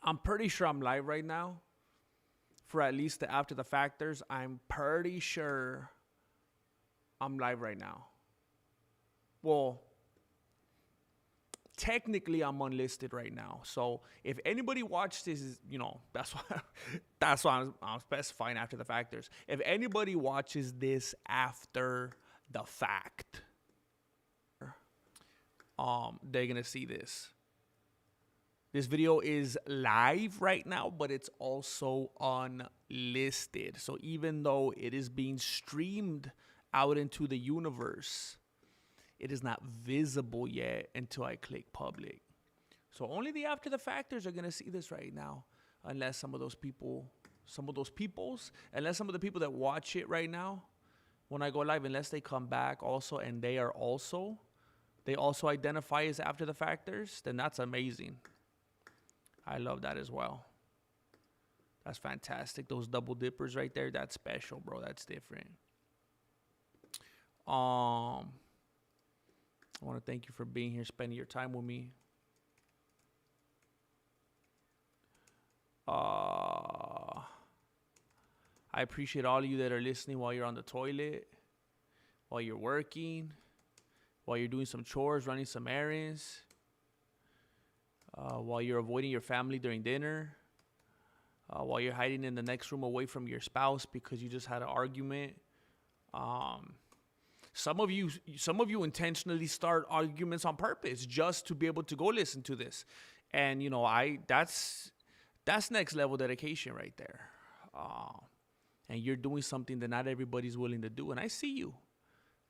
I'm pretty sure I'm live right now. For at least the after the factors, I'm pretty sure I'm live right now. Well, technically I'm unlisted right now. So if anybody watched this, that's why I'm specifying after the factors. If anybody watches this after the fact, they're gonna see this. This video is live right now, but it's also unlisted. So even though it is being streamed out into the universe, it is not visible yet until I click public. So only the after the factors are gonna see this right now, unless some of the people that watch it right now, when I go live, unless they come back also and they also identify as after the factors, then that's amazing. I love that as well. That's fantastic. Those double dippers right there, that's special, bro. That's different. I want to thank you for being here, spending your time with me. I appreciate all of you that are listening while you're on the toilet, while you're working, while you're doing some chores, running some errands, while you're avoiding your family during dinner, while you're hiding in the next room away from your spouse because you just had an argument. Some of you intentionally start arguments on purpose just to be able to go listen to this. And, that's next level dedication right there. And you're doing something that not everybody's willing to do. And I see you.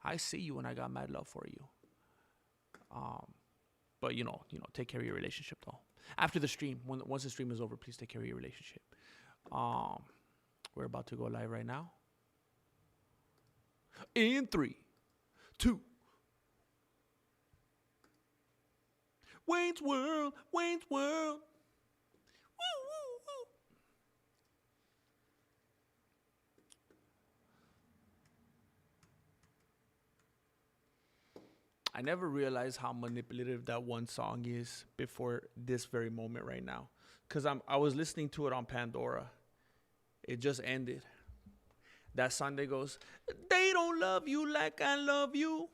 And I got mad love for you. But, take care of your relationship, though. After the stream, once the stream is over, please take care of your relationship. We're about to go live right now. In 3, 2. Wayne's World. Woo, woo, woo. I never realized how manipulative that one song is before this very moment right now. Because I was listening to it on Pandora. It just ended. That song that goes, they don't love you like I love you.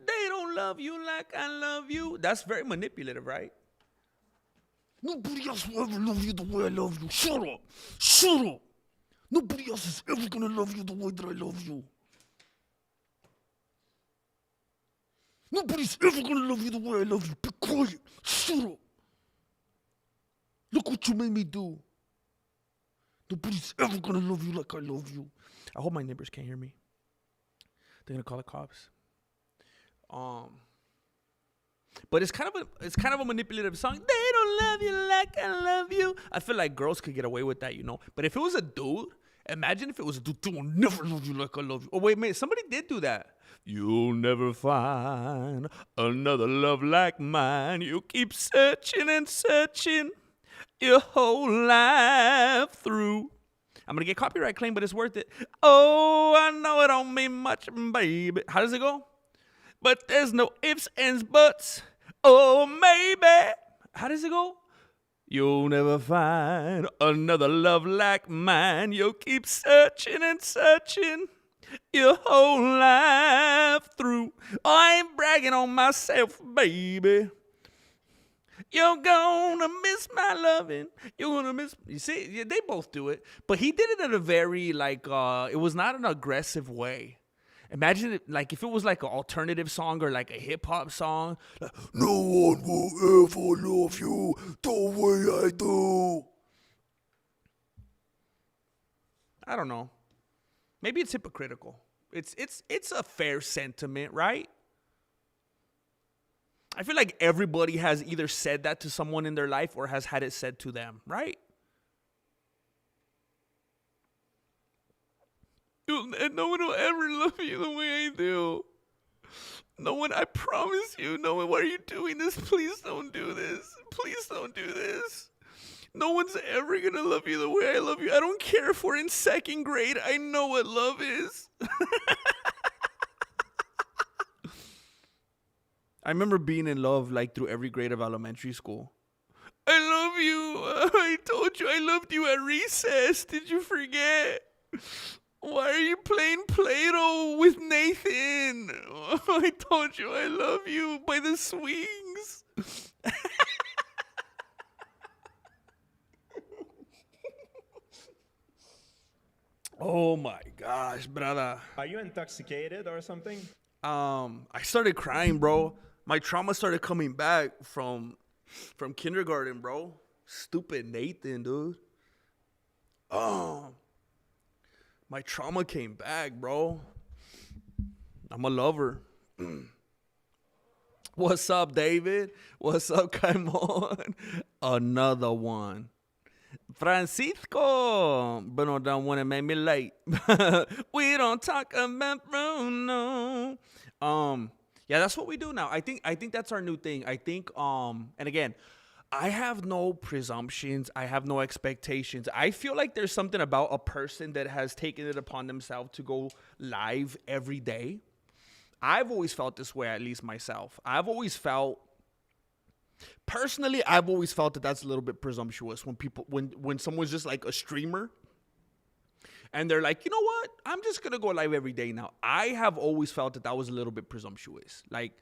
They don't love you like I love you. That's very manipulative, right? Nobody else will ever love you the way I love you. Shut up. Shut up. Nobody else is ever going to love you the way that I love you. Nobody's ever going to love you the way I love you. Be quiet. Shut up. Look what you made me do. Nobody's ever going to love you like I love you. I hope my neighbors can't hear me. They're going to call the cops. But it's kind of a manipulative song. They don't love you like I love you. I feel like girls could get away with that, But if it was a dude, imagine if it was a dude. They will never love you like I love you. Oh, wait, somebody did do that. You'll never find another love like mine. You keep searching and searching your whole life through. I'm going to get copyright claim, but it's worth it. Oh, I know it don't mean much, baby. How does it go? But there's no ifs, ands, buts. Oh, maybe. How does it go? You'll never find another love like mine. You'll keep searching and searching your whole life through. Oh, I ain't bragging on myself, baby. You're gonna miss my loving. You're gonna miss. You see, yeah, they both do it, but he did it in a very it was not an aggressive way. Imagine it, if it was like an alternative song or like a hip hop song. Like, no one will ever love you the way I do. I don't know. Maybe it's hypocritical. It's a fair sentiment, right? I feel like everybody has either said that to someone in their life or has had it said to them, right? No one will ever love you the way I do. No one, I promise you, no one, why are you doing this? Please don't do this. Please don't do this. No one's ever going to love you the way I love you. I don't care if we're in second grade. I know what love is. I remember being in love through every grade of elementary school. I told you I loved you at recess. Did you forget? Why are you playing Play-Doh with Nathan? I told you I love you by the swings. Oh my gosh, brother. Are you intoxicated or something? I started crying, bro. My trauma started coming back from kindergarten, bro. Stupid Nathan, dude. My trauma came back, bro. I'm a lover. What's up, David? What's up, Caimon? Another one. Francisco. Bruno don't want to make me late. We don't talk about Bruno. Yeah, that's what we do now. I think that's our new thing. I think and again, I have no presumptions. I have no expectations. I feel like there's something about a person that has taken it upon themselves to go live every day. I've always felt this way, at least myself. Personally, I've always felt that that's a little bit presumptuous when someone's just like a streamer and they're like, you know what? I'm just going to go live every day now. I have always felt that was a little bit presumptuous. Like,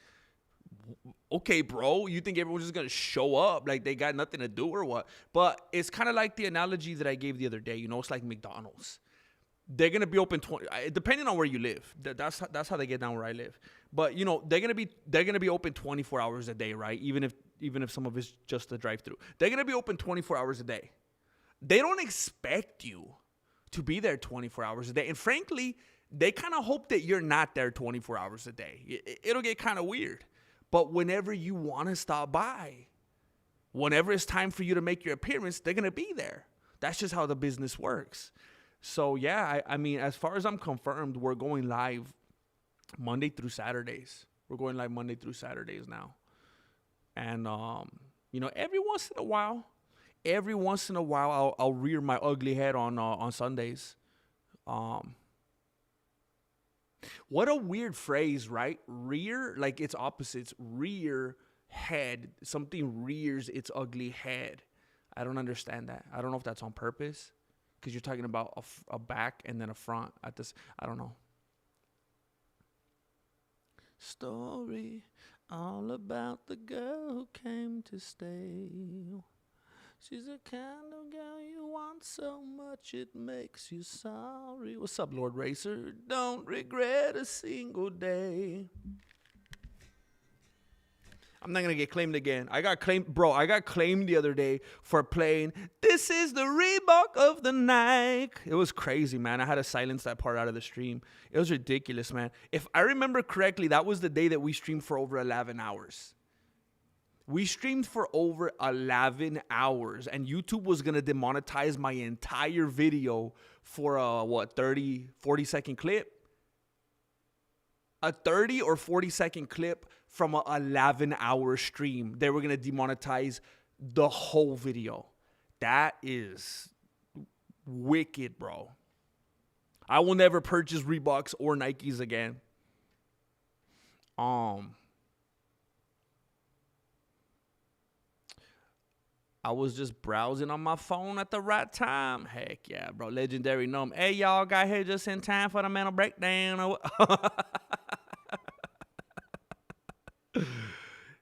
okay, bro, you think everyone's just going to show up like they got nothing to do or what? But it's kind of like the analogy that I gave the other day. You know, it's like McDonald's. They're going to be open depending on where you live. That's how they get down where I live. But, you know, they're going to be open 24 hours a day, right? Even if some of it's just a drive-through. They're going to be open 24 hours a day. They don't expect you to be there 24 hours a day. And frankly, they kind of hope that you're not there 24 hours a day. It'll get kind of weird. But whenever you want to stop by, whenever it's time for you to make your appearance, they're going to be there. That's just how the business works. So, yeah, I mean, as far as I'm confirmed, we're going live Monday through Saturdays. We're going live Monday through Saturdays now. And, you know, every once in a while, I'll rear my ugly head on Sundays. What a weird phrase, right? Rear, like it's opposites. Rear head. Something rears its ugly head. I don't understand that. I don't know if that's on purpose. Because you're talking about a back and then a front at this. I don't know. Story all about the girl who came to stay. She's the kind of girl you want so much it makes you sorry. What's up, Lord Racer? Don't regret a single day. I'm not going to get claimed again. I got claimed the other day for playing This Is the Reebok of the Nike. It was crazy, man. I had to silence that part out of the stream. It was ridiculous, man. If I remember correctly, that was the day that we streamed for over 11 hours. We streamed for over 11 hours, and YouTube was going to demonetize my entire video for a, 30, 40-second clip? A 30 or 40-second clip from an 11-hour stream. They were going to demonetize the whole video. That is wicked, bro. I will never purchase Reeboks or Nikes again. I was just browsing on my phone at the right time. Heck yeah, bro. Legendary gnome. Hey, y'all got here just in time for the mental breakdown.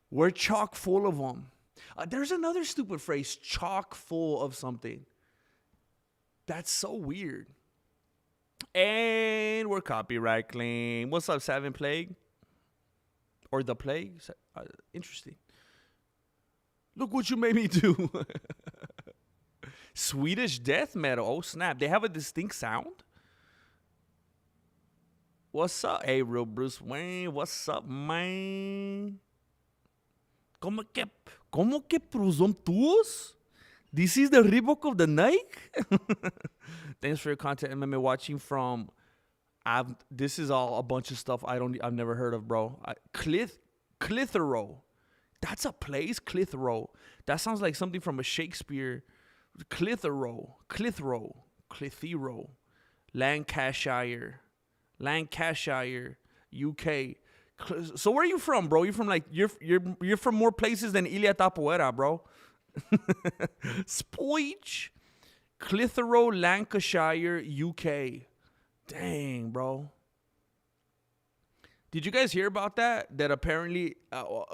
We're chock full of them. There's another stupid phrase, chock full of something. That's so weird. And we're copyright clean. What's up, Seven Plague? Or the Plague? Interesting. Look what you made me do. Swedish death metal. Oh, snap. They have a distinct sound? What's up? Hey, real Bruce Wayne. What's up, man? Como que presumptuous? This is the Reebok of the Nike? Thanks for your content, MMA. Watching from... This is all a bunch of stuff I've never heard of, bro. Clitheroe. That's a place, Clitheroe. That sounds like something from a Shakespeare. Clitheroe, Lancashire, UK. So where are you from, bro? You're from you're from more places than Ilia Tapoera, bro. Spoich, Clitheroe, Lancashire, UK. Dang, bro. Did you guys hear about that? That apparently,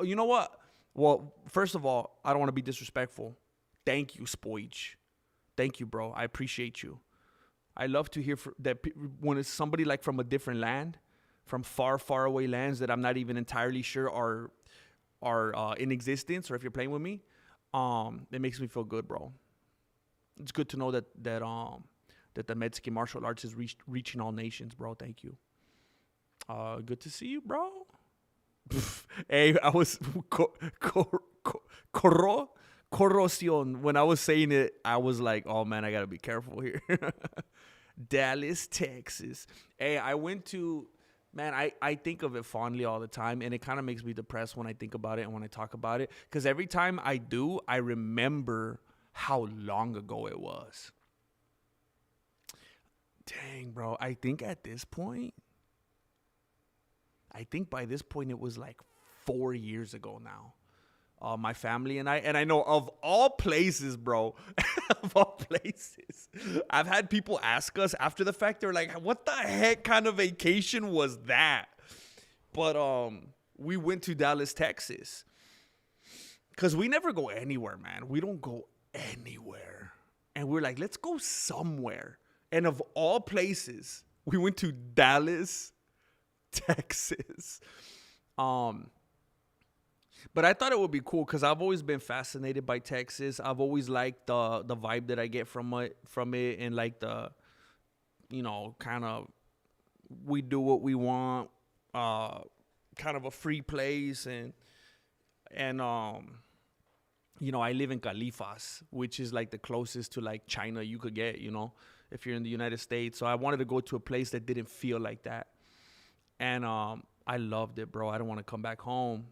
you know what? Well, first of all, I don't want to be disrespectful. Thank you, Spoich. Thank you, bro. I appreciate you. I love to hear that when it's somebody like from a different land, from far, far away lands that I'm not even entirely sure are in existence, or if you're playing with me, it makes me feel good, bro. It's good to know that the Mexican martial arts is reaching all nations, bro. Thank you. Good to see you, bro. Hey, I was corrosion. When I was saying it, I was like, oh man, I gotta be careful here. Dallas, Texas. Hey, I went to, man, I think of it fondly all the time, and it kind of makes me depressed when I think about it and when I talk about it, because every time I do, I remember how long ago it was. Dang, bro. I think by this point it was like 4 years ago now. My family and I know of all places, bro, of all places, I've had people ask us after the fact. They're like, what the heck kind of vacation was that? But we went to Dallas, Texas, because we never go anywhere, man. We don't go anywhere. And we're like, let's go somewhere. And of all places, we went to Dallas, Texas. But I thought it would be cool because I've always been fascinated by Texas. I've always liked the vibe that I get from it, and like the, kind of, we do what we want, kind of a free place, and I live in Califas, which is like the closest to like China you could get, if you're in the United States. So I wanted to go to a place that didn't feel like that, and I loved it, bro. I don't want to come back home.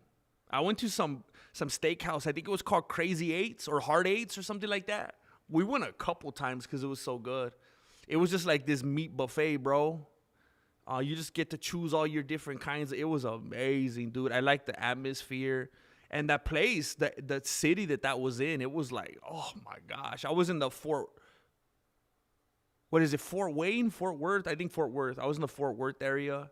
I went to some steakhouse. I think it was called Crazy Eights or Hard Eights or something like that. We went a couple times because it was so good. It was just like this meat buffet, bro. You just get to choose all your different kinds. It was amazing, dude. I like the atmosphere. And that place, the city that was in, it was like, oh my gosh. I was in the Fort Wayne? Fort Worth? I think Fort Worth. I was in the Fort Worth area.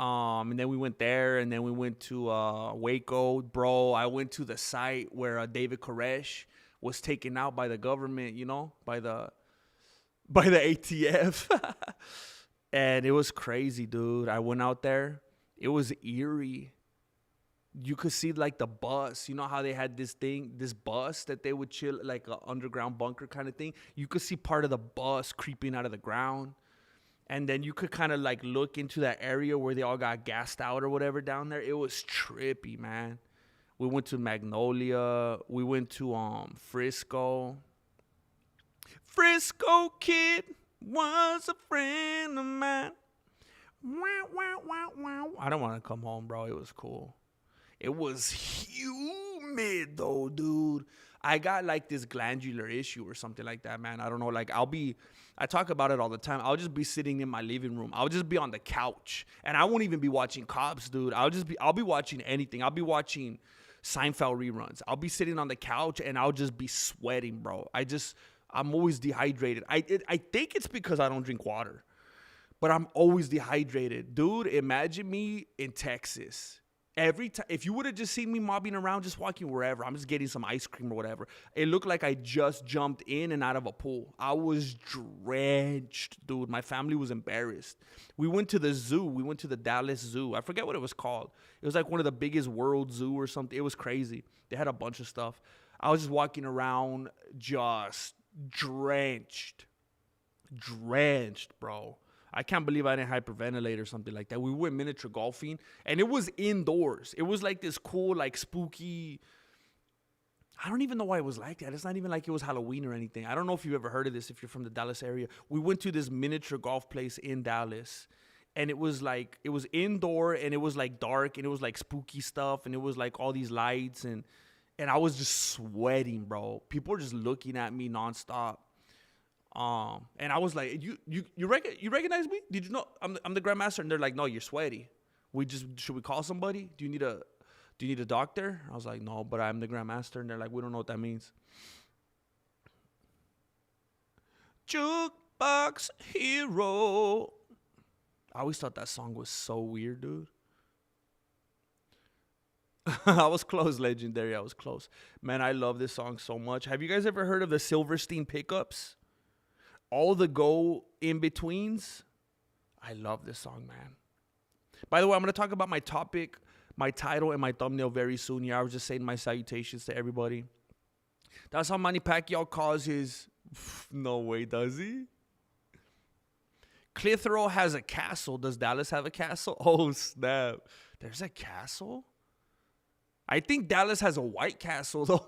And then we went there, and then we went to Waco, bro. I went to the site where David Koresh was taken out by the government, by the ATF. And it was crazy, dude. I went out there. It was eerie. You could see like the bus. You know how they had this bus that they would chill, like an underground bunker kind of thing. You could see part of the bus creeping out of the ground. And then you could kind of like look into that area where they all got gassed out or whatever down there. It was trippy, man. We went to Magnolia. We went to Frisco. Frisco Kid was a friend of mine. Wow, wow, wow, wow. I don't want to come home, bro. It was cool. It was humid though, dude. I got like this glandular issue or something like that, man. I don't know. Like I talk about it all the time. I'll just be sitting in my living room. I'll just be on the couch, and I won't even be watching Cops, dude. I'll be watching anything. I'll be watching Seinfeld reruns. I'll be sitting on the couch, and I'll just be sweating, bro. I'm always dehydrated. I think it's because I don't drink water, but I'm always dehydrated, dude. Imagine me in Texas. Every time, if you would have just seen me mobbing around, just walking wherever, I'm just getting some ice cream or whatever, it looked like I just jumped in and out of a pool. I was drenched, dude. My family was embarrassed. We went to the zoo. We went to the Dallas Zoo. I forget what it was called. It was like one of the biggest world zoo or something. It was crazy. They had a bunch of stuff. I was just walking around just drenched, bro. I can't believe I didn't hyperventilate or something like that. We went miniature golfing, and it was indoors. It was like this cool, like spooky. I don't even know why it was like that. It's not even like it was Halloween or anything. I don't know if you've ever heard of this if you're from the Dallas area. We went to this miniature golf place in Dallas, and it was indoor, and it was like dark, and it was like spooky stuff, and it was like all these lights, and I was just sweating, bro. People were just looking at me nonstop. And I was like, you recognize me? Did you know I'm the grandmaster? And they're like, no, you're sweaty. Should we call somebody? Do you need do you need a doctor? I was like, no, but I'm the grandmaster. And they're like, we don't know what that means. Jukebox Hero. I always thought that song was so weird, dude. I was close, Legendary. I was close. Man, I love this song so much. Have you guys ever heard of the Silverstein pickups? All the go in betweens. I love this song, man. By the way, I'm going to talk about my topic, my title, and my thumbnail very soon here. I was just saying my salutations to everybody. That's how Manny Pacquiao calls his... No way, does he? Clitheroe has a castle. Does Dallas have a castle? Oh, snap. There's a castle? I think Dallas has a White Castle, though.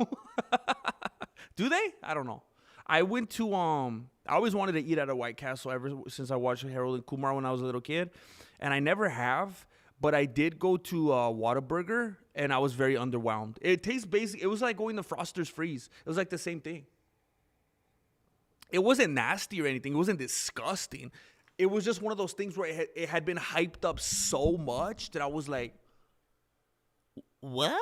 Do they? I don't know. I went to... I always wanted to eat at a White Castle ever since I watched Harold and Kumar when I was a little kid. And I never have. But I did go to Whataburger, and I was very underwhelmed. It tastes basic. It was like going to Foster's Freeze. It was like the same thing. It wasn't nasty or anything. It wasn't disgusting. It was just one of those things where it had been hyped up so much that I was like, what?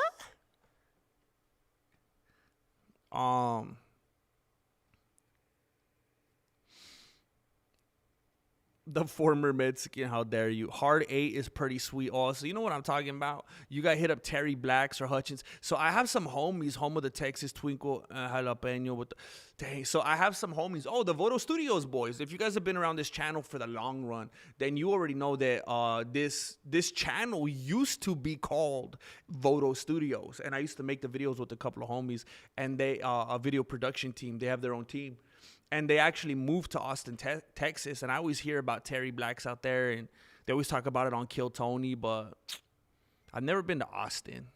The former Mexican, how dare you? Hard 8 is pretty sweet also. You know what I'm talking about? You got hit up Terry Blacks or Hutchins. So I have some homies, home of the Texas Twinkle Jalapeno. Dang, so I have some homies. Oh, the Voto Studios boys. If you guys have been around this channel for the long run, then you already know that this channel used to be called Voto Studios. And I used to make the videos with a couple of homies. And they, a video production team, they have their own team. And they actually moved to Austin, Texas. And I always hear about Terry Blacks out there. And they always talk about it on Kill Tony. But I've never been to Austin.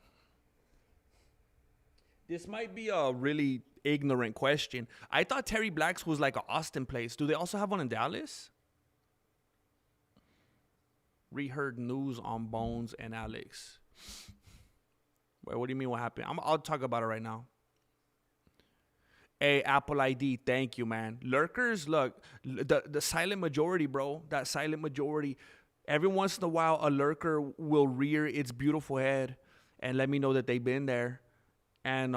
This might be a really ignorant question. I thought Terry Blacks was like an Austin place. Do they also have one in Dallas? Reheard news on Bones and Alex. Wait, what do you mean what happened? I'll talk about it right now. Hey, Apple ID, thank you, man. Lurkers, look, the silent majority, bro. That silent majority. Every once in a while, a lurker will rear its beautiful head and let me know that they've been there. And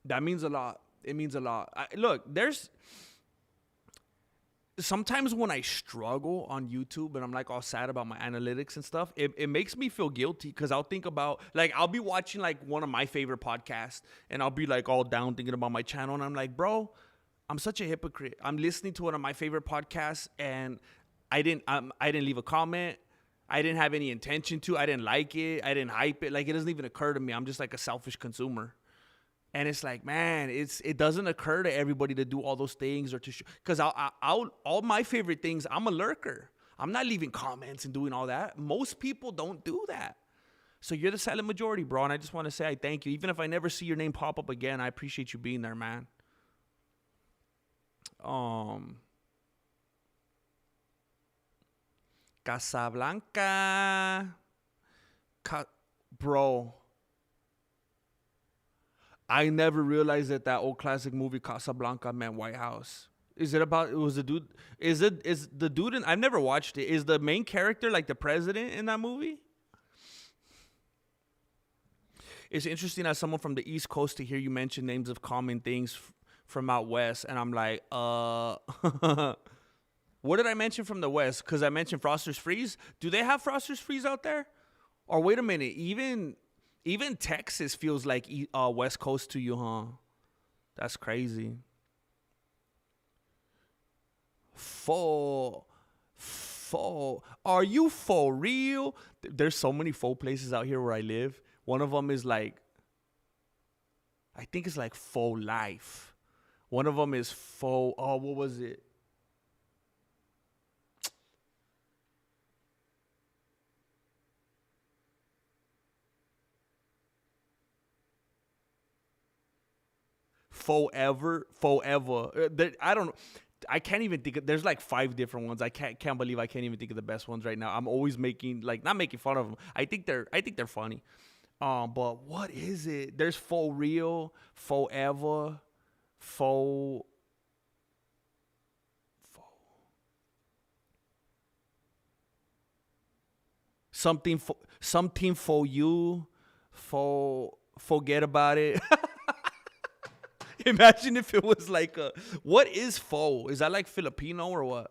that means a lot. It means a lot. Look, there's... Sometimes when I struggle on YouTube and I'm like all sad about my analytics and stuff, it makes me feel guilty because I'll think about, like, I'll be watching like one of my favorite podcasts and I'll be like all down thinking about my channel. And I'm like, bro, I'm such a hypocrite. I'm listening to one of my favorite podcasts and I didn't leave a comment. I didn't have any intention to. I didn't like it. I didn't hype it. Like, it doesn't even occur to me. I'm just like a selfish consumer. And it's like, man, it doesn't occur to everybody to do all those things or to because all my favorite things, I'm a lurker. I'm not leaving comments and doing all that. Most people don't do that. So you're the silent majority, bro. And I just want to say I thank you. Even if I never see your name pop up again, I appreciate you being there, man. Casablanca. Bro. I never realized that old classic movie Casablanca meant White House. Is it about, it was the dude, is the dude in, I've never watched it. Is the main character like the president in that movie? It's interesting as someone from the East Coast to hear you mention names of common things from out West. And I'm like, what did I mention from the West? Because I mentioned Foster's Freeze. Do they have Foster's Freeze out there? Or wait a minute, even Texas feels like West Coast to you, huh? That's crazy. Are you for real? There's so many faux places out here where I live. One of them is like, I think it's like Faux Life. One of them is Faux, what was it? Forever. I don't know. I can't even think of, there's like 5 different ones. I can't believe I can't even think of the best ones right now. I'm always making, like, not making fun of them. I think they're funny. But what is it? There's Faux Real, Forever, Faux something for you, Forget about it. Imagine if it was like what is pho? Is that like Filipino or what?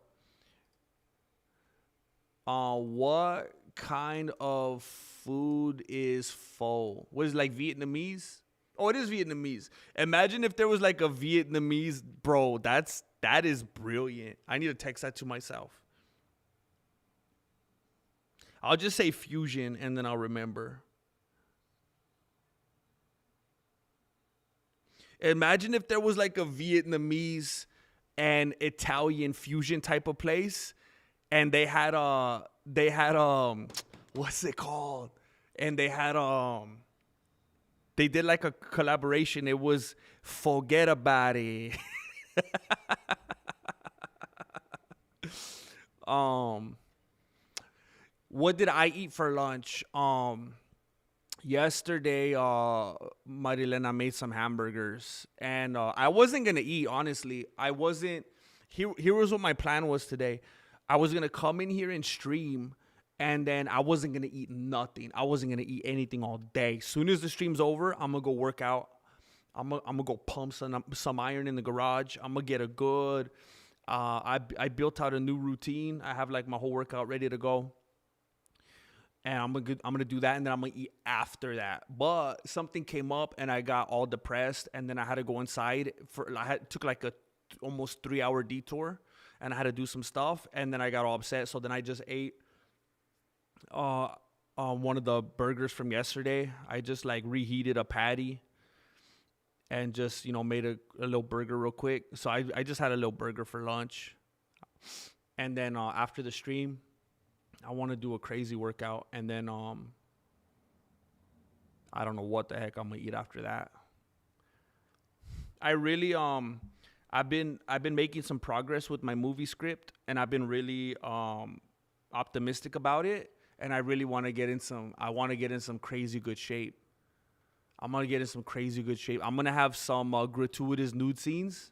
What kind of food is pho? What is like Vietnamese? Oh, it is Vietnamese. Imagine if there was like a Vietnamese, bro. That is brilliant. I need to text that to myself. I'll just say fusion and then I'll remember. Imagine if there was like a Vietnamese and Italian fusion type of place, and they had what's it called? And they did like a collaboration. It was Forget About It. What did I eat for lunch? Yesterday, Marilena made some hamburgers, and I wasn't gonna eat. Honestly, I wasn't. Here was what my plan was today. I was gonna come in here and stream, and then I wasn't gonna eat nothing. I wasn't gonna eat anything all day. Soon as the stream's over, I'm gonna go work out. I'm gonna go pump some iron in the garage. I'm gonna get a good. I built out a new routine. I have like my whole workout ready to go. And I'm gonna do that, and then I'm gonna eat after that. But something came up, and I got all depressed, and then I had to go inside took like a almost 3-hour detour, and I had to do some stuff, and then I got all upset. So then I just ate one of the burgers from yesterday. I just like reheated a patty, and just made a little burger real quick. So I just had a little burger for lunch, and then after the stream, I want to do a crazy workout, and then I don't know what the heck I'm gonna eat after that. I really I've been making some progress with my movie script, and I've been really optimistic about it, and I really want to get in some crazy good shape. I'm gonna get in some crazy good shape. I'm gonna have some gratuitous nude scenes.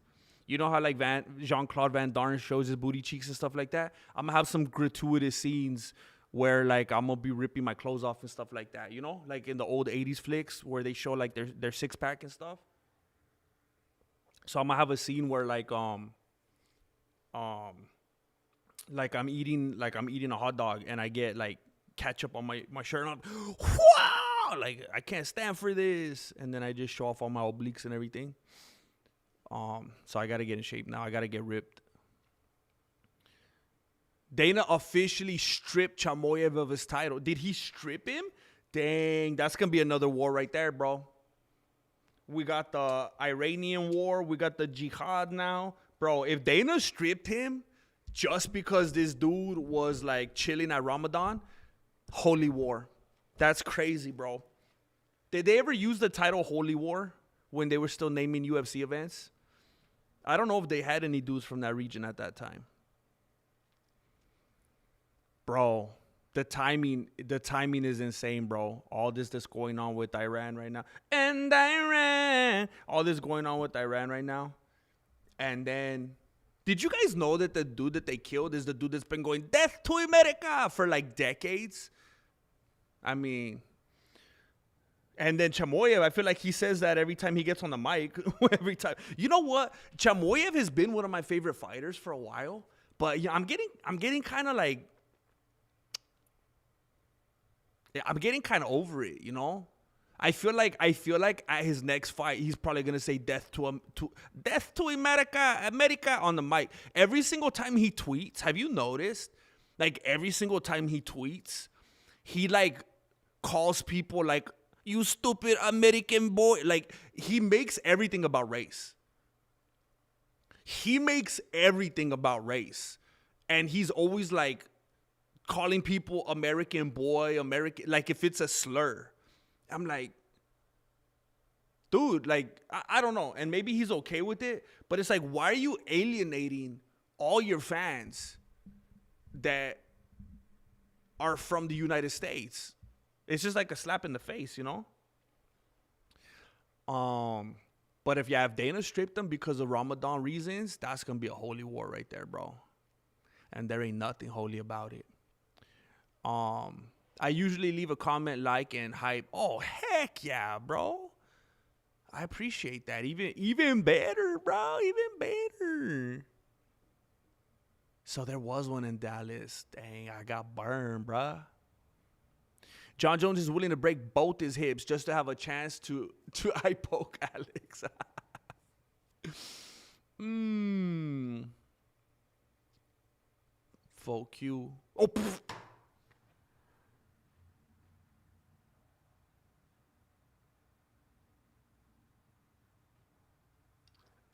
You know how like Jean-Claude Van Damme shows his booty cheeks and stuff like that? I'm going to have some gratuitous scenes where like I'm going to be ripping my clothes off and stuff like that. You know, like in the old 80s flicks where they show like their six-pack and stuff. So I'm going to have a scene where like I'm eating a hot dog, and I get like ketchup on my shirt, and I'm wow, like I can't stand for this. And then I just show off all my obliques and everything. So I got to get in shape now. I got to get ripped. Dana officially stripped Chamoyev of his title. Did he strip him? Dang, that's going to be another war right there, bro. We got the Iranian war. We got the jihad now. Bro, if Dana stripped him just because this dude was like chilling at Ramadan, holy war. That's crazy, bro. Did they ever use the title Holy War when they were still naming UFC events? I don't know if they had any dudes from that region at that time. Bro, the timing is insane, bro. All this that's going on with Iran right now. And Iran. All this going on with Iran right now. And then, did you guys know that the dude that they killed is the dude that's been going death to America for like decades? I mean, and then Chamoyev, I feel like he says that every time he gets on the mic. Every time. You know what? Chamoyev has been one of my favorite fighters for a while. But yeah, I'm getting kind of like, I'm getting kind of over it, you know? I feel like at his next fight, he's probably gonna say death to America on the mic. Every single time he tweets, have you noticed? Like every single time he tweets, he like calls people like, you stupid American boy. Like, he makes everything about race. And he's always like calling people American boy, American, like if it's a slur. I'm like, dude, like, I don't know. And maybe he's okay with it, but it's like, why are you alienating all your fans that are from the United States? It's just like a slap in the face, you know? But if Dana stripped them because of Ramadan reasons, that's going to be a holy war right there, bro. And there ain't nothing holy about it. I usually leave a comment, like, and hype. Oh, heck yeah, bro. I appreciate that. Even better, bro. Even better. So there was one in Dallas. Dang, I got burned, bro. John Jones is willing to break both his hips just to have a chance to eye poke Alex. Fuck you. Oh, pff.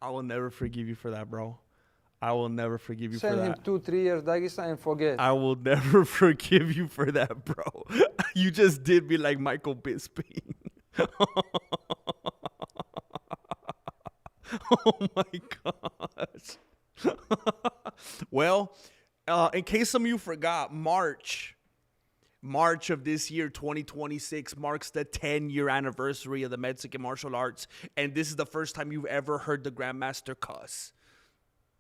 I will never forgive you for that, bro. I will never forgive you for Send him that. 2-3 years Dagestan and forget. I will never forgive you for that, bro. You just did me like Michael Bisping. Oh my gosh. Well, in case some of you forgot, March of this year, 2026, marks the 10-year anniversary of the Mexican martial arts. And this is the first time you've ever heard the Grandmaster cuss.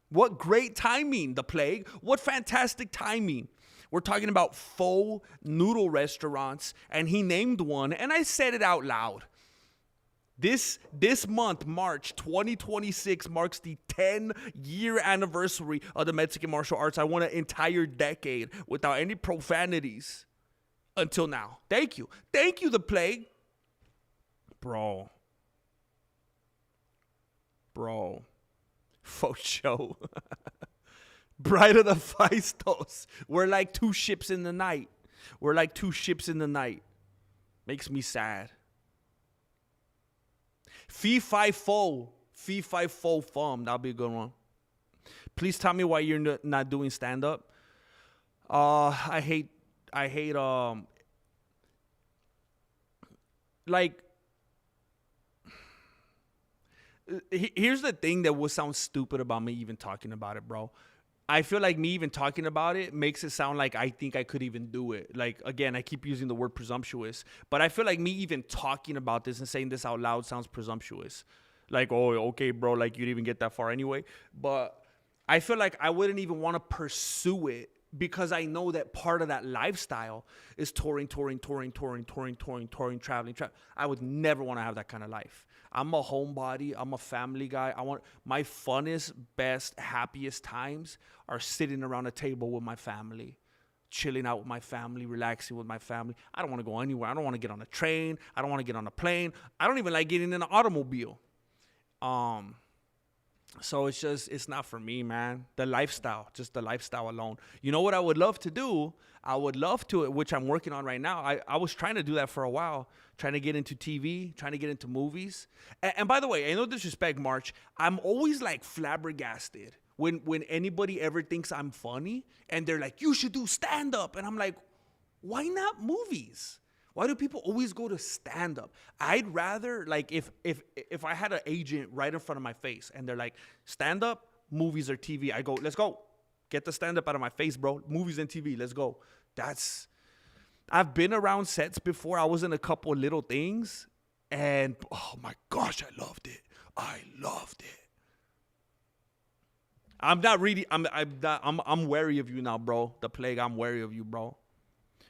What great timing, the plague. What fantastic timing. We're talking about faux noodle restaurants, and he named one, and I said it out loud. This month, March 2026, marks the 10-year anniversary of the Mexican martial arts. I went an entire decade without any profanities until now. Thank you. Thank you, the plague. Bro. Faux show. Bride of the Feistos. We're like two ships in the night. Makes me sad. Fee Fi Fo Fum. That'll be a good one. Please tell me why you're not doing stand up. I hate like, here's the thing that would sound stupid about me even talking about it, bro. I feel like me even talking about it makes it sound like I think I could even do it. Like, again, I keep using the word presumptuous, but I feel like me even talking about this and saying this out loud sounds presumptuous. Like, oh, okay, bro, like you'd even get that far anyway. But I feel like I wouldn't even want to pursue it because I know that part of that lifestyle is touring, traveling. I would never want to have that kind of life. I'm a homebody. I'm a family guy. I want my funnest, best, happiest times are sitting around a table with my family, chilling out with my family, relaxing with my family. I don't want to go anywhere. I don't want to get on a train. I don't want to get on a plane. I don't even like getting in an automobile. So it's not for me, man. The lifestyle alone. You know what I would love to do? I would love to, which I'm working on right now. I was trying to do that for a while, trying to get into TV, trying to get into movies. And by the way, no disrespect, March, I'm always like flabbergasted when anybody ever thinks I'm funny and they're like, you should do stand-up. And I'm like, why not movies? Why do people always go to stand-up? I'd rather, like, if I had an agent right in front of my face and they're like, stand-up, movies, or TV, I go, let's go. Get the stand-up out of my face, bro. Movies and TV, let's go. I've been around sets before. I was in a couple of little things, and oh my gosh, I loved it. I'm not really, I'm wary of you now, bro. The plague, I'm wary of you, bro.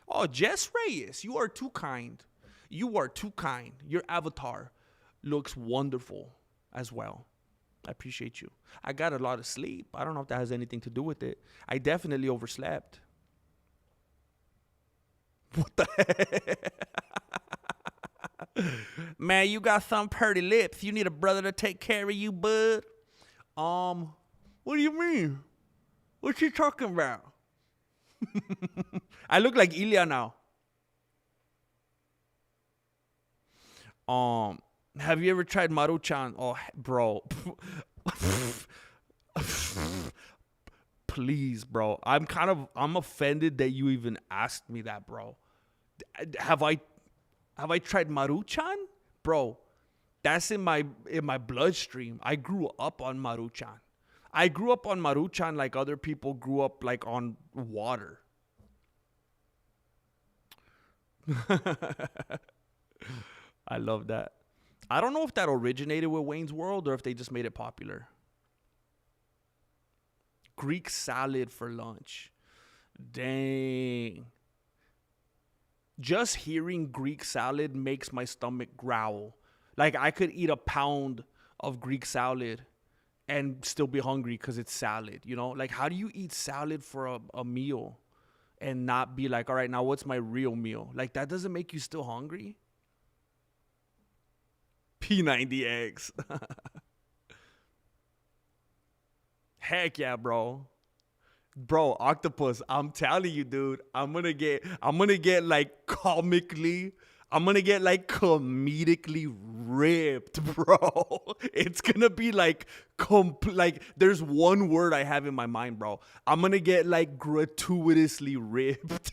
Oh, Jess Reyes, you are too kind. Your avatar looks wonderful as well. I appreciate you. I got a lot of sleep. I don't know if that has anything to do with it. I definitely overslept. What the heck? Man, you got some pretty lips. You need a brother to take care of you, bud. What do you mean? What you talking about? I look like Ilya now. Have you ever tried Maruchan? Oh, bro. Please, bro. I'm offended that you even asked me that, bro. Have I tried Maruchan? Bro, that's in my bloodstream. I grew up on Maruchan. I grew up on Maruchan like other people grew up like on water. I love that. I don't know if that originated with Wayne's World or if they just made it popular. Greek salad for lunch. Dang. just hearing Greek salad makes my stomach growl. Like I could eat a pound of Greek salad and still be hungry because it's salad, you know? Like, how do you eat salad for a meal and not be like, all right, now what's my real meal? Like, that doesn't make you still hungry? P90X. Heck yeah, bro. Bro, Octopus, I'm telling you, dude, I'm gonna get like comedically ripped, bro. It's gonna be like like there's one word I have in my mind, bro. I'm gonna get like gratuitously ripped.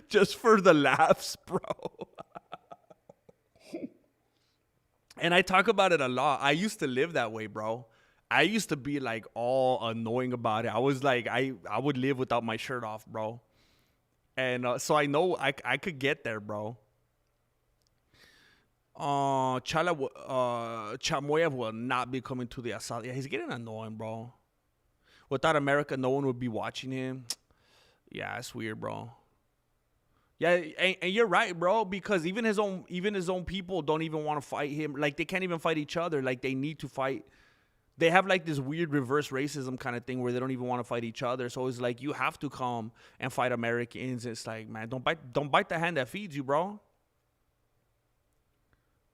Just for the laughs, bro. And I talk about it a lot. I used to live that way, bro. I used to be like all annoying about it. I was like, I would live without my shirt off, bro. And so I know I could get there, bro. Chamoyev will not be coming to the asado. Yeah, he's getting annoying, bro. Without America, no one would be watching him. Yeah, it's weird, bro. Yeah, and you're right, bro. Because even his own people don't even want to fight him. Like they can't even fight each other. Like they need to fight. They have like this weird reverse racism kind of thing where they don't even want to fight each other. So it's like you have to come and fight Americans. It's like, man, don't bite the hand that feeds you, bro.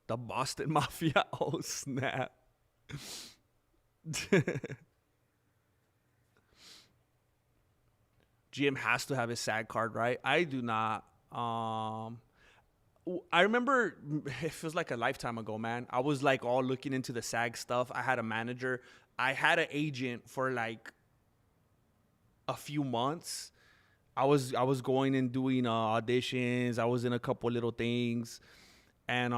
The Boston Mafia. Oh snap. GM has to have his SAG card, right? I do not. I remember it feels like a lifetime ago, man. I was like all looking into the SAG stuff. I had a manager. I had an agent for like a few months. I was going and doing auditions. I was in a couple little things. And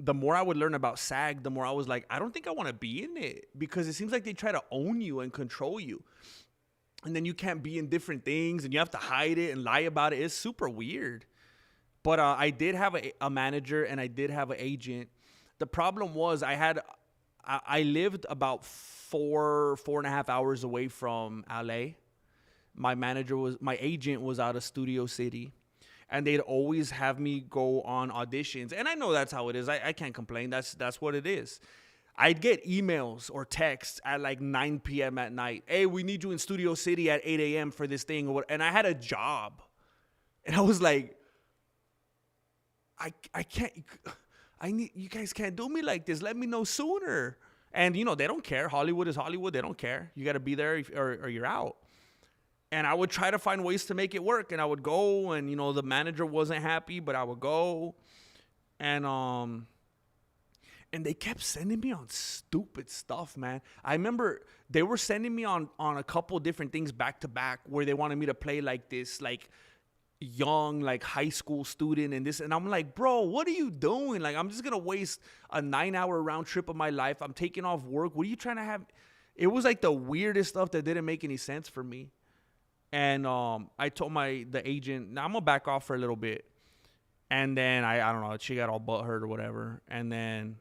the more I would learn about SAG, the more I was like, I don't think I want to be in it because it seems like they try to own you and control you. And then you can't be in different things and you have to hide it and lie about it. It's super weird. But I did have a manager and I did have an agent. The problem was I lived about 4.5 hours away from LA. My agent was out of Studio City. And they'd always have me go on auditions. And I know that's how it is. I can't complain. That's what it is. I'd get emails or texts at like 9 p.m. at night. Hey, we need you in Studio City at 8 a.m. for this thing. And I had a job. And I was like, I can't, you guys can't do me like this. Let me know sooner. And, you know, they don't care. Hollywood is Hollywood. They don't care. You got to be there or you're out. And I would try to find ways to make it work. And I would go and, you know, the manager wasn't happy, but I would go. And they kept sending me on stupid stuff, man. I remember they were sending me on a couple different things back to back where they wanted me to play like this, like, young like high school student and this, and I'm like, bro, what are you doing? Like, I'm just gonna waste a 9-hour round trip of my life. I'm taking off work. What are you trying to have? It was like the weirdest stuff that didn't make any sense for me. And I told the agent, now I'm gonna back off for a little bit. And then I don't know, she got all butthurt or whatever. And then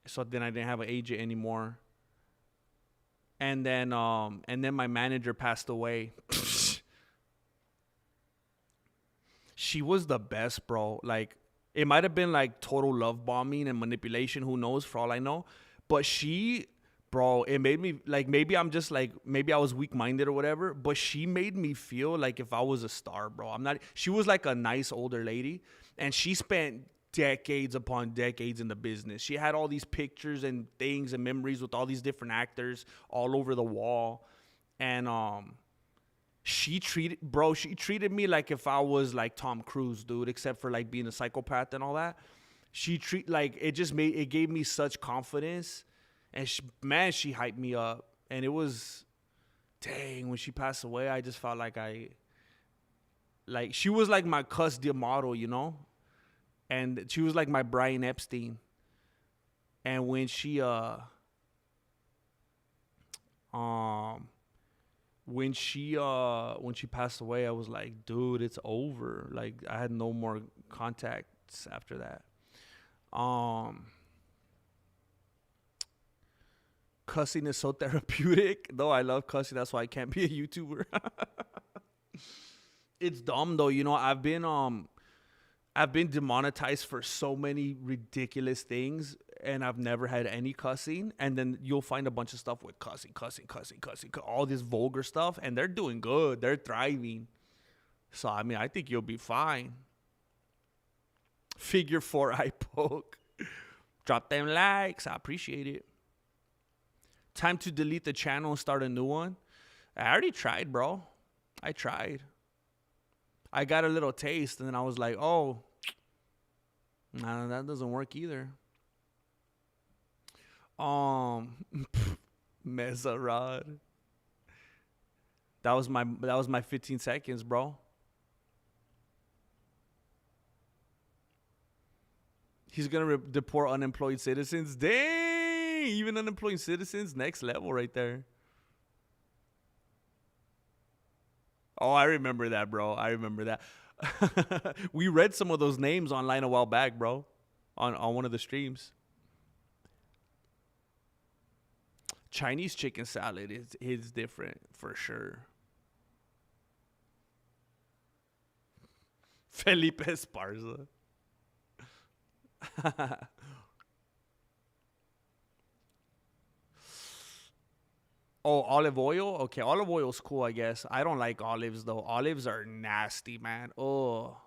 I didn't have an agent anymore. And then my manager passed away. She was the best, bro. Like, it might have been like total love bombing and manipulation. Who knows, for all I know. But she, bro, it made me like, maybe I'm just like, maybe I was weak-minded or whatever. But she made me feel like if I was a star, bro. She was like a nice older lady. And she spent decades upon decades in the business. She had all these pictures and things and memories with all these different actors all over the wall. And, she treated me like if I was like Tom Cruise, dude, except for like being a psychopath and all that. It gave me such confidence. And she hyped me up. And it was, dang, when she passed away, I just felt like she was like my Cus de model, you know? And she was like my Brian Epstein. And when she, when she passed away, I was like, dude, it's over. Like, I had no more contacts after that. Cussing is so therapeutic. Though I love cussing, that's why I can't be a YouTuber. It's dumb though. I've been demonetized for so many ridiculous things, and I've never had any cussing. And then you'll find a bunch of stuff with cussing, all this vulgar stuff, and they're doing good. They're thriving. So, I mean, I think you'll be fine. Figure 4 eye poke. Drop them likes. I appreciate it. Time to delete the channel and start a new one. I already tried, bro. I tried. I got a little taste, and then I was like, oh, nah, that doesn't work either. Mesa Rod. That was my 15 seconds, bro. He's gonna deport unemployed citizens. Dang, even unemployed citizens, next level right there. Oh, I remember that, bro. I remember that. We read some of those names online a while back, bro, on one of the streams. Chinese chicken salad is different for sure. Felipe Esparza. Oh, olive oil? Okay, olive oil's cool, I guess. I don't like olives, though. Olives are nasty, man. Oh,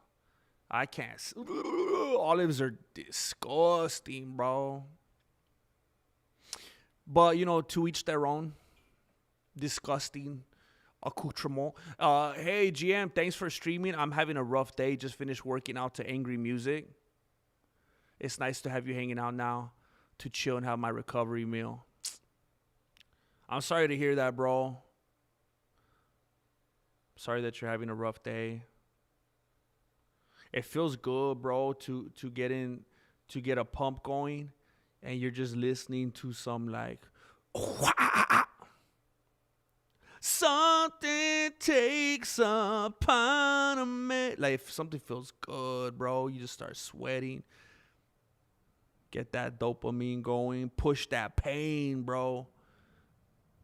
I can't. Olives are disgusting, bro. But, to each their own. Disgusting accoutrement. Hey, GM, thanks for streaming. I'm having a rough day. Just finished working out to angry music. It's nice to have you hanging out now to chill and have my recovery meal. I'm sorry to hear that, bro. Sorry that you're having a rough day. It feels good, bro, to get a pump going, and you're just listening to some like something takes a part of me. Like if something feels good, bro, you just start sweating. Get that dopamine going. Push that pain, bro.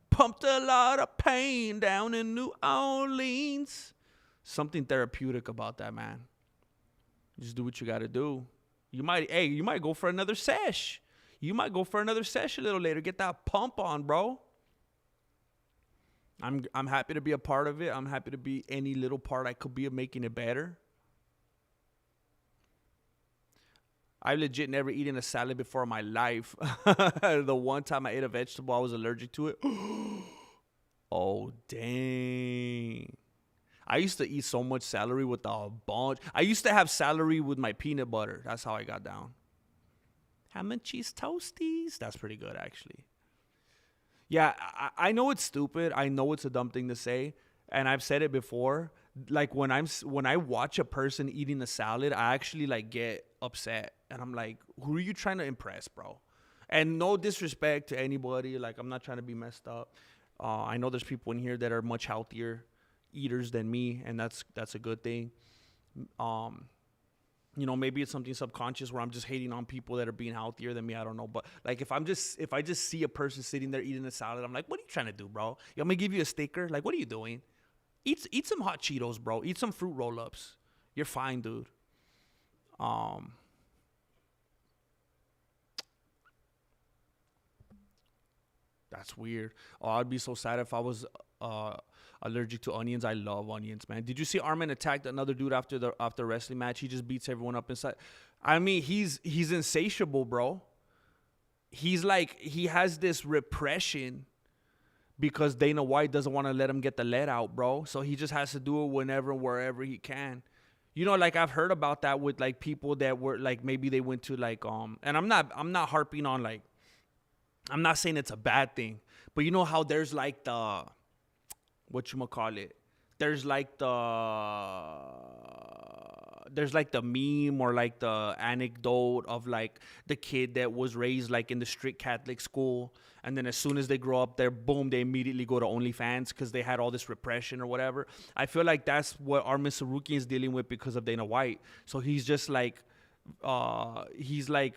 Pumped a lot of pain down in New Orleans. Something therapeutic about that, man. Just do what you got to do. You might go for another sesh. You might go for another sesh a little later. Get that pump on, bro. I'm happy to be a part of it. I'm happy to be any little part I could be of making it better. I legit never eaten a salad before in my life. The one time I ate a vegetable, I was allergic to it. Oh, dang. I used to eat so much celery with a bunch. I used to have celery with my peanut butter. That's how I got down. Ham and cheese toasties. That's pretty good, actually. Yeah, I know it's stupid. I know it's a dumb thing to say. And I've said it before. Like when I watch a person eating a salad, I actually like get upset. And I'm like, who are you trying to impress, bro? And no disrespect to anybody. Like, I'm not trying to be messed up. I know there's people in here that are much healthier eaters than me, and that's a good thing. Maybe it's something subconscious where I'm just hating on people that are being healthier than me. I don't know. But like if I just see a person sitting there eating a salad, I'm like, what are you trying to do, bro? I'm gonna give you a sticker. Like, what are you doing? Eat some hot Cheetos, bro. Eat some fruit roll-ups. You're fine, dude. That's weird. Oh, I'd be so sad if I was allergic to onions. I love onions, man. Did you see Armin attacked another dude after the wrestling match? He just beats everyone up inside. I mean, he's insatiable, bro. He's like, he has this repression because Dana White doesn't want to let him get the let out, bro. So he just has to do it whenever and wherever he can. Like I've heard about that with like people that were like, maybe they went to like, and I'm not harping on like, I'm not saying it's a bad thing, but you know how there's like the, whatchamacallit, there's like the meme or like the anecdote of like the kid that was raised like in the strict Catholic school, and then as soon as they grow up, they immediately go to OnlyFans because they had all this repression or whatever. I feel like that's what Armin Sarukian is dealing with because of Dana White. So he's just like, he's like,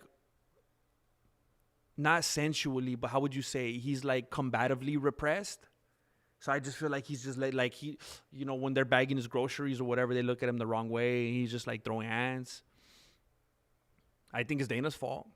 not sensually, but how would you say? He's like combatively repressed. So I just feel like he's just like he, you know, when they're bagging his groceries or whatever, they look at him the wrong way. And he's just like throwing hands. I think it's Dana's fault.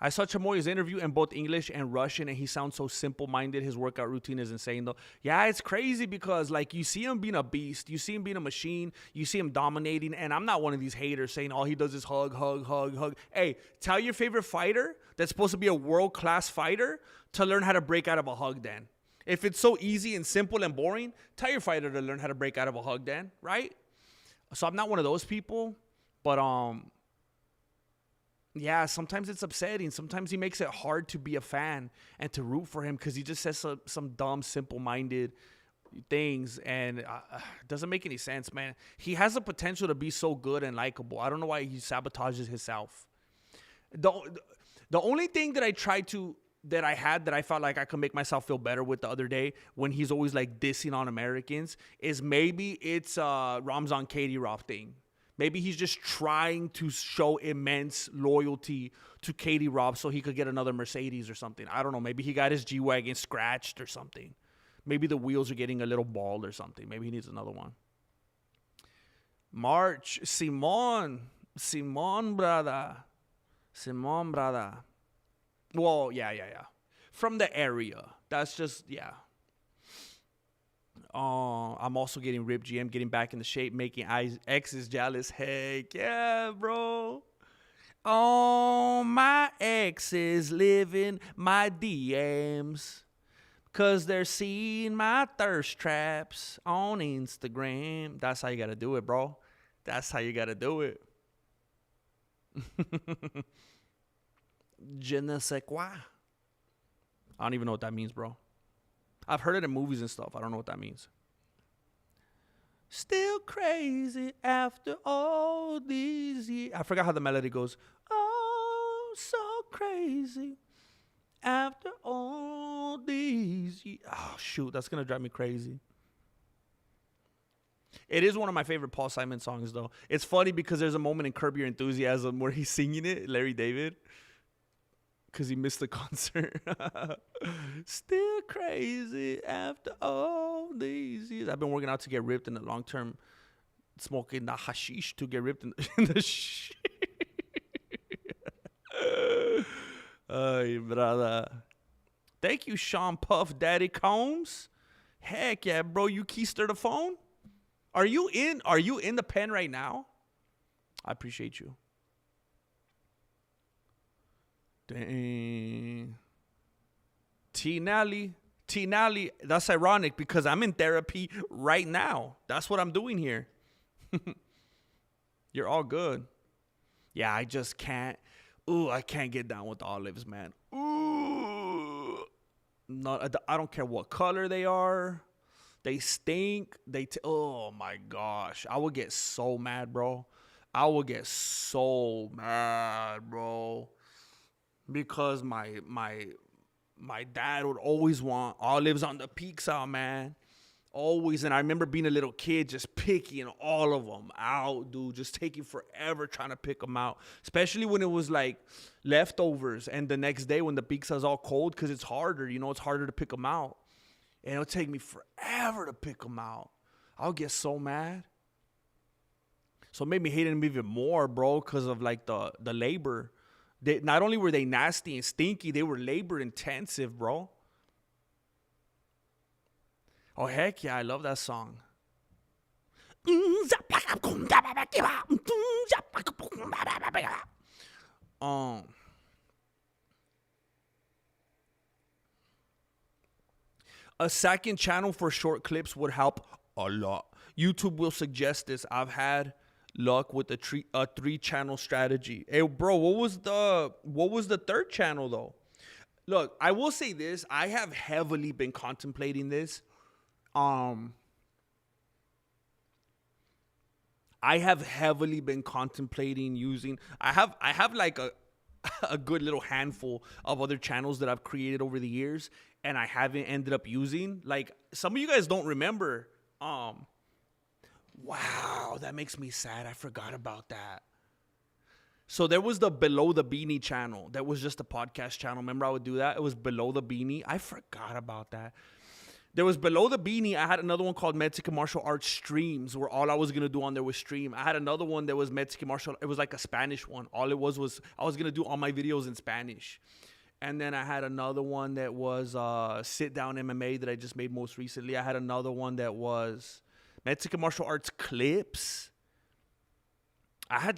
I saw Chamoy's interview in both English and Russian, and he sounds so simple-minded. His workout routine is insane, though. Yeah, it's crazy because, like, you see him being a beast. You see him being a machine. You see him dominating, and I'm not one of these haters saying all he does is hug, hug, hug, hug. Hey, tell your favorite fighter that's supposed to be a world-class fighter to learn how to break out of a hug, then. If it's so easy and simple and boring, tell your fighter to learn how to break out of a hug, then, right? So I'm not one of those people, but, yeah, sometimes it's upsetting. Sometimes he makes it hard to be a fan and to root for him because he just says some dumb, simple-minded things, and it doesn't make any sense, man. He has the potential to be so good and likable. I don't know why he sabotages himself. The only thing that I had that I felt like I could make myself feel better with the other day when he's always like dissing on Americans is maybe it's Ramzan Kadyrov thing. Maybe he's just trying to show immense loyalty to Kadyrov so he could get another Mercedes or something. I don't know. Maybe he got his G-Wagon scratched or something. Maybe the wheels are getting a little bald or something. Maybe he needs another one. March. Simon, brother. Well, yeah. From the area. That's just, yeah. I'm also getting ripped, GM, getting back into shape, making exes jealous. Heck yeah, bro. Oh, my exes living my DMs because they're seeing my thirst traps on Instagram. That's how you got to do it, bro. That's how you got to do it. Je ne sais quoi. I don't even know what that means, bro. I've heard it in movies and stuff. I don't know what that means. Still crazy after all these years. I forgot how the melody goes. Oh, so crazy after all these years. Oh, shoot. That's going to drive me crazy. It is one of my favorite Paul Simon songs, though. It's funny because there's a moment in Curb Your Enthusiasm where he's singing it, Larry David, because he missed the concert. Still crazy after all these years. I've been working out to get ripped in the long term, smoking the hashish to get ripped in the shit. Ay, brother. Thank you, Sean Puff Daddy Combs. Heck yeah, bro. You keister the phone? Are you in the pen right now? I appreciate you. Dang. T. Nally, that's ironic because I'm in therapy right now. That's what I'm doing here. You're all good. Yeah, I just can't. Ooh, I can't get down with olives, man. Ooh. No, I don't care what color they are. They stink. Oh, my gosh. I would get so mad, bro. Because my dad would always want olives on the pizza, man. Always. And I remember being a little kid just picking all of them out, dude. Just taking forever trying to pick them out. Especially when it was like leftovers. And the next day when the pizza's all cold because it's harder. You know, it's harder to pick them out. And it'll take me forever to pick them out. I'll get so mad. So it made me hate them even more, bro, because of like the labor. Not only were they nasty and stinky, they were labor intensive, bro. Oh, heck yeah, I love that song. A second channel for short clips would help a lot. YouTube will suggest this. I've had luck with a 3-channel strategy. Hey, bro, what was the third channel though? Look, I will say this. I have heavily been contemplating this. I have heavily been contemplating using. I have like a good little handful of other channels that I've created over the years, and I haven't ended up using. Like, some of you guys don't remember. Wow, that makes me sad. I forgot about that. So there was the Below the Beanie channel. That was just a podcast channel. Remember I would do that? It was Below the Beanie. I forgot about that. There was Below the Beanie. I had another one called Mexican Martial Arts Streams, where all I was going to do on there was stream. I had another one that was Mexican Martial. It was like a Spanish one. All it was I was going to do all my videos in Spanish. And then I had another one that was Sit Down MMA that I just made most recently. I had another one that was Mexican Martial Arts Clips. I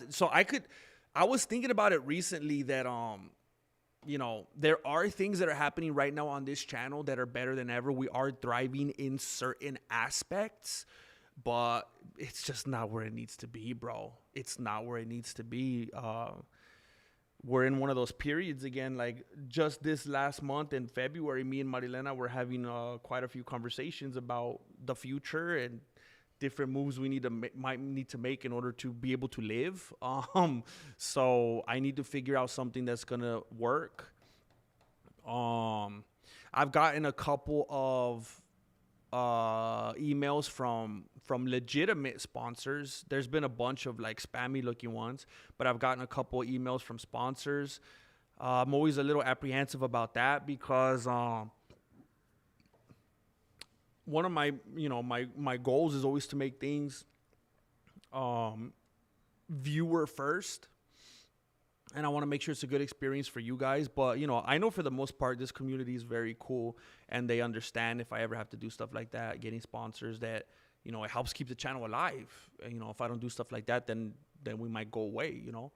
was thinking about it recently that you know, there are things that are happening right now on this channel that are better than ever. We are thriving in certain aspects, but it's just not where it needs to be, bro. It's not where it needs to be. We're in one of those periods again. Like just this last month in February, me and Marilena were having quite a few conversations about the future and different moves we might need to make in order to be able to live. So I need to figure out something that's gonna work. I've gotten a couple of emails from legitimate sponsors. There's been a bunch of like spammy looking ones, but I've gotten a couple of emails from sponsors. I'm always a little apprehensive about that because one of my, you know, my goals is always to make things viewer first. And I want to make sure it's a good experience for you guys. But, you know, I know for the most part, this community is very cool. And they understand if I ever have to do stuff like that, getting sponsors, that, you know, it helps keep the channel alive. And, you know, if I don't do stuff like that, then we might go away, you know.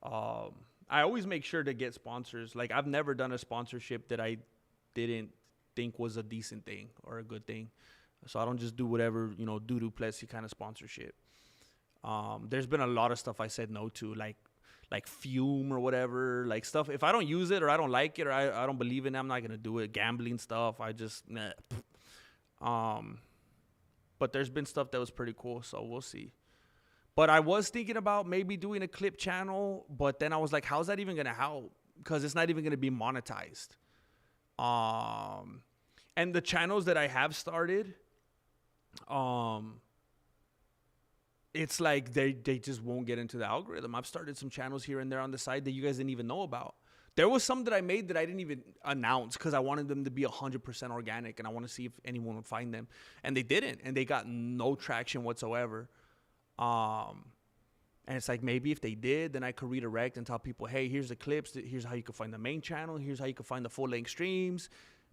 I always make sure to get sponsors. Like, I've never done a sponsorship that I didn't think was a decent thing or a good thing. So I don't just do whatever, you know, doo-doo plessy kind of sponsorship. There's been a lot of stuff I said no to, like Fume or whatever, like stuff. If I don't use it or I don't like it or I don't believe in it, I'm not going to do it. Gambling stuff, I just, nah. But there's been stuff that was pretty cool, so we'll see. But I was thinking about maybe doing a clip channel, but then I was like, how's that even going to help? Because it's not even going to be monetized. And the channels that I have started, it's like they just won't get into the algorithm. I've started some channels here and there on the side that you guys didn't even know about. There was some that I made that I didn't even announce because I wanted them to be 100% organic and I want to see if anyone would find them. And they didn't, and they got no traction whatsoever. And it's like, maybe if they did, then I could redirect and tell people, hey, here's the clips. Here's how you can find the main channel. Here's how you can find the full-length streams.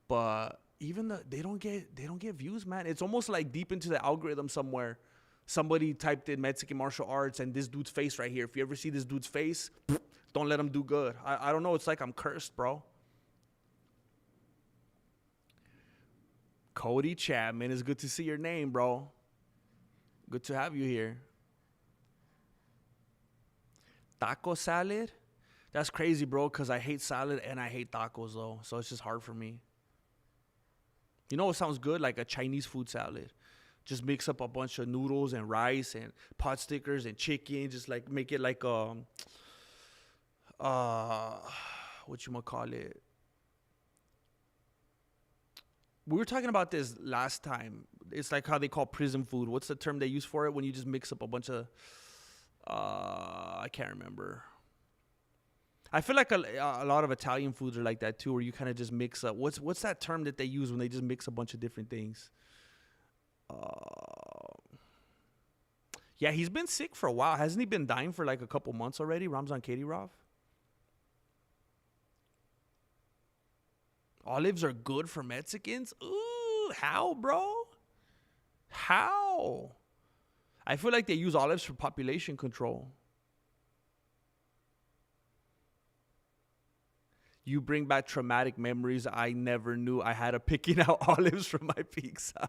But even they don't get views, man. It's almost like deep into the algorithm somewhere. Somebody typed in Mexican martial arts and this dude's face right here. If you ever see this dude's face, don't let him do good. I don't know. It's like I'm cursed, bro. Cody Chapman, it's good to see your name, bro. Good to have you here. Taco salad? That's crazy, bro, because I hate salad and I hate tacos, though. So it's just hard for me. You know what sounds good? Like a Chinese food salad. Just mix up a bunch of noodles and rice and pot stickers and chicken. Just like make it like whatchamacallit? We were talking about this last time. It's like how they call prison food. What's the term they use for it when you just mix up a bunch of I can't remember. I feel like a lot of Italian foods are like that too, where you kind of just mix up. What's that term that they use when they just mix a bunch of different things? Yeah, he's been sick for a while. Hasn't he been dying for like a couple months already? Ramzan Kadyrov? Olives are good for Mexicans? Ooh, how, bro? How? I feel like they use olives for population control. You bring back traumatic memories. I never knew I had a picking out olives from my pizza.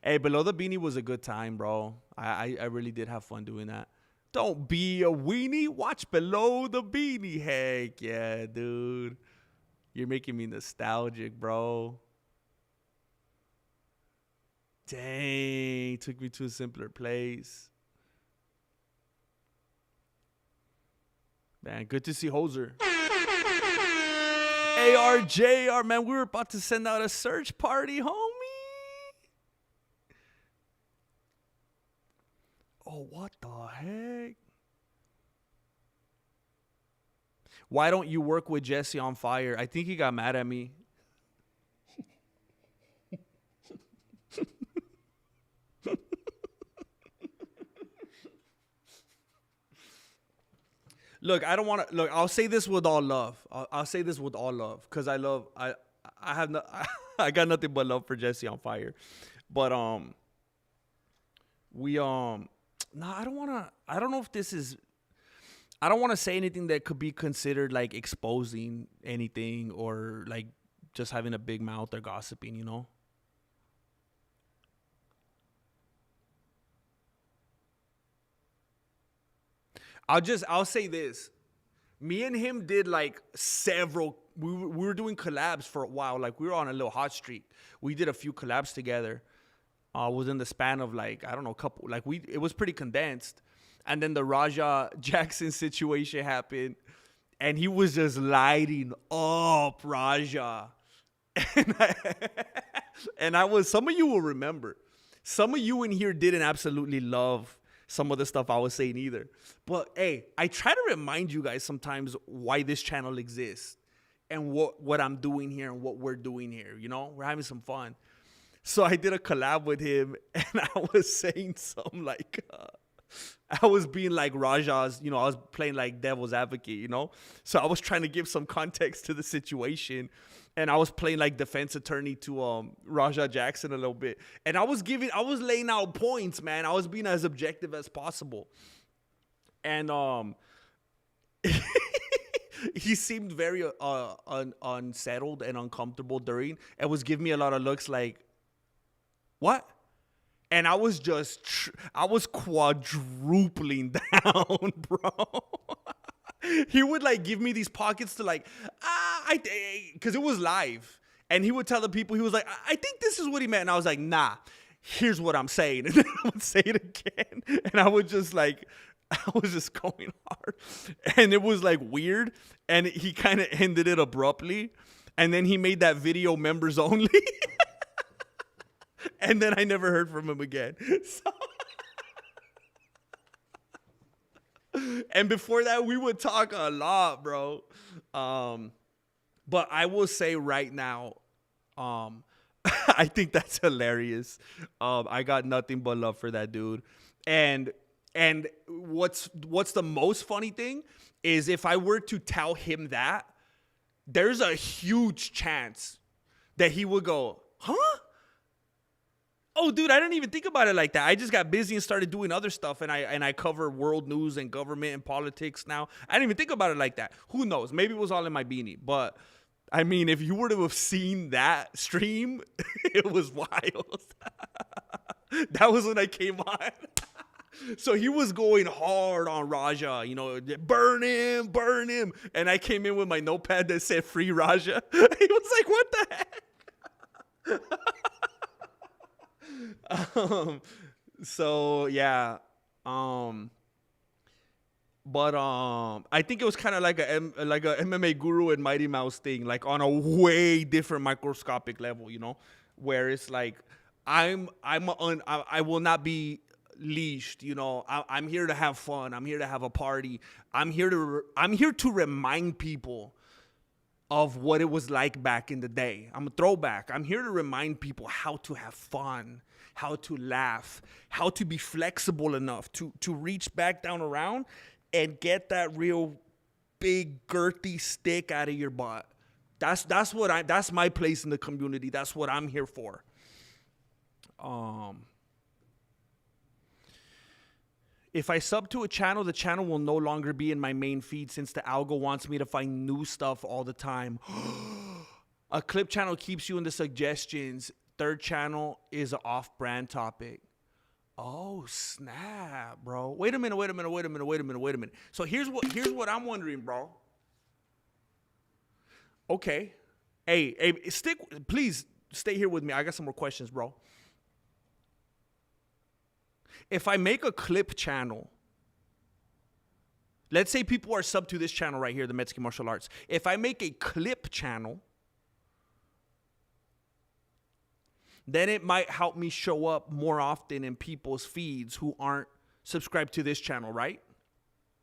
Hey, Below the Beanie was a good time, bro. I really did have fun doing that. Don't be a weenie. Watch Below the Beanie. Heck yeah, dude. You're making me nostalgic, bro. Dang, took me to a simpler place. Man, good to see Hoser. ARJR, man, we were about to send out a search party, homie. Oh, what the heck? Why don't you work with Jesse on Fire? I think he got mad at me. Look, I don't want to. Look, I'll say this with all love. I'll say this with all love because I have no. I got nothing but love for Jesse on Fire, but no, I don't want to. I don't know if this is. I don't want to say anything that could be considered like exposing anything or like just having a big mouth or gossiping, you know? I'll say this. Me and him did like several, we were doing collabs for a while. Like we were on a little hot streak. We did a few collabs together within the span of like, I don't know, it was pretty condensed. And then the Raja Jackson situation happened, and he was just lighting up Raja. And I was, some of you will remember. Some of you in here didn't absolutely love some of the stuff I was saying either. But hey, I try to remind you guys sometimes why this channel exists and what I'm doing here and what we're doing here. You know, we're having some fun. So I did a collab with him, and I was saying some like... I was being like Raja's, you know, I was playing like devil's advocate, you know? So I was trying to give some context to the situation, and I was playing like defense attorney to Raja Jackson a little bit. And I was laying out points, man. I was being as objective as possible. And he seemed very unsettled and uncomfortable during, and was giving me a lot of looks like, what? And I was quadrupling down, bro. He would like give me these pockets to like, because it was live. And he would tell the people, he was like, I think this is what he meant. And I was like, nah, here's what I'm saying. And then I would say it again. And I was just going hard. And it was like weird. And he kind of ended it abruptly. And then he made that video members only. And then I never heard from him again. And before that, we would talk a lot, bro. But I will say right now, I think that's hilarious. I got nothing but love for that dude. And what's the most funny thing is if I were to tell him that, there's a huge chance that he would go, huh? Oh, dude, I didn't even think about it like that. I just got busy and started doing other stuff, and I cover world news and government and politics now. I didn't even think about it like that. Who knows? Maybe it was all in my beanie. But, I mean, if you were to have seen that stream, it was wild. That was when I came on. So he was going hard on Raja, you know, burn him, burn him. And I came in with my notepad that said free Raja. He was like, what the heck? So yeah, but I think it was kind of like a MMA Guru and Mighty Mouse thing, like on a way different microscopic level, you know, where it's like I will not be leashed, you know. I'm here to have fun. I'm here to have a party. I'm here to remind people of what it was like back in the day. I'm a throwback. I'm here to remind people how to have fun, how to laugh, how to be flexible enough to reach back down around and get that real big girthy stick out of your butt. That's my place in the community. That's what I'm here for. If I sub to a channel, the channel will no longer be in my main feed since the algo wants me to find new stuff all the time. A clip channel keeps you in the suggestions. Third channel is an off-brand topic. Oh, snap, bro. Wait a minute. So here's what I'm wondering, bro. Okay. Hey, please stay here with me. I got some more questions, bro. If I make a clip channel, let's say people are sub to this channel right here, the Metzke Martial Arts. If I make a clip channel, then it might help me show up more often in people's feeds who aren't subscribed to this channel, right?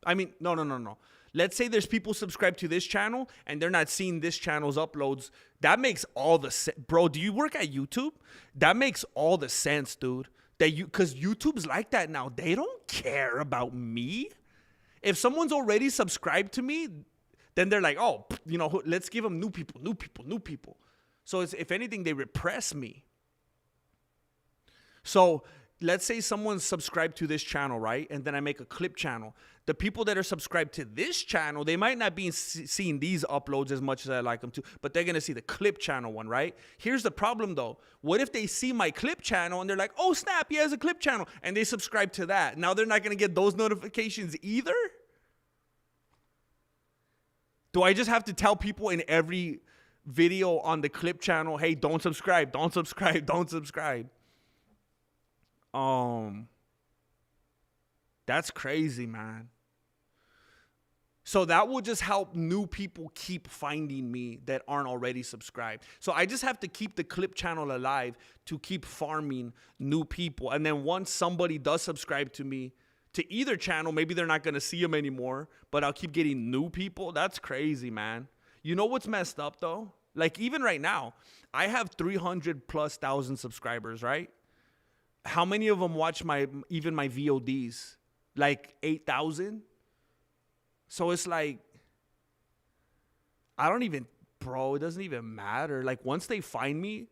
I mean, no. Let's say there's people subscribed to this channel and they're not seeing this channel's uploads. That makes all the sense. Bro, do you work at YouTube? That makes all the sense, dude. Because YouTube's like that now. They don't care about me. If someone's already subscribed to me, then they're like, oh, let's give them new people. So if anything, they repress me. So let's say someone's subscribed to this channel, right? And then I make a clip channel. The people that are subscribed to this channel, they might not be seeing these uploads as much as I like them to, but they're going to see the clip channel one, right? Here's the problem, though. What if they see my clip channel and they're like, oh, snap, he has a clip channel, and they subscribe to that? Now they're not going to get those notifications either? Do I just have to tell people in every video on the clip channel, hey, don't subscribe, don't subscribe, don't subscribe? That's crazy, man. So that will just help new people keep finding me that aren't already subscribed. So I just have to keep the clip channel alive to keep farming new people. And then once somebody does subscribe to me, to either channel, maybe they're not going to see them anymore, but I'll keep getting new people. That's crazy, man. You know what's messed up, though? Like, even right now, I have 300,000+ subscribers, right? How many of them watch even my VODs? Like 8,000? So it's like, it doesn't even matter. Like, once they find me,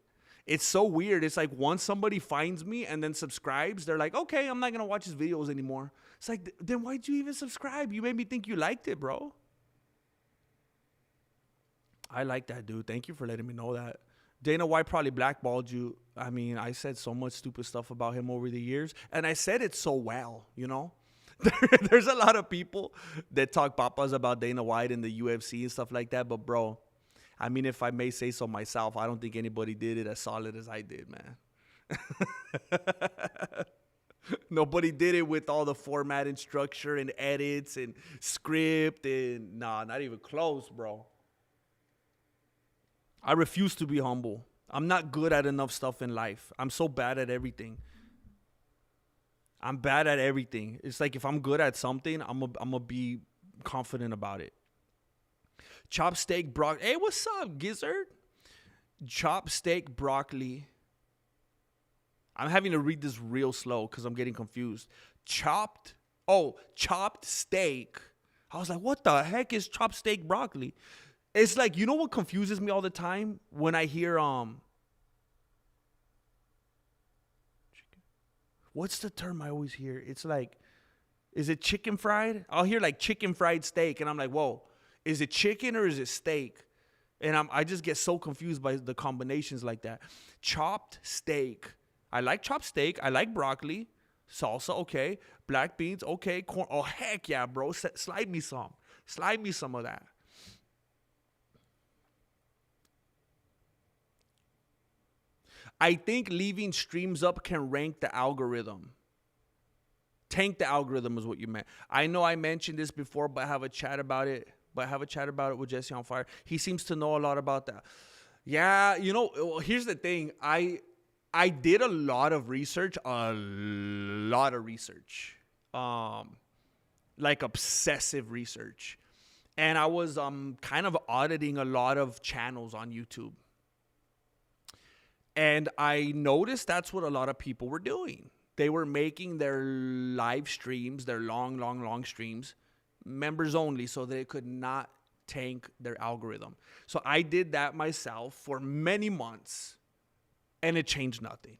it's so weird. It's like once somebody finds me and then subscribes, they're like, okay, I'm not going to watch his videos anymore. It's like, then why'd you even subscribe? You made me think you liked it, bro. I like that, dude. Thank you for letting me know that. Dana White probably blackballed you. I mean, I said so much stupid stuff about him over the years, and I said it so well, you know? There's a lot of people that talk papas about Dana White and the UFC and stuff like that, but bro, I mean, if I may say so myself, I don't think anybody did it as solid as I did, man. Nobody did it with all the format and structure and edits and script and not even close, bro. I refuse to be humble. I'm not good at enough stuff in life. I'm so bad at everything. I'm bad at everything. It's like if I'm good at something, I'm gonna be confident about it. Chopsteak broccoli. Hey, what's up, Gizzard? Chopsteak broccoli. I'm having to read this real slow because I'm getting confused. Chopped steak. I was like, what the heck is chopsteak broccoli? It's like, you know what confuses me all the time? When I hear, what's the term I always hear? It's like, is it chicken fried? I'll hear like chicken fried steak, and I'm like, whoa, is it chicken or is it steak? And I just get so confused by the combinations like that. Chopped steak. I like chopped steak. I like broccoli. Salsa, okay. Black beans, okay. Corn, oh, heck yeah, bro. Slide me some. Slide me some of that. I think leaving streams up can rank the algorithm. Tank the algorithm is what you meant. I know I mentioned this before, but I have a chat about it. With Jesse on Fire. He seems to know a lot about that. Yeah, you know, here's the thing. I did a lot of research. Like obsessive research. And I was kind of auditing a lot of channels on YouTube. And I noticed that's what a lot of people were doing. They were making their live streams, their long streams, members only, so they could not tank their algorithm. So I did that myself for many months, and it changed nothing.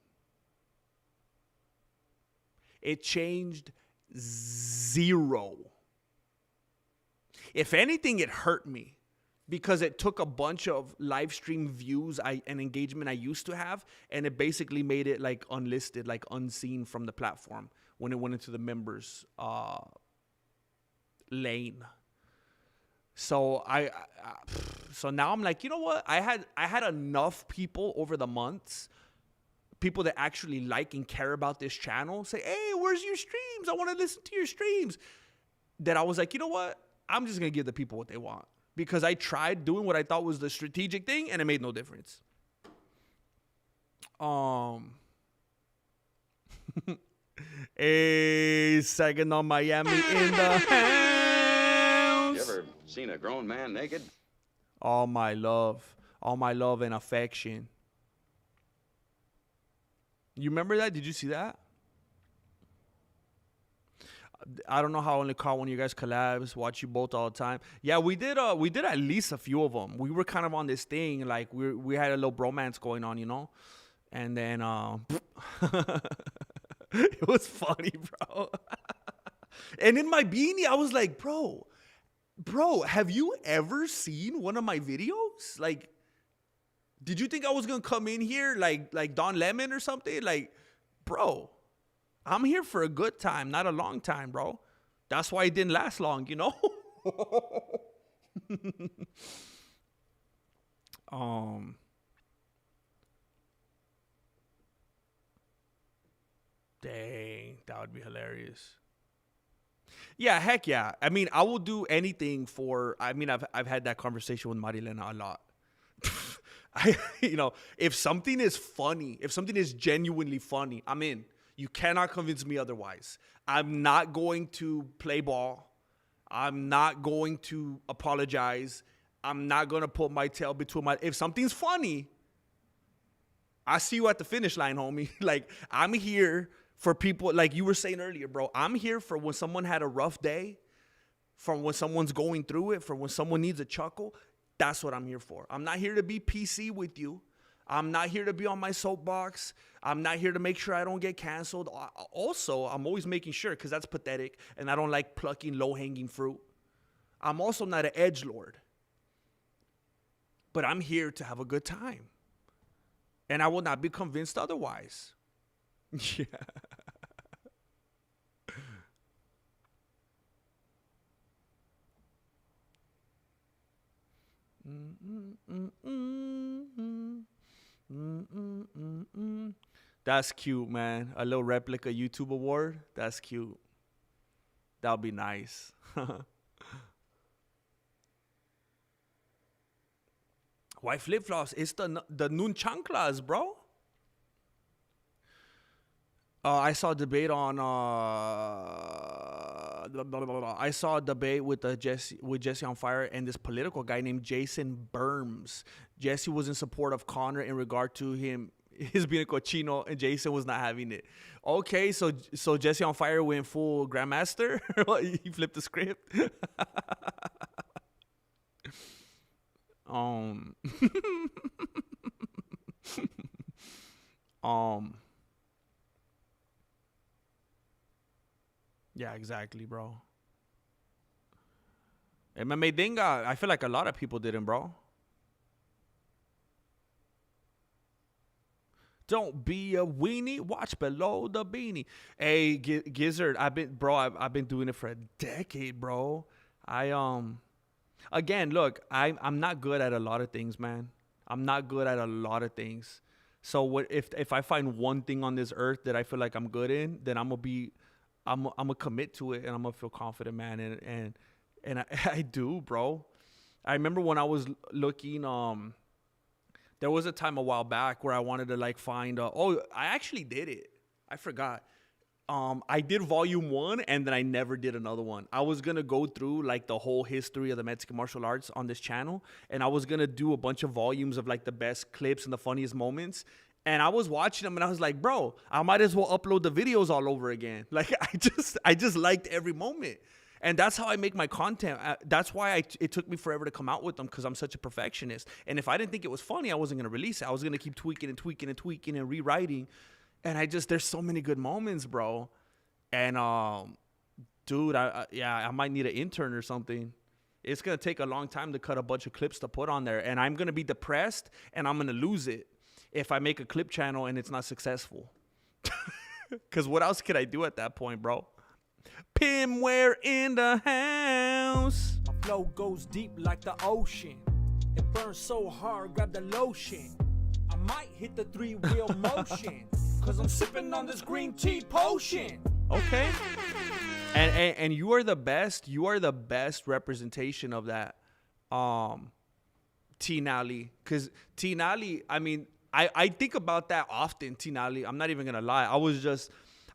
It changed zero. If anything, it hurt me. Because it took a bunch of live stream views and engagement I used to have, and it basically made it like unlisted, like unseen from the platform when it went into the members lane. So so now I'm like, you know what? I had enough people over the months, people that actually like and care about this channel, say, hey, where's your streams? I want to listen to your streams. That I was like, you know what? I'm just gonna give the people what they want. Because I tried doing what I thought was the strategic thing, and it made no difference. Hey, Saginaw, Miami in the house. You ever seen a grown man naked? All my love and affection. You remember that? Did you see that? I don't know how I only caught one of you guys collabs. Watch you both all the time. Yeah, we did at least a few of them. We were kind of on this thing, like we had a little bromance going on, you know. And then it was funny, bro. And in my beanie, I was like, bro, have you ever seen one of my videos? Like, did you think I was gonna come in here like Don Lemon or something? Like, bro, I'm here for a good time, not a long time, bro. That's why it didn't last long, you know? Dang, that would be hilarious. Yeah, heck yeah. I mean, I will do anything for. I mean, I've had that conversation with Marilena a lot. If something is funny, if something is genuinely funny, I'm in. You cannot convince me otherwise. I'm not going to play ball. I'm not going to apologize. I'm not going to put my tail between my... If something's funny, I see you at the finish line, homie. Like, I'm here for people, like you were saying earlier, bro. I'm here for when someone had a rough day, for when someone's going through it, for when someone needs a chuckle. That's what I'm here for. I'm not here to be PC with you. I'm not here to be on my soapbox. I'm not here to make sure I don't get canceled. Also, I'm always making sure, because that's pathetic, and I don't like plucking low-hanging fruit. I'm also not an edgelord. But I'm here to have a good time. And I will not be convinced otherwise. Yeah. That's cute, man. A little replica YouTube award. That's cute. That'll be nice. Why flip-flops? It's the noon chanclas, bro. I saw a debate on. I saw a debate with Jesse on Fire and this political guy named Jason Berms. Jesse was in support of Connor in regard to his being a cochino, and Jason was not having it. Okay, so Jesse on Fire went full grandmaster. He flipped the script. Yeah, exactly, bro. MMA Dinga, I feel like a lot of people didn't, bro. Don't be a weenie. Watch below the beanie. Hey, Gizzard, I've been doing it for a decade, bro. Again, look, I'm not good at a lot of things, man. I'm not good at a lot of things. So if I find one thing on this earth that I feel like I'm good in, then I'm gonna commit to it, and I'm gonna feel confident, man. And I do, bro. I remember when I was looking, there was a time a while back where I wanted to like find, I actually did it. I forgot. I did volume 1, and then I never did another one. I was going to go through like the whole history of the Mexican martial arts on this channel. And I was going to do a bunch of volumes of like the best clips and the funniest moments. And I was watching them, and I was like, bro, I might as well upload the videos all over again. Like, I just liked every moment. And that's how I make my content. That's why it took me forever to come out with them, because I'm such a perfectionist. And if I didn't think it was funny, I wasn't going to release it. I was going to keep tweaking and rewriting. And there's so many good moments, bro. And, dude, I might need an intern or something. It's going to take a long time to cut a bunch of clips to put on there. And I'm going to be depressed, and I'm going to lose it if I make a clip channel and it's not successful. Because what else could I do at that point, bro? Pimware in the house. My flow goes deep like the ocean. It burns so hard, grab the lotion. I might hit the 3-wheel motion, cause I'm sipping on this green tea potion. Okay. And you are the best. You are the best representation of that. T Nally. Cause T Nally, I mean, I think about that often, T Nally. I'm not even gonna lie. I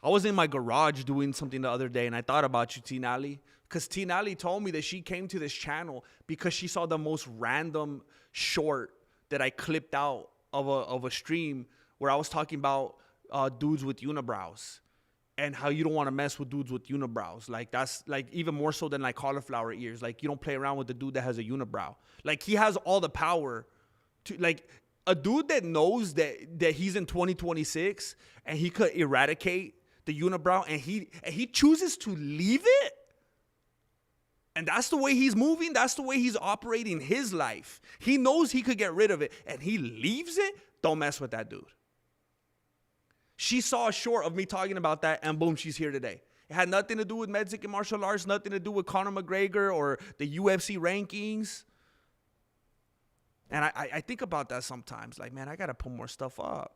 was in my garage doing something the other day, and I thought about you, T Nally. Because T Nally told me that she came to this channel because she saw the most random short that I clipped out of a stream where I was talking about dudes with unibrows. and how you don't want to mess with dudes with unibrows. Like, that's like even more so than like cauliflower ears. Like, you don't play around with the dude that has a unibrow. Like, he has all the power to, like, a dude that knows that he's in 2026 and he could eradicate the unibrow, and he chooses to leave it. And that's the way he's moving. That's the way he's operating his life. He knows he could get rid of it, and he leaves it. Don't mess with that dude. She saw a short of me talking about that, and boom, she's here today. It had nothing to do with Mexican martial arts, nothing to do with Conor McGregor or the UFC rankings. And I think about that sometimes. Like, man, I got to put more stuff up.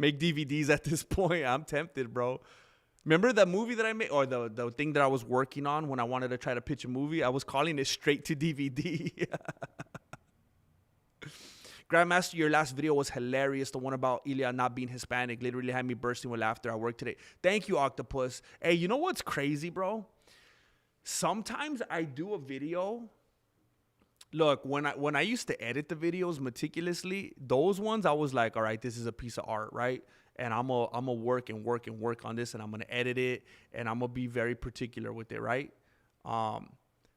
Make DVDs at this point. I'm tempted, bro. Remember that movie that I made, or the thing that I was working on when I wanted to try to pitch a movie? I was calling it straight to DVD. Grandmaster, your last video was hilarious. The one about Ilya not being Hispanic literally had me bursting with laughter at work today. Thank you, Octopus. Hey, you know what's crazy, bro? Sometimes I do a video. Look, when I used to edit the videos meticulously, those ones I was like, all right, this is a piece of art, right? And I'm gonna work on this, and I'm gonna edit it, and I'm gonna be very particular with it, right?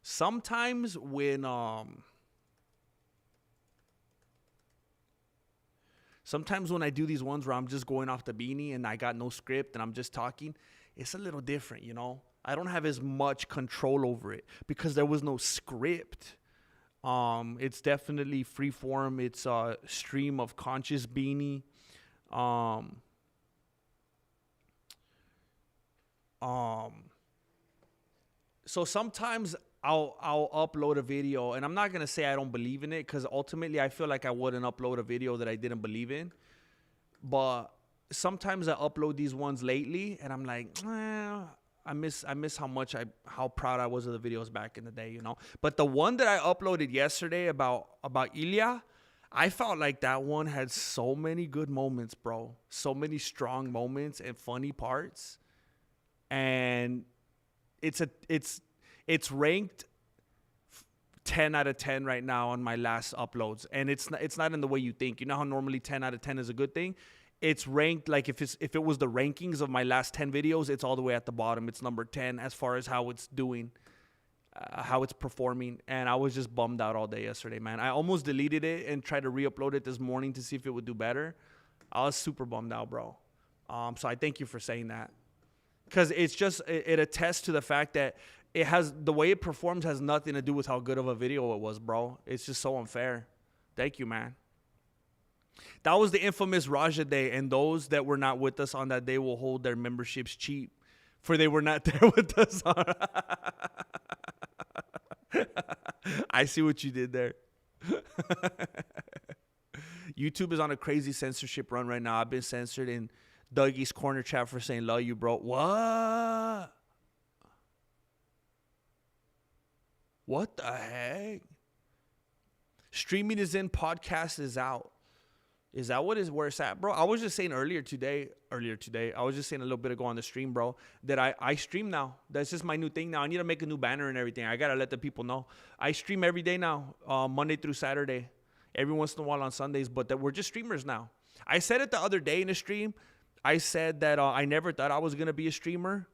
Sometimes when I do these ones where I'm just going off the beanie and I got no script and I'm just talking, it's a little different, you know? I don't have as much control over it because there was no script. It's definitely free form. It's a stream of conscious beanie. So sometimes I'll upload a video, and I'm not gonna say I don't believe in it, because ultimately I feel like I wouldn't upload a video that I didn't believe in. But sometimes I upload these ones lately, and I'm like, I miss how proud I was of the videos back in the day, you know. But the one that I uploaded yesterday about Ilya, I felt like that one had so many good moments, bro. So many strong moments and funny parts. And it's ranked 10 out of 10 right now on my last uploads. And it's not in the way you think. You know how normally 10 out of 10 is a good thing? It's ranked like if it was the rankings of my last 10 videos, it's all the way at the bottom. It's number 10 as far as how it's doing, how it's performing. And I was just bummed out all day yesterday, man. I almost deleted it and tried to re-upload it this morning to see if it would do better. I was super bummed out, bro. So I thank you for saying that. Because it's just, it attests to the fact that the way it performs has nothing to do with how good of a video it was, bro. It's just so unfair. Thank you, man. That was the infamous Raja Day, and those that were not with us on that day will hold their memberships cheap, for they were not there with us. I see what you did there. YouTube is on a crazy censorship run right now. I've been censored in Dougie's corner chat for saying love you, bro. What the heck? Streaming is in, podcast is out. Is that where it's at, bro? I was just saying earlier today, I was just saying a little bit ago on the stream, bro, that I stream now. That's just my new thing now. I need to make a new banner and everything. I got to let the people know. I stream every day now, Monday through Saturday, every once in a while on Sundays, but that we're just streamers now. I said it the other day in a stream. I said that I never thought I was going to be a streamer.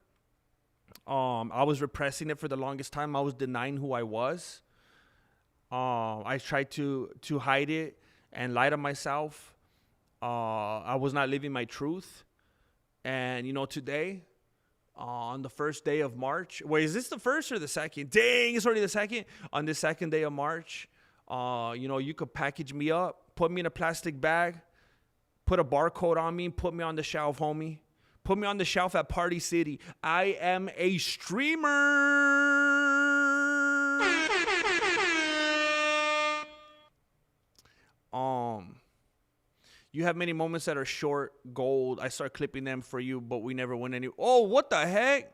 I was repressing it for the longest time. I was denying who I was. I tried to hide it and lie to myself. I was not living my truth. And, you know, today, on the first day of March. Wait, is this the first or the second? Dang, it's already the second. On the second day of March, you know, you could package me up, put me in a plastic bag, put a barcode on me, put me on the shelf, homie. Put me on the shelf at Party City. I am a streamer. You have many moments that are short gold. I start clipping them for you, but we never win any. Oh, what the heck?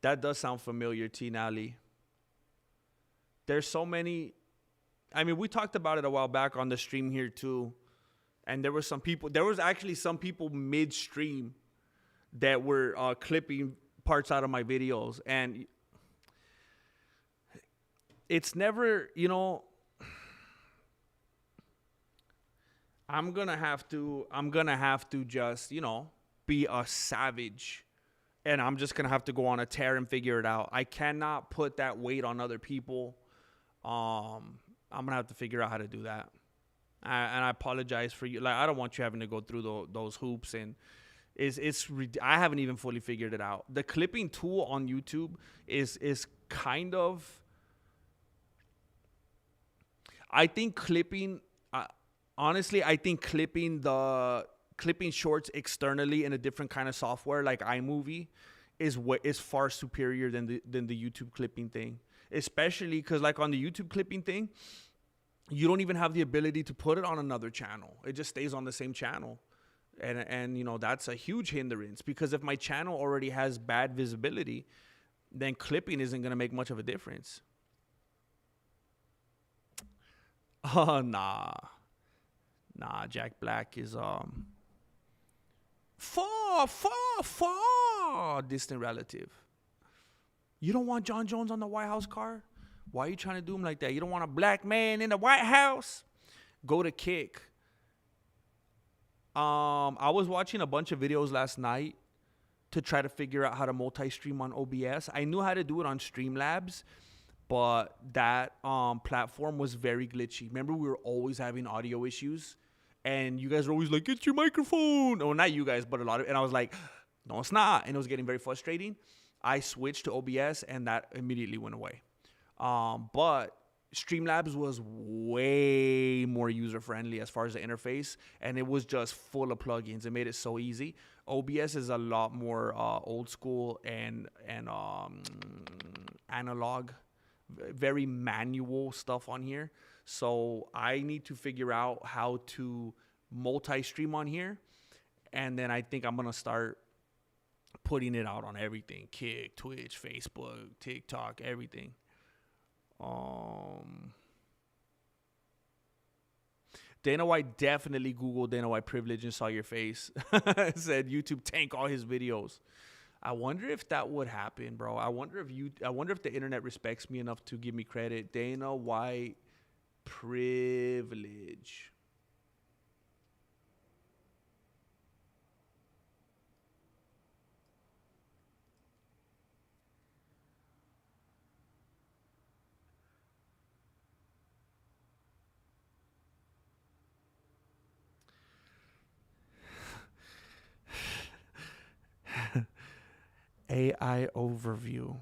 That does sound familiar, T. Nally. There's so many. I mean, we talked about it a while back on the stream here too. And there was actually some people midstream that were clipping parts out of my videos. And it's never, you know, I'm gonna have to just, be a savage. And I'm just gonna have to go on a tear and figure it out. I cannot put that weight on other people. I'm gonna have to figure out how to do that. And I apologize for you. Like, I don't want you having to go through those hoops, and I haven't even fully figured it out. The clipping tool on YouTube is kind of. I think clipping. Honestly, I think clipping shorts externally in a different kind of software like iMovie is far superior than the YouTube clipping thing. Especially because, like, on the YouTube clipping thing, you don't even have the ability to put it on another channel. It just stays on the same channel. And that's a huge hindrance, because if my channel already has bad visibility, then clipping isn't going to make much of a difference. Oh, nah, Jack Black is far distant relative. You don't want John Jones on the White House car? Why are you trying to do him like that? You don't want a black man in the White House? Go to Kick. I was watching a bunch of videos last night to try to figure out how to multi-stream on OBS. I knew how to do it on Streamlabs, but that platform was very glitchy. Remember, we were always having audio issues, and you guys were always like, "Get your microphone." Oh, not you guys, but a lot of. And I was like, "No, it's not," and it was getting very frustrating. I switched to OBS, and that immediately went away. But Streamlabs was way more user-friendly as far as the interface, and it was just full of plugins. It made it so easy. OBS is a lot more old school and analog, very manual stuff on here. So I need to figure out how to multi-stream on here, and then I think I'm going to start putting it out on everything: Kick, Twitch, Facebook, TikTok, everything. Dana White definitely Googled Dana White privilege and saw your face. Said YouTube tank all his videos. I wonder if that would happen, bro. I wonder if the internet respects me enough to give me credit. Dana White privilege. AI overview.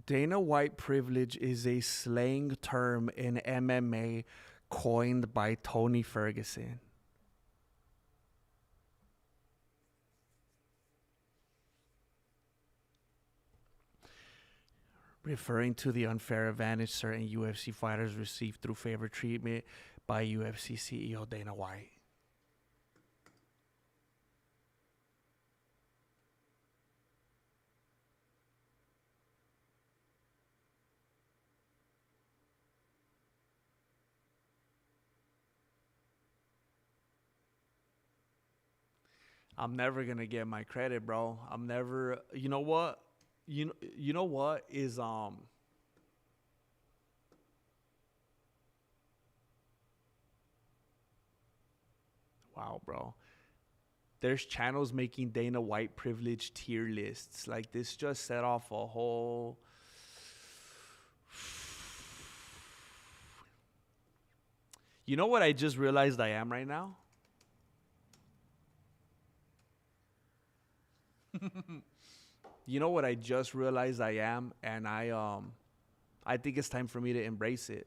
Dana White privilege is a slang term in MMA coined by Tony Ferguson. Referring to the unfair advantage certain UFC fighters receive through favor treatment by UFC CEO Dana White. I'm never gonna get my credit, bro. I'm never. You know what? You know what is Wow, bro. There's channels making Dana White privilege tier lists. Like, this just set off a whole. You know what I just realized I am right now? You know what I just realized I am, and I think it's time for me to embrace it.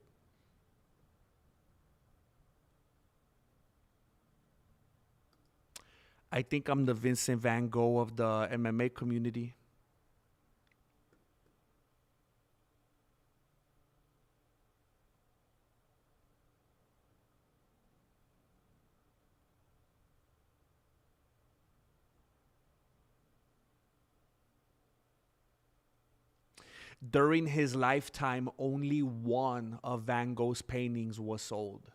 I think I'm the Vincent Van Gogh of the MMA community. During his lifetime, only one of Van Gogh's paintings was sold.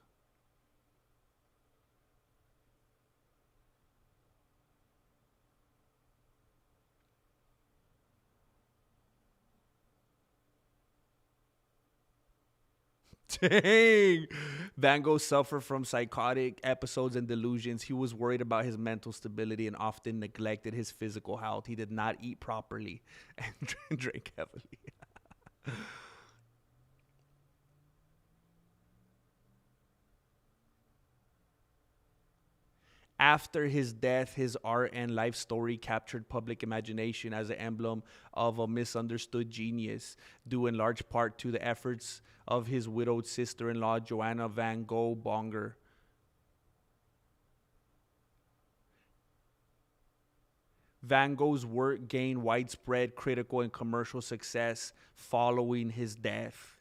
Dang. Van Gogh suffered from psychotic episodes and delusions. He was worried about his mental stability and often neglected his physical health. He did not eat properly and drank heavily. After his death, his art and life story captured public imagination as an emblem of a misunderstood genius, due in large part to the efforts of his widowed sister-in-law, Joanna Van Gogh Bonger. Van Gogh's work gained widespread critical and commercial success following his death.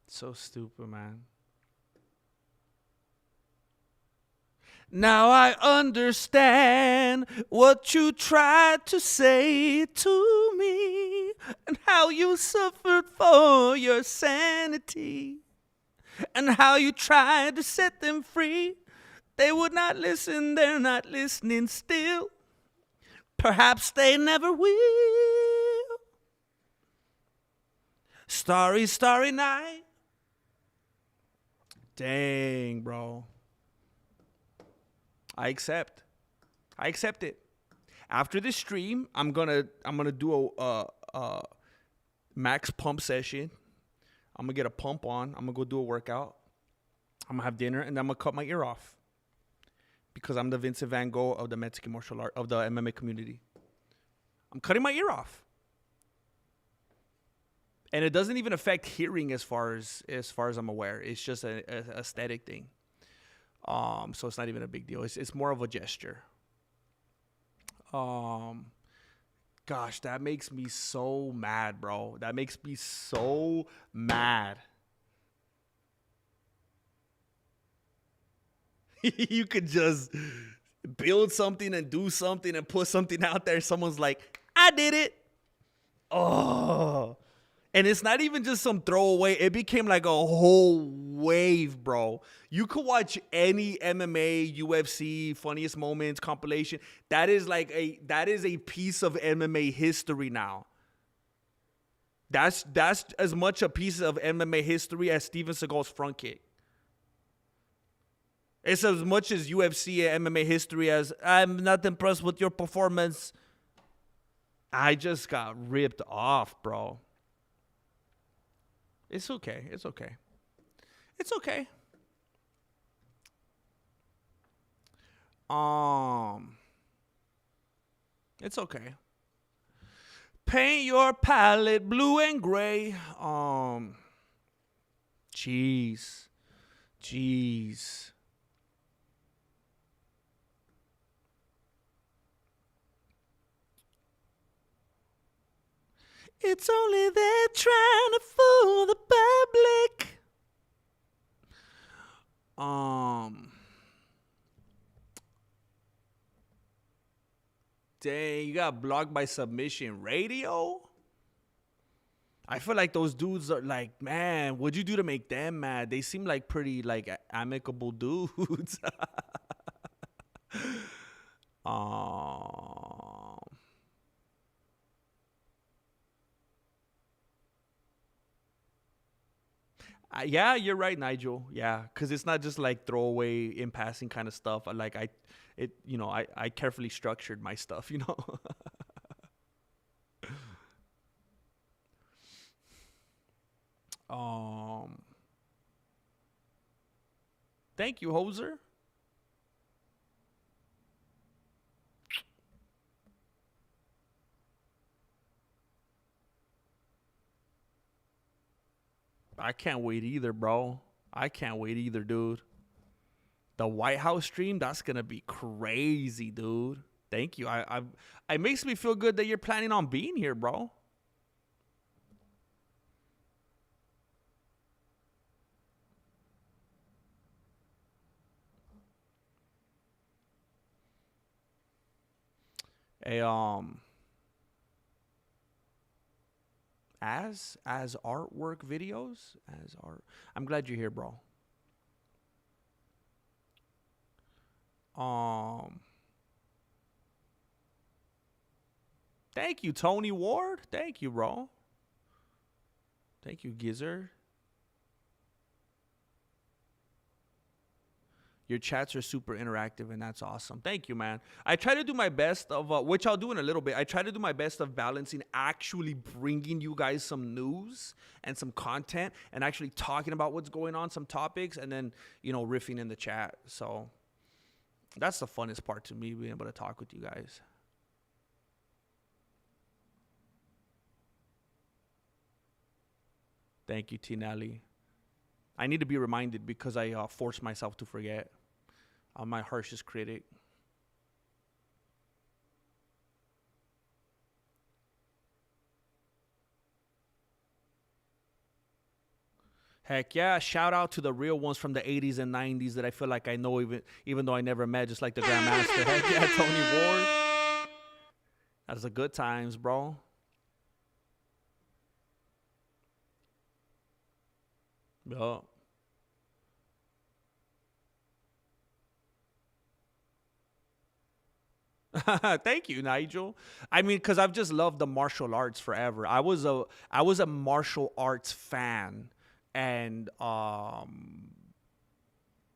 So stupid, man. Now I understand what you tried to say to me and how you suffered for your sanity and how you tried to set them free. They would not listen, they're not listening still. Perhaps they never will. Starry, starry night. Dang, bro. I accept it. After this stream, I'm gonna do a max pump session. I'm gonna get a pump on. I'm gonna go do a workout. I'm gonna have dinner, and then I'm gonna cut my ear off because I'm the Vincent Van Gogh of the Mexican martial art of the MMA community. I'm cutting my ear off. And it doesn't even affect hearing as far as I'm aware. It's just a aesthetic thing. So it's not even a big deal. It's more of a gesture. Gosh, that makes me so mad, bro. That makes me so mad. You could just build something and do something and put something out there. Someone's like, I did it. Oh. And it's not even just some throwaway. It became like a whole wave, bro. You could watch any MMA, UFC, funniest moments compilation. That is a piece of MMA history now. That's as much a piece of MMA history as Steven Seagal's front kick. It's as much as UFC and MMA history as I'm not impressed with your performance. I just got ripped off, bro. It's okay. It's okay. It's okay. It's okay. Paint your palette blue and gray. Jeez. It's only they're trying to fool the public. Dang, you got blocked by Submission Radio? I feel like those dudes are like, man, what'd you do to make them mad? They seem like pretty like amicable dudes. Yeah, you're right, Nigel. Yeah, because it's not just like throwaway in passing kind of stuff. I carefully structured my stuff, you know. Thank you, Hoser. I can't wait either, bro. I can't wait either, dude. The White House stream, that's gonna be crazy, dude. Thank you. It makes me feel good that you're planning on being here, bro. Hey, as artwork videos, as art. I'm glad you're here, bro. Thank you, Tony Ward. Thank you, bro. Thank you, Gizzard. Your chats are super interactive, and that's awesome. Thank you, man. I try to do my best of, which I'll do in a little bit. I try to do my best of balancing actually bringing you guys some news and some content and actually talking about what's going on, some topics, and then, you know, riffing in the chat. So that's the funnest part to me, being able to talk with you guys. Thank you, Tinelli. I need to be reminded because I force myself to forget. I'm my harshest critic. Heck yeah, shout out to the real ones from the 80s and 90s that I feel like I know even though I never met, just like the Grandmaster. Heck yeah, Tony Ward. That's the good times, bro. Yup. Thank you, Nigel. I mean, because I've just loved the martial arts forever. I was a martial arts fan, and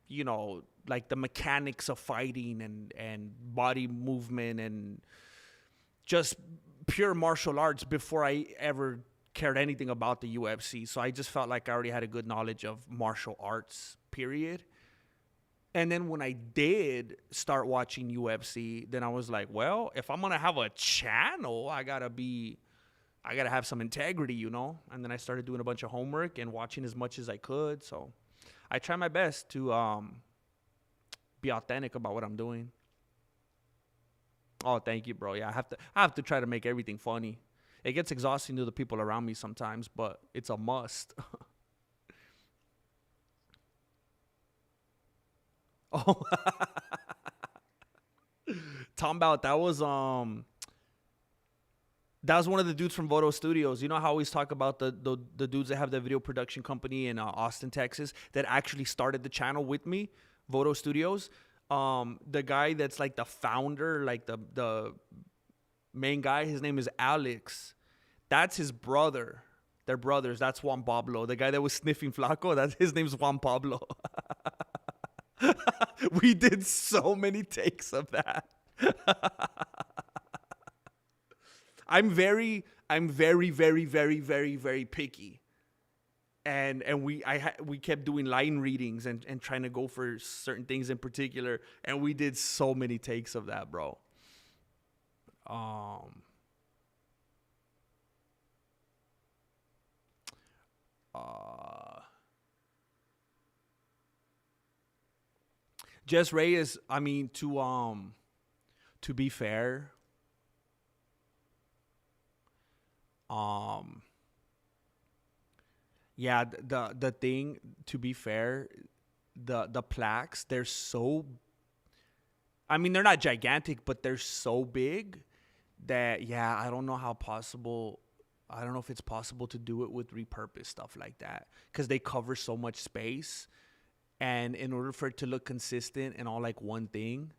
you know, like the mechanics of fighting and body movement and just pure martial arts before I ever cared anything about the UFC. So I just felt like I already had a good knowledge of martial arts, period. And then when I did start watching UFC, then I was like, well, if I'm going to have a channel, I got to have some integrity, you know? And then I started doing a bunch of homework and watching as much as I could. So I try my best to be authentic about what I'm doing. Oh, thank you, bro. Yeah, I have to try to make everything funny. It gets exhausting to the people around me sometimes, but it's a must. Oh, Tom Bout, that was one of the dudes from Voto Studios. You know how I always talk about the dudes that have the video production company in Austin, Texas, that actually started the channel with me, Voto Studios. The guy that's like the founder, like the main guy, his name is Alex. That's his brother. They're brothers. That's Juan Pablo. The guy that was sniffing Flaco, his name's Juan Pablo. We did so many takes of that. I'm very, very, very, very, very picky. And we kept doing line readings and trying to go for certain things in particular. And we did so many takes of that, bro. Jess Reyes, I mean, to be fair, yeah, the thing, to be fair, the plaques, they're so, I mean, they're not gigantic, but they're so big that, yeah, I don't know if it's possible to do it with repurposed stuff like that, because they cover so much space. And in order for it to look consistent and all like one thing,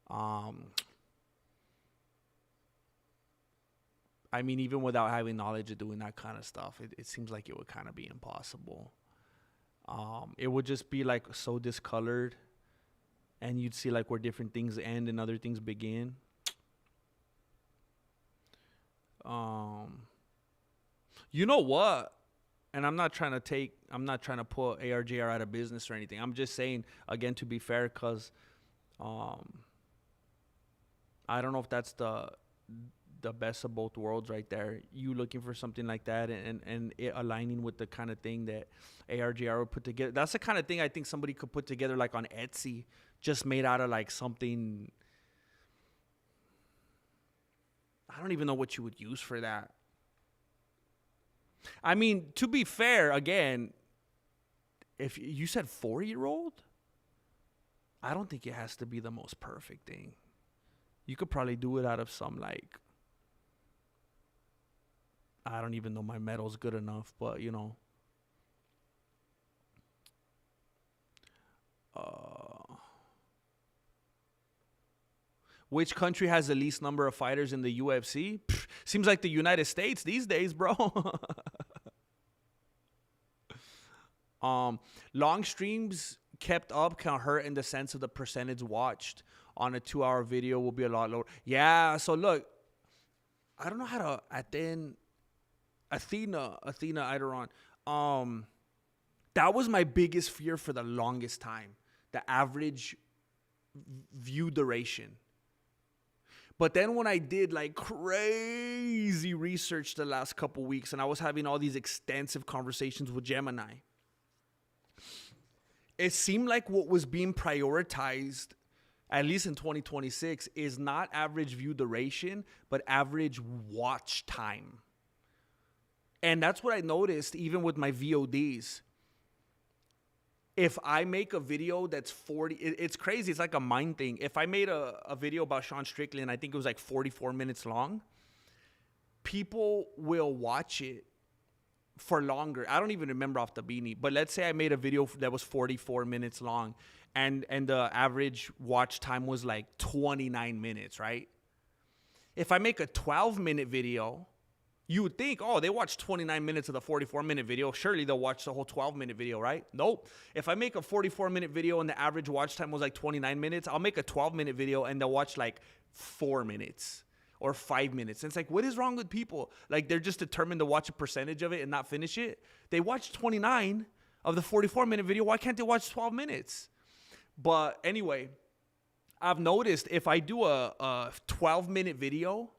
I mean, even without having knowledge of doing that kind of stuff, it seems like it would kind of be impossible. It would just be like so discolored, and you'd see like where different things end and other things begin. You know what? And I'm not trying to put ARJR out of business or anything. I'm just saying, again, to be fair, because I don't know if that's the best of both worlds right there. You looking for something like that and it aligning with the kind of thing that ARGR would put together. That's the kind of thing I think somebody could put together like on Etsy, just made out of like something. I don't even know what you would use for that. I mean, to be fair, again, if you said 4-year-old, I don't think it has to be the most perfect thing. You could probably do it out of some, like, I don't even know my metal's good enough, but, you know. Which country has the least number of fighters in the UFC? Pfft, seems like the United States these days, bro. Long streams kept up can hurt in the sense of the percentage watched on a 2-hour video will be a lot lower. Yeah, so look, I don't know how to Athena Idaron. That was my biggest fear for the longest time. The average view duration. But then when I did like crazy research the last couple weeks and I was having all these extensive conversations with Gemini, it seemed like what was being prioritized, at least in 2026, is not average view duration, but average watch time. And that's what I noticed even with my VODs. If I make a video that's 40, it's crazy. It's like a mind thing. If I made a video about Sean Strickland, I think it was like 44 minutes long, people will watch it for longer. I don't even remember off the beanie, but let's say I made a video that was 44 minutes long and the average watch time was like 29 minutes, right? If I make a 12-minute video, you would think, oh, they watched 29 minutes of the 44-minute video. Surely they'll watch the whole 12-minute video, right? Nope. If I make a 44-minute video and the average watch time was like 29 minutes, I'll make a 12-minute video and they'll watch like 4 minutes or 5 minutes. And it's like, what is wrong with people? Like, they're just determined to watch a percentage of it and not finish it. They watch 29 of the 44-minute video. Why can't they watch 12 minutes? But anyway, I've noticed if I do a 12-minute video,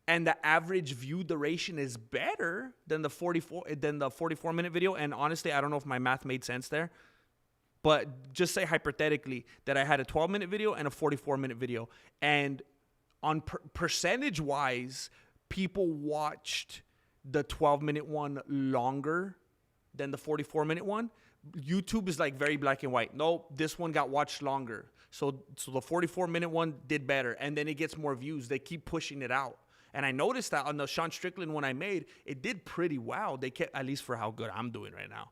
and the average view duration is better than the 44-minute video. And honestly, I don't know if my math made sense there. But just say hypothetically that I had a 12-minute video and a 44-minute video. And on percentage-wise, people watched the 12-minute one longer than the 44-minute one. YouTube is like very black and white. Nope, this one got watched longer. So the 44-minute one did better. And then it gets more views. They keep pushing it out. And I noticed that on the Sean Strickland one I made, it did pretty well. They kept, at least for how good I'm doing right now,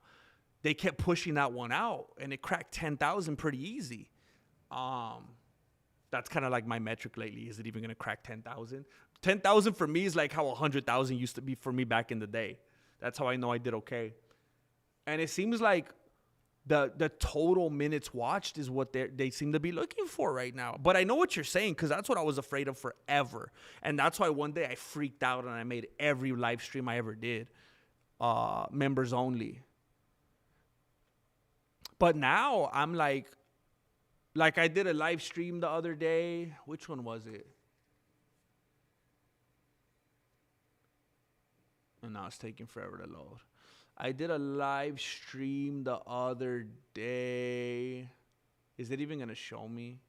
they kept pushing that one out, and it cracked 10,000 pretty easy. That's kind of like my metric lately. Is it even going to crack 10,000? 10,000 for me is like how 100,000 used to be for me back in the day. That's how I know I did okay. And it seems like the total minutes watched is what they seem to be looking for right now. But I know what you're saying, because that's what I was afraid of forever. And that's why one day I freaked out and I made every live stream I ever did members only. But now I'm like I did a live stream the other day. Which one was it? And now it's taking forever to load. I did a live stream the other day. Is it even going to show me?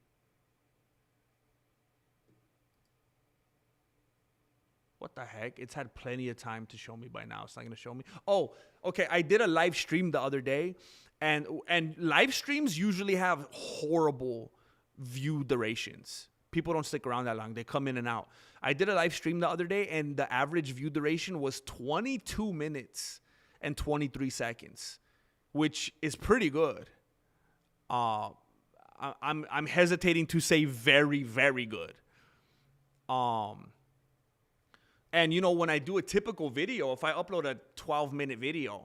What the heck? It's had plenty of time to show me by now. It's not going to show me. Oh, okay. I did a live stream the other day. And live streams usually have horrible view durations. People don't stick around that long. They come in and out. I did a live stream the other day, and the average view duration was 22 minutes. And 23 seconds, which is pretty good. I'm hesitating to say very, very good. And you know, when I do a typical video, if I upload a 12-minute video,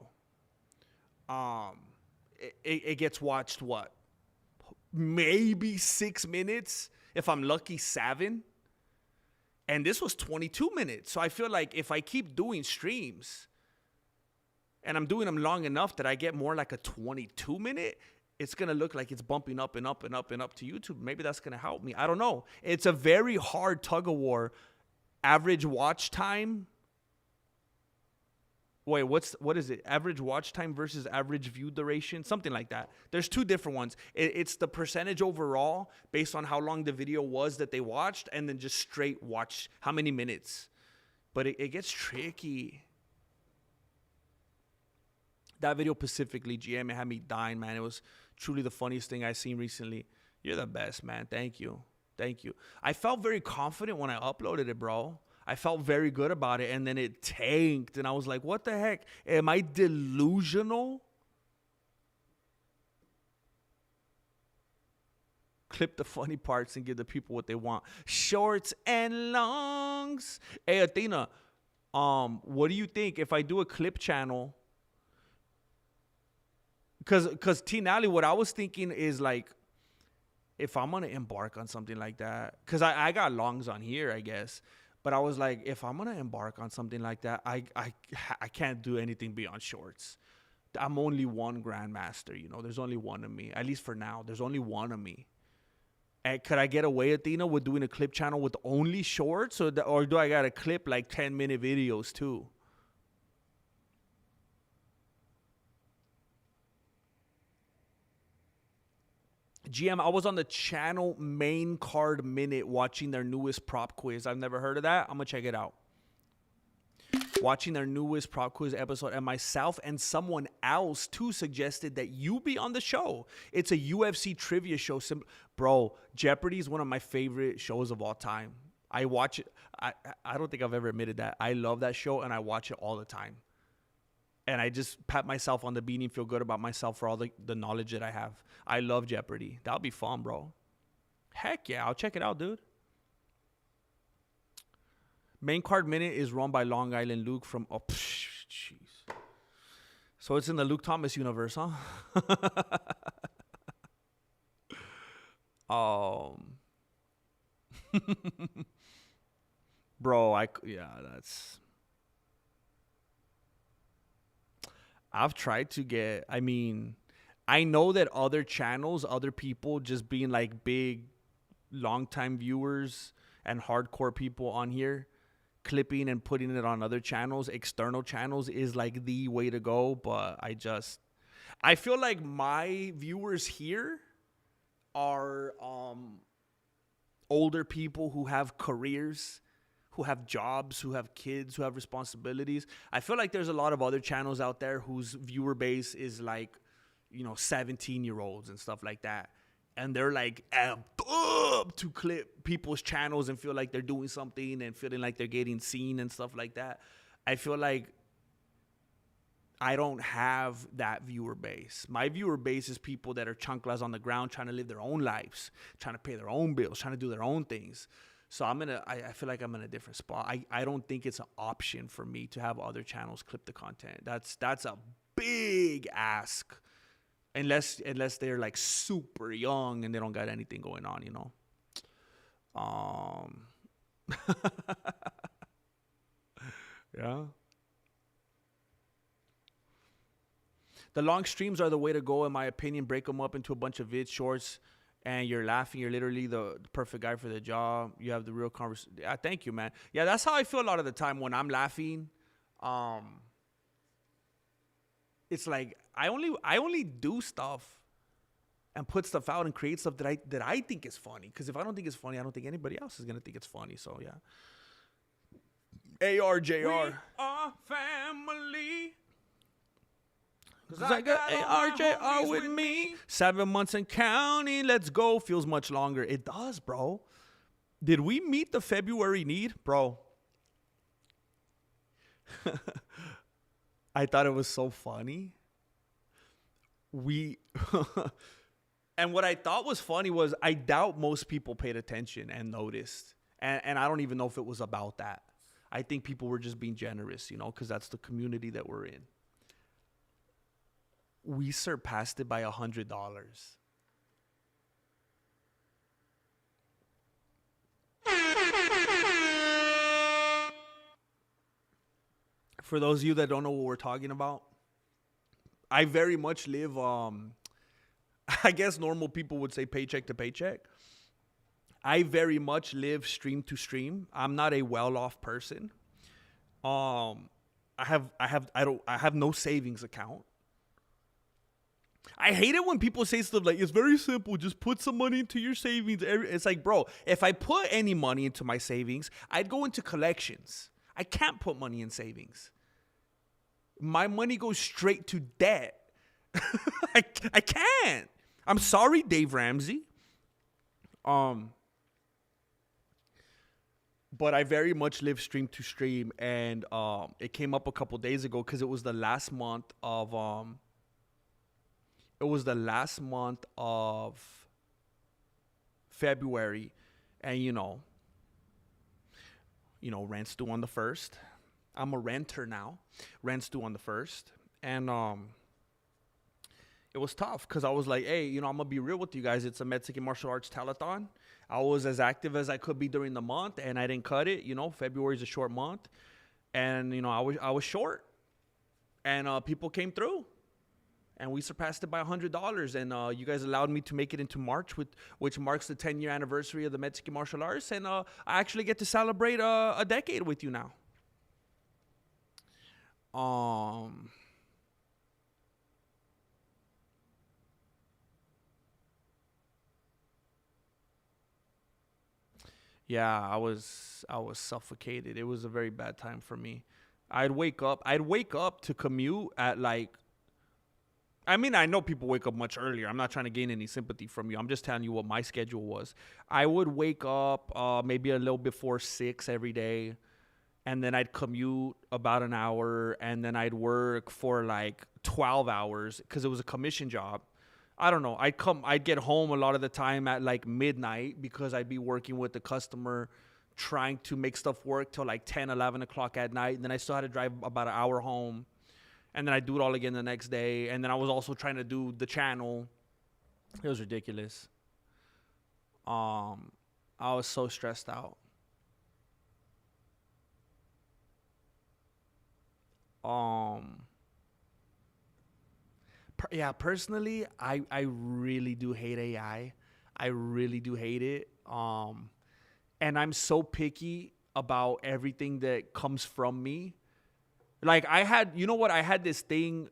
it gets watched what? Maybe 6 minutes. If I'm lucky, 7. And this was 22 minutes. So I feel like if I keep doing streams, and I'm doing them long enough that I get more like a 22-minute, it's going to look like it's bumping up and up and up and up to YouTube. Maybe that's going to help me. I don't know. It's a very hard tug of war average watch time. Wait, what is it? Average watch time versus average view duration? Something like that. There's two different ones. It's the percentage overall based on how long the video was that they watched, and then just straight watch how many minutes. But it gets tricky. That video specifically, GM, it had me dying, man. It was truly the funniest thing I've seen recently. You're the best, man. Thank you. Thank you. I felt very confident when I uploaded it, bro. I felt very good about it, and then it tanked, and I was like, what the heck? Am I delusional? Clip the funny parts and give the people what they want. Shorts and longs. Hey, Athena, what do you think if I do a clip channel? Because T. Nally, what I was thinking is like, if I'm going to embark on something like that, because I got longs on here, I guess. But I was like, if I'm going to embark on something like that, I can't do anything beyond shorts. I'm only one grandmaster, you know. There's only one of me. At least for now, there's only one of me. And could I get away, Athena, with doing a clip channel with only shorts? Or do I got to clip like 10-minute videos too? GM, I was on the channel main card minute watching their newest prop quiz. I've never heard of that. I'm going to check it out. Watching their newest prop quiz episode, and myself and someone else too suggested that you be on the show. It's a UFC trivia show. Bro, Jeopardy is one of my favorite shows of all time. I watch it. I don't think I've ever admitted that. I love that show, and I watch it all the time. And I just pat myself on the beanie and feel good about myself for all the knowledge that I have. I love Jeopardy. That'll be fun, bro. Heck yeah, I'll check it out, dude. Main card minute is run by Long Island Luke from... Oh, jeez. So it's in the Luke Thomas universe, huh? Bro, that's... I've tried to get, I mean, I know that other channels, other people just being like big, long-time viewers and hardcore people on here, clipping and putting it on other channels, external channels is like the way to go. But I feel like my viewers here are older people who have careers, who have jobs, who have kids, who have responsibilities. I feel like there's a lot of other channels out there whose viewer base is like, 17-year-olds and stuff like that. And they're like amped up to clip people's channels and feel like they're doing something and feeling like they're getting seen and stuff like that. I feel like I don't have that viewer base. My viewer base is people that are chanclas on the ground trying to live their own lives, trying to pay their own bills, trying to do their own things. So I feel like I'm in a different spot. I don't think it's an option for me to have other channels clip the content. That's a big ask, unless they're like super young and they don't got anything going on, Yeah. The long streams are the way to go, in my opinion. Break them up into a bunch of vids, shorts, and you're laughing. You're literally the perfect guy for the job. You have the real conversation. Yeah, thank you, man. Yeah, that's how I feel a lot of the time when I'm laughing. It's like I only do stuff and put stuff out and create stuff that I think is funny. Because if I don't think it's funny, I don't think anybody else is gonna think it's funny. So yeah. ARJR. We are family. Cause I got ARJR with me. 7 months and counting. Let's go. Feels much longer. It does, bro. Did we meet the February need? Bro. I thought it was so funny. And what I thought was funny was I doubt most people paid attention and noticed. And I don't even know if it was about that. I think people were just being generous, because that's the community that we're in. We surpassed it by $100. For those of you that don't know what we're talking about, I very much live, I guess normal people would say paycheck to paycheck. I very much live stream to stream. I'm not a well-off person. I have no savings account. I hate it when people say stuff like, it's very simple, just put some money into your savings. It's like, bro, if I put any money into my savings, I'd go into collections. I can't put money in savings. My money goes straight to debt. I can't. I'm sorry, Dave Ramsey. But I very much live stream to stream, and it came up a couple days ago because it was the last month of February, and you know, rent's due on the 1st. I'm a renter now. Rent's due on the 1st, and it was tough because I was like, hey, I'm gonna be real with you guys. It's a Mexican martial arts telethon. I was as active as I could be during the month, and I didn't cut it. February's a short month, and I was short, and people came through, and we surpassed it by $100. And you guys allowed me to make it into March, which marks the 10-year anniversary of the Mexican martial arts, and I actually get to celebrate a decade with you now. Yeah, I was suffocated. It was a very bad time for me. I'd wake up to commute at I know people wake up much earlier. I'm not trying to gain any sympathy from you. I'm just telling you what my schedule was. I would wake up maybe a little before 6 every day, and then I'd commute about an hour, and then I'd work for 12 hours because it was a commission job. I don't know. I'd get home a lot of the time at midnight because I'd be working with the customer trying to make stuff work till 10, 11 o'clock at night. And then I still had to drive about an hour home. And then I'd do it all again the next day. And then I was also trying to do the channel. It was ridiculous. I was so stressed out. Yeah, personally, I really do hate AI. I really do hate it. And I'm so picky about everything that comes from me. I had this thing.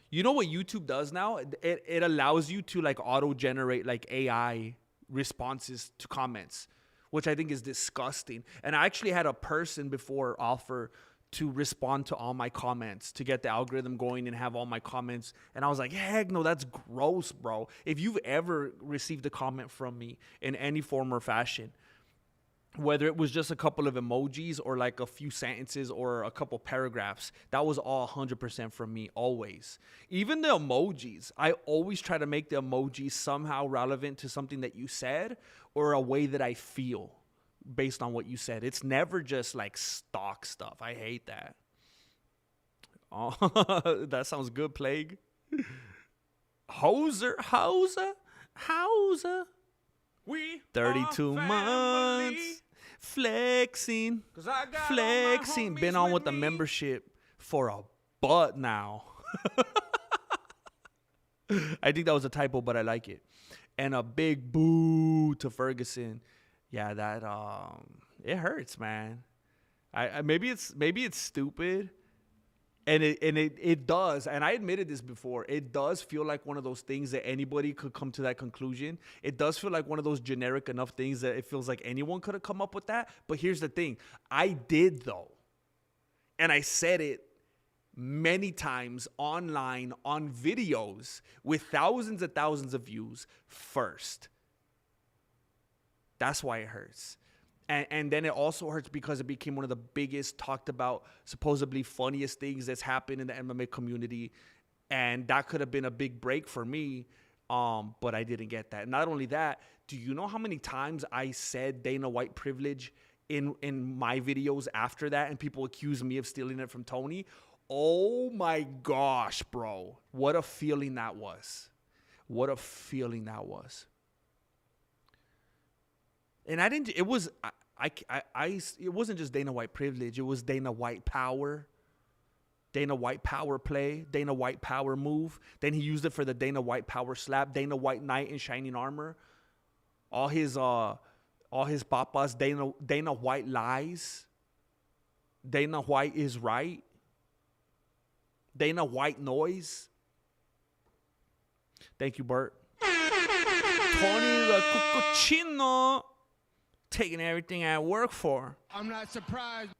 You know what YouTube does now? It allows you to auto-generate AI responses to comments, which I think is disgusting. And I actually had a person before offer to respond to all my comments to get the algorithm going and have all my comments. And I was like, heck no, that's gross, bro. If you've ever received a comment from me in any form or fashion, whether it was just a couple of emojis or a few sentences or a couple paragraphs, that was all 100% from me, always. Even the emojis, I always try to make the emojis somehow relevant to something that you said or a way that I feel based on what you said. It's never just stock stuff. I hate that. Oh, that sounds good, Plague. Hauser. We 32 months flexing. Been on with the membership for a butt now. I think that was a typo, but I like it. And a big boo to Ferguson. Yeah, that it hurts, man. I maybe it's stupid, and it does. And I admitted this before. It does feel like one of those things that anybody could come to that conclusion. It does feel like one of those generic enough things that it feels like anyone could have come up with that. But here's the thing: I did though, and I said it many times online on videos with thousands and thousands of views first. That's why it hurts. And then it also hurts because it became one of the biggest talked about, supposedly funniest things that's happened in the MMA community. And that could have been a big break for me, but I didn't get that. Not only that, do you know how many times I said Dana White privilege in my videos after that, and people accused me of stealing it from Tony? Oh my gosh, bro. What a feeling that was. What a feeling that was. And it wasn't just Dana White privilege. It was Dana White power. Dana White power play. Dana White power move. Then he used it for the Dana White power slap. Dana White knight in shining armor. All his All his papas. Dana White lies. Dana White is right. Dana White noise. Thank you, Bert. Tony the Cucuchino taking everything I work for. I'm not surprised.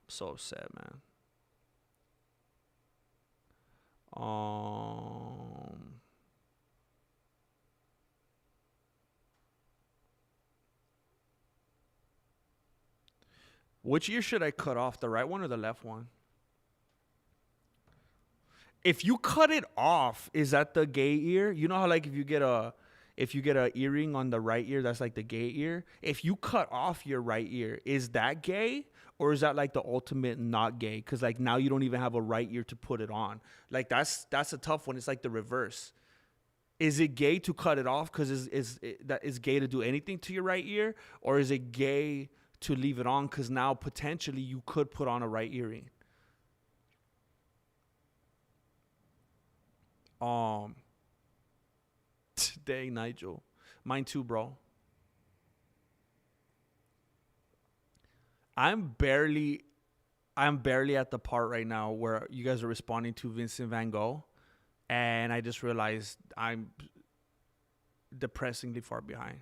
So sad, man. Which ear should I cut off? The right one or the left one? If you cut it off, is that the gay ear? You know how like if you get a earring on the right ear, that's like the gay ear. If you cut off your right ear, is that gay? Or is that like the ultimate not gay? Because like now you don't even have a right ear to put it on. Like that's a tough one. It's like the reverse. Is it gay to cut it off because is gay to do anything to your right ear? Or is it gay to leave it on because now potentially you could put on a right earring? Dang, Nigel. Mine too, bro. I'm barely at the part right now where you guys are responding to Vincent Van Gogh, and I just realized I'm depressingly far behind.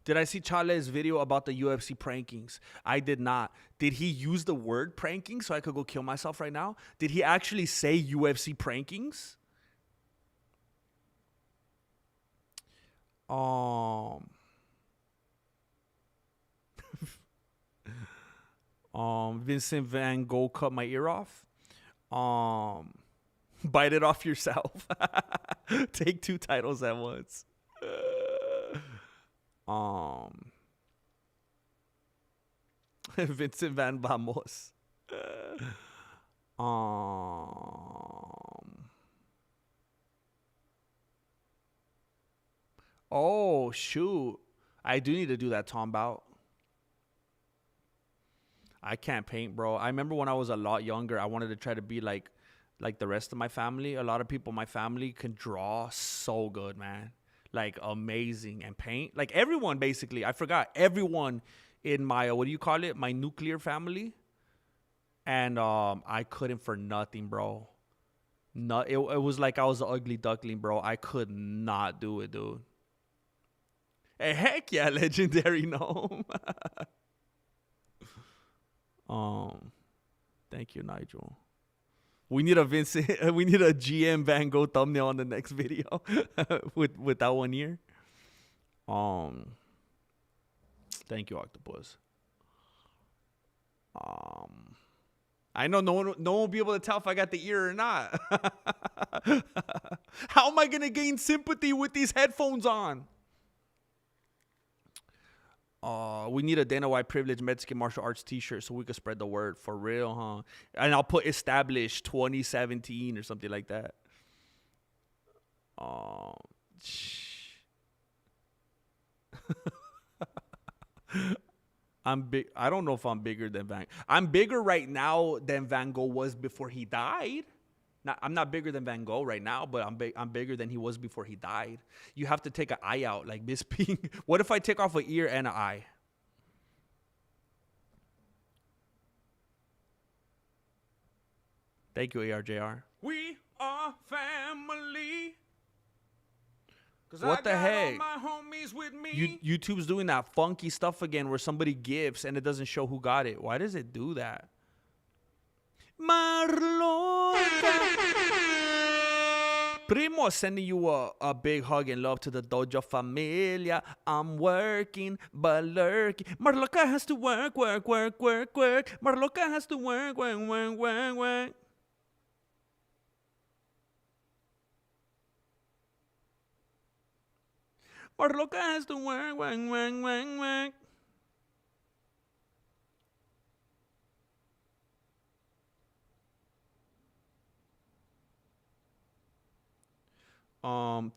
Did I see Chale's video about the UFC prankings? I did not. Did he use the word pranking so I could go kill myself right now? Did he actually say UFC prankings? Vincent Van Gogh cut my ear off. Bite it off yourself. Take 2 titles at once. Vincent Van Vamos. Oh shoot. I do need to do that Tom bout. I can't paint, bro. I remember when I was a lot younger, I wanted to try to be like the rest of my family. A lot of people in my family can draw so good, man. Like amazing. And paint. Like everyone basically. I forgot. Everyone in my, what do you call it? My nuclear family. And I couldn't for nothing, bro. It was like I was an ugly duckling, bro. I could not do it, dude. Hey, heck yeah, legendary gnome. Thank you, Nigel. We need a GM Van Gogh thumbnail on the next video with that one ear. Thank you, Octopus. I know no one will be able to tell if I got the ear or not. How am I gonna gain sympathy with these headphones on? We need a Dana White privileged Mexican martial arts t-shirt so we could spread the word for real, huh? And I'll put established 2017 or something like that. I'm big. I don't know if I'm bigger than Van. I'm bigger right now than Van Gogh was before he died. I'm not bigger than Van Gogh right now, but I'm bigger than he was before he died. You have to take an eye out, like this being. What if I take off an ear and an eye? Thank you, ARJR. We are family. What the heck? My homies with me. YouTube's doing that funky stuff again where somebody gifts and it doesn't show who got it. Why does it do that? Marloca. Primo, sending you a big hug and love to the Dojo Familia. I'm working, but lurking. Marloca has to work. Marloca has to work. Marloca has to work.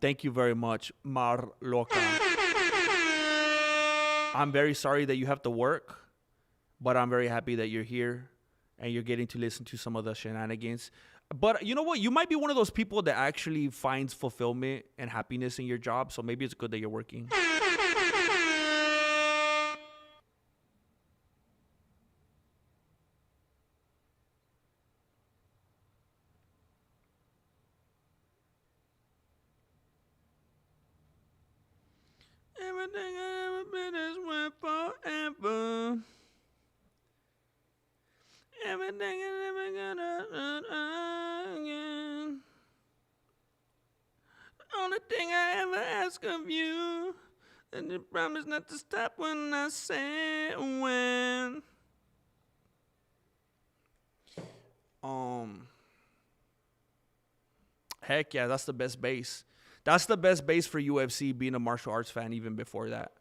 Thank you very much, Marloca. I'm very sorry that you have to work, but I'm very happy that you're here and you're getting to listen to some of the shenanigans. But you know what? You might be one of those people that actually finds fulfillment and happiness in your job. So maybe it's good that you're working. Everything I ever been is worth forever. Everything is never gonna again. Only thing I ever ask of you, and you promise not to stop when I say when. Heck yeah, that's the best base. That's the best base for UFC, being a martial arts fan even before that.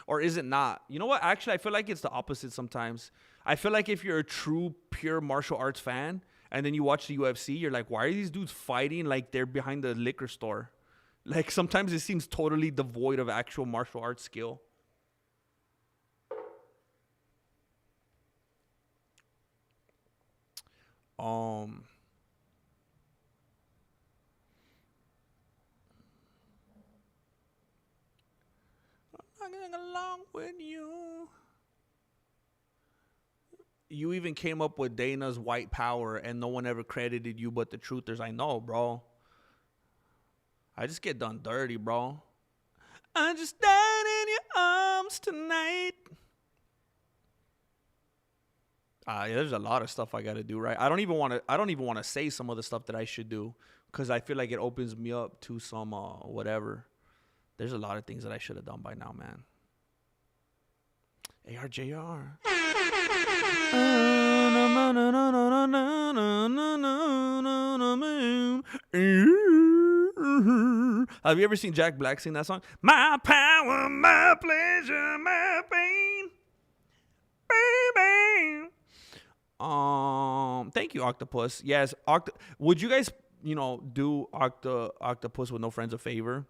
Or is it not? You know what? Actually, I feel like it's the opposite sometimes. I feel like if you're a true, pure martial arts fan, and then you watch the UFC, you're like, why are these dudes fighting like they're behind the liquor store? Like, sometimes it seems totally devoid of actual martial arts skill. I'm getting along with you. You even came up with Dana's white power, and no one ever credited you but the truthers. I know, bro. I just get done dirty, bro. I just died in your arms tonight. Yeah, there's a lot of stuff I gotta do, right? I don't even want to say some of the stuff that I should do, because I feel like it opens me up to some whatever. There's a lot of things that I should have done by now, man. ARJR. Have you ever seen Jack Black sing that song? My power, my pleasure, my pain, baby. Thank you, Octopus. Yes, would you guys, do Octopus with no friends a favor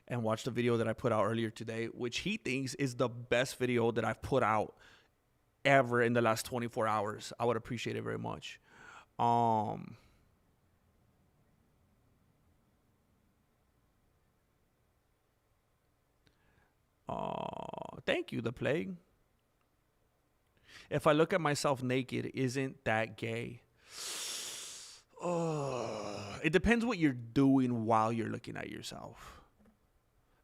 and watch the video that I put out earlier today, which he thinks is the best video that I've put out ever in the last 24 hours. I would appreciate it very much. Thank you, The Plague. If I look at myself naked, isn't that gay? It depends what you're doing while you're looking at yourself.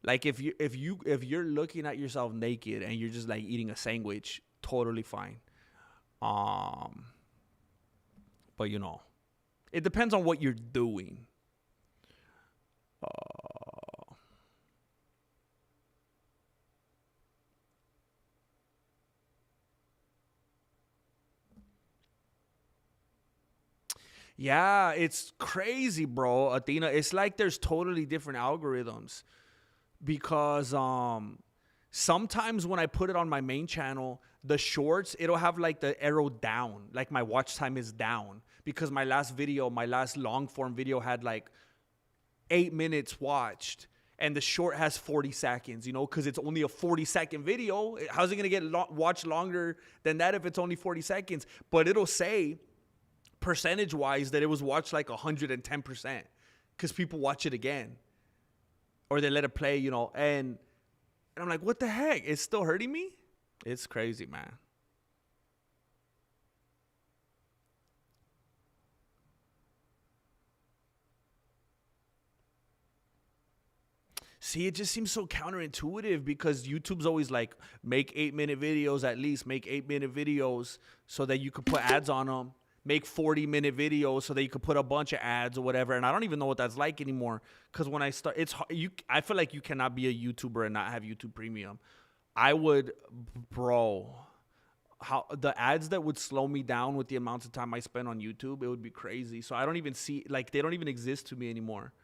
Like if you're looking at yourself naked and you're just like eating a sandwich, totally fine. But it depends on what you're doing. Yeah, it's crazy, bro. Athena, it's like there's totally different algorithms, because sometimes when I put it on my main channel, the shorts, it'll have like the arrow down, like my watch time is down, because my last long form video had like 8 minutes watched, and the short has 40 seconds, because it's only a 40-second video. How's it going to get watched longer than that if it's only 40 seconds? But it'll say percentage-wise that it was watched like 110%, because people watch it again, or they let it play, and I'm like, what the heck? It's still hurting me? It's crazy, man. See, it just seems so counterintuitive, because YouTube's always like, make 8-minute videos at least. Make 8-minute videos so that you could put ads on them. Make 40-minute videos so that you could put a bunch of ads or whatever. And I don't even know what that's like anymore. Because when I start, I feel like you cannot be a YouTuber and not have YouTube Premium. How the ads that would slow me down with the amounts of time I spend on YouTube, it would be crazy. So I don't even see, like, they don't even exist to me anymore.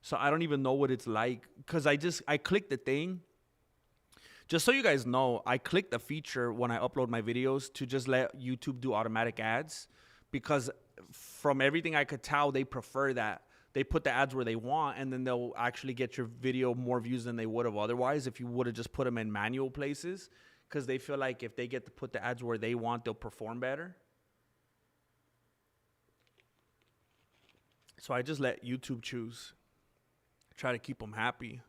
So I don't even know what it's like, because I click the thing. Just so you guys know, I click the feature when I upload my videos to just let YouTube do automatic ads, because from everything I could tell, they prefer that. They put the ads where they want, and then they'll actually get your video more views than they would have otherwise if you would have just put them in manual places, because they feel like if they get to put the ads where they want, they'll perform better. So I just let YouTube choose. Try to keep them happy.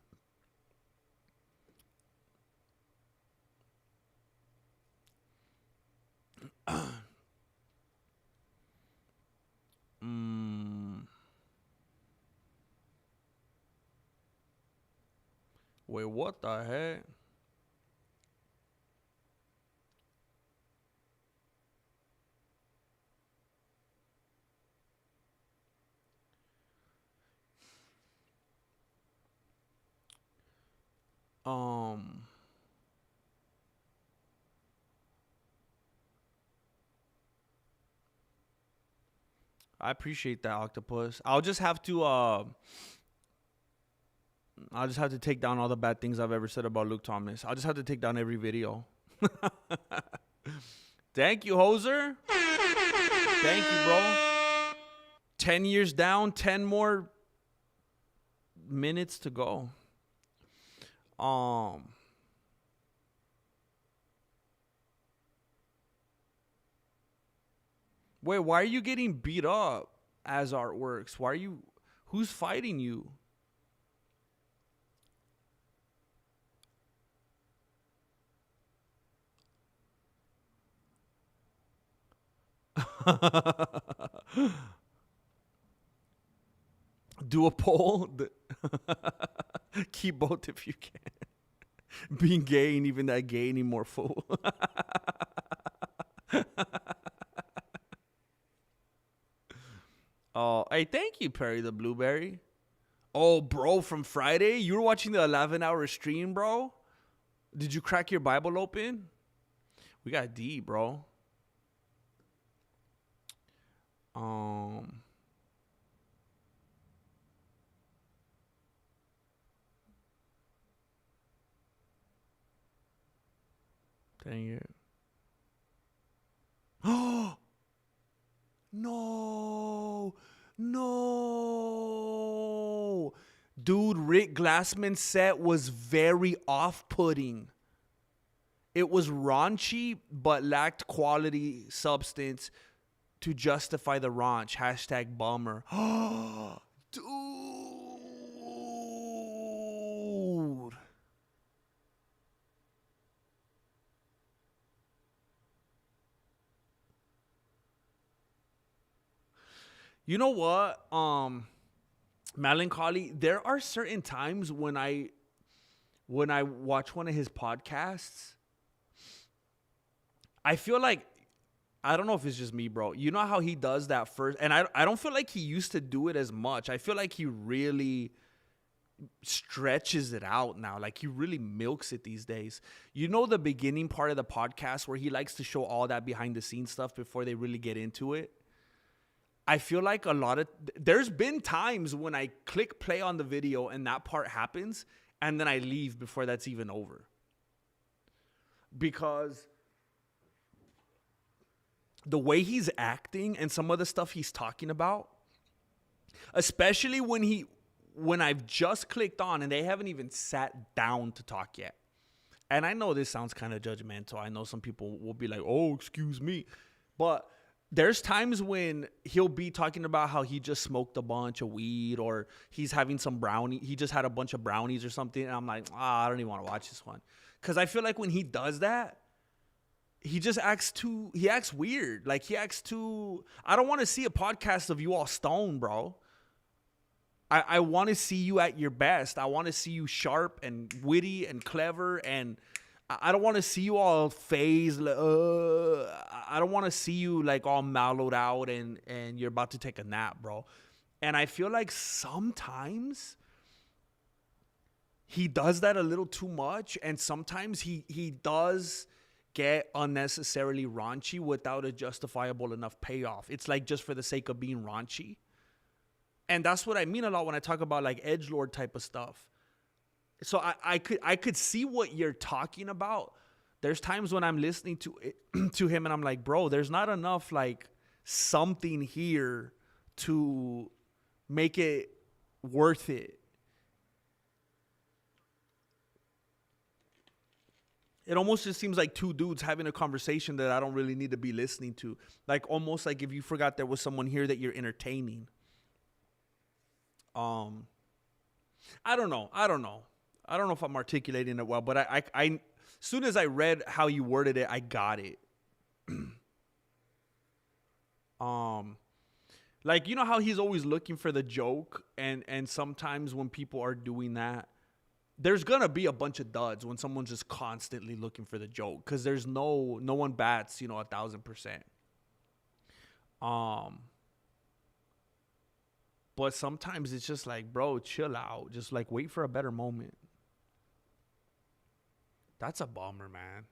Wait, what the heck? I appreciate that, Octopus. I'll just have to take down all the bad things I've ever said about Luke Thomas. I'll just have to take down every video. Thank you, Hoser. Thank you, bro. 10 years down, 10 more minutes to go. Wait, why are you getting beat up as artworks? Who's fighting you? Do a poll. Keep both if you can. Being gay ain't even that gay anymore, fool. Oh, hey, thank you, Perry the Blueberry. Oh, bro, from Friday, you were watching the 11-hour stream, bro? Did you crack your Bible open? We got D, bro. Dang it. Oh! No. Dude, Rick Glassman's set was very off-putting. It was raunchy, but lacked quality substance to justify the raunch. Hashtag bummer. Dude. You know what? Melancholy, there are certain times when I watch one of his podcasts, I feel like, I don't know if it's just me, bro. You know how he does that first? And I don't feel like he used to do it as much. I feel like he really stretches it out now. Like, he really milks it these days. You know the beginning part of the podcast where he likes to show all that behind the scenes stuff before they really get into it? I feel like there's been times when I click play on the video and that part happens, and then I leave before that's even over. Because the way he's acting and some of the stuff he's talking about, especially when I've just clicked on and they haven't even sat down to talk yet. And I know this sounds kind of judgmental. I know some people will be like, oh, excuse me. But there's times when he'll be talking about how he just smoked a bunch of weed, or he's having some brownie. He just had a bunch of brownies or something. And I'm like, I don't even want to watch this one. Because I feel like when he does that, he acts weird. Like, I don't want to see a podcast of you all stoned, bro. I want to see you at your best. I want to see you sharp and witty and clever, and I don't want to see you all phased. I don't want to see you like all mellowed out and you're about to take a nap, bro. And I feel like sometimes he does that a little too much, and sometimes he does get unnecessarily raunchy without a justifiable enough payoff. It's like just for the sake of being raunchy. And that's what I mean a lot when I talk about like edgelord type of stuff. So I could see what you're talking about. There's times when I'm listening to him and I'm like, bro, there's not enough like something here to make it worth it. It almost just seems like two dudes having a conversation that I don't really need to be listening to. Like, almost like if you forgot there was someone here that you're entertaining. I don't know. I don't know if I'm articulating it well, but I as soon as I read how you worded it, I got it. Like, you know how he's always looking for the joke, and sometimes when people are doing that, there's gonna be a bunch of duds when someone's just constantly looking for the joke, because there's no one bats 1,000%. But sometimes it's just like, bro, chill out. Just like wait for a better moment. That's a bummer, man.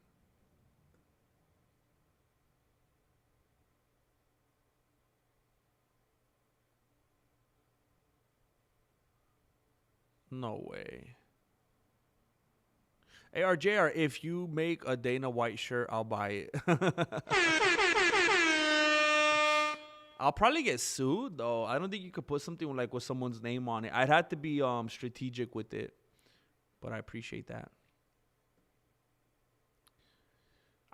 No way. ARJR, if you make a Dana White shirt, I'll buy it. I'll probably get sued, though. I don't think you could put something like with someone's name on it. I'd have to be strategic with it. But I appreciate that.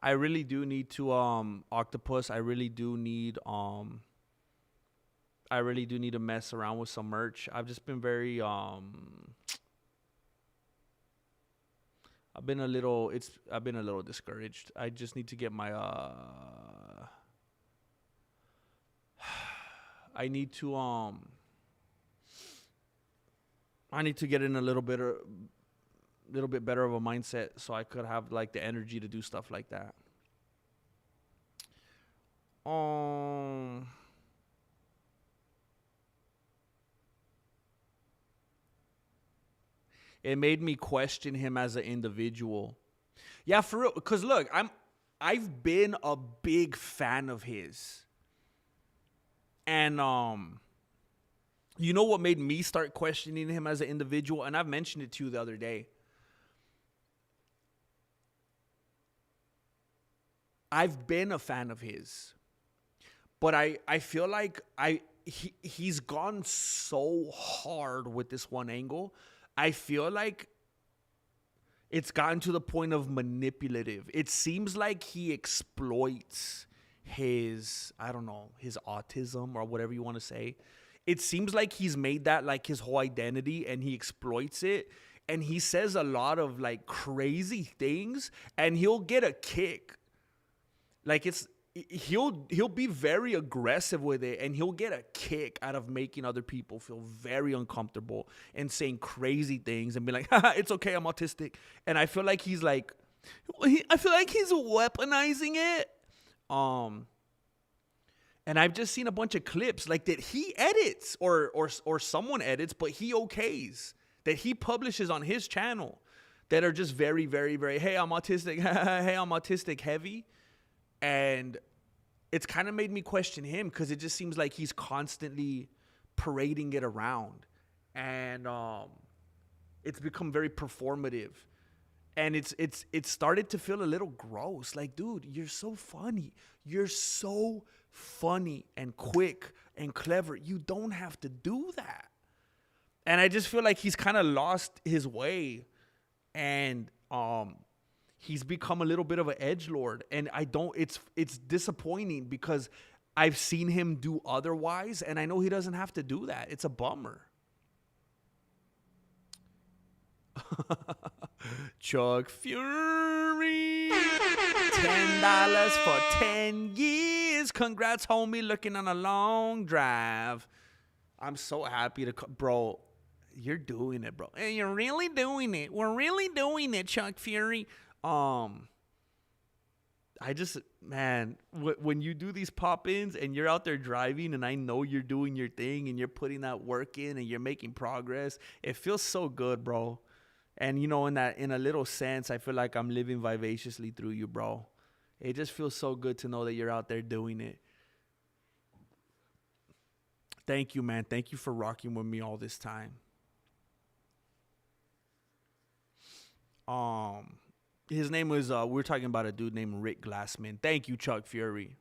I really do need to Octopus. I really do need to mess around with some merch. I've just been very I've been a little discouraged. I just need to get my I need to get in a little bit better of a mindset so I could have like the energy to do stuff like that. It made me question him as an individual. Yeah, for real. Because look, I've been a big fan of his. And you know what made me start questioning him as an individual? And I've mentioned it to you the other day. I've been a fan of his. But I feel like he's gone so hard with this one angle. I feel like it's gotten to the point of manipulative. It seems like he exploits his autism or whatever you want to say. It seems like he's made that like his whole identity and he exploits it. And he says a lot of like crazy things and he'll get a kick. Like he'll be very aggressive with it and he'll get a kick out of making other people feel very uncomfortable and saying crazy things and be like, haha, it's okay, I'm autistic. And I feel like he's weaponizing it. And I've just seen a bunch of clips like that he edits or someone edits, but he okays, that he publishes on his channel, that are just very, very, very, hey, I'm autistic, hey, I'm autistic heavy. And it's kind of made me question him because it just seems like he's constantly parading it around. And it's become very performative. And it's started to feel a little gross. Like, dude, you're so funny. You're so funny and quick and clever. You don't have to do that. And I just feel like he's kind of lost his way. And he's become a little bit of an edgelord. And it's disappointing because I've seen him do otherwise. And I know he doesn't have to do that. It's a bummer. Chuck Fury, $10 for 10 years. Congrats, homie. Looking on a long drive. I'm so happy to, bro. You're doing it, bro. And you're really doing it. We're really doing it, Chuck Fury. I just, man, when you do these pop-ins and you're out there driving and I know you're doing your thing and you're putting that work in and you're making progress, it feels so good, bro. And, you know, in a little sense, I feel like I'm living vivaciously through you, bro. It just feels so good to know that you're out there doing it. Thank you, man. Thank you for rocking with me all this time. His name was, we're talking about a dude named Rick Glassman. Thank you, Chuck Fury.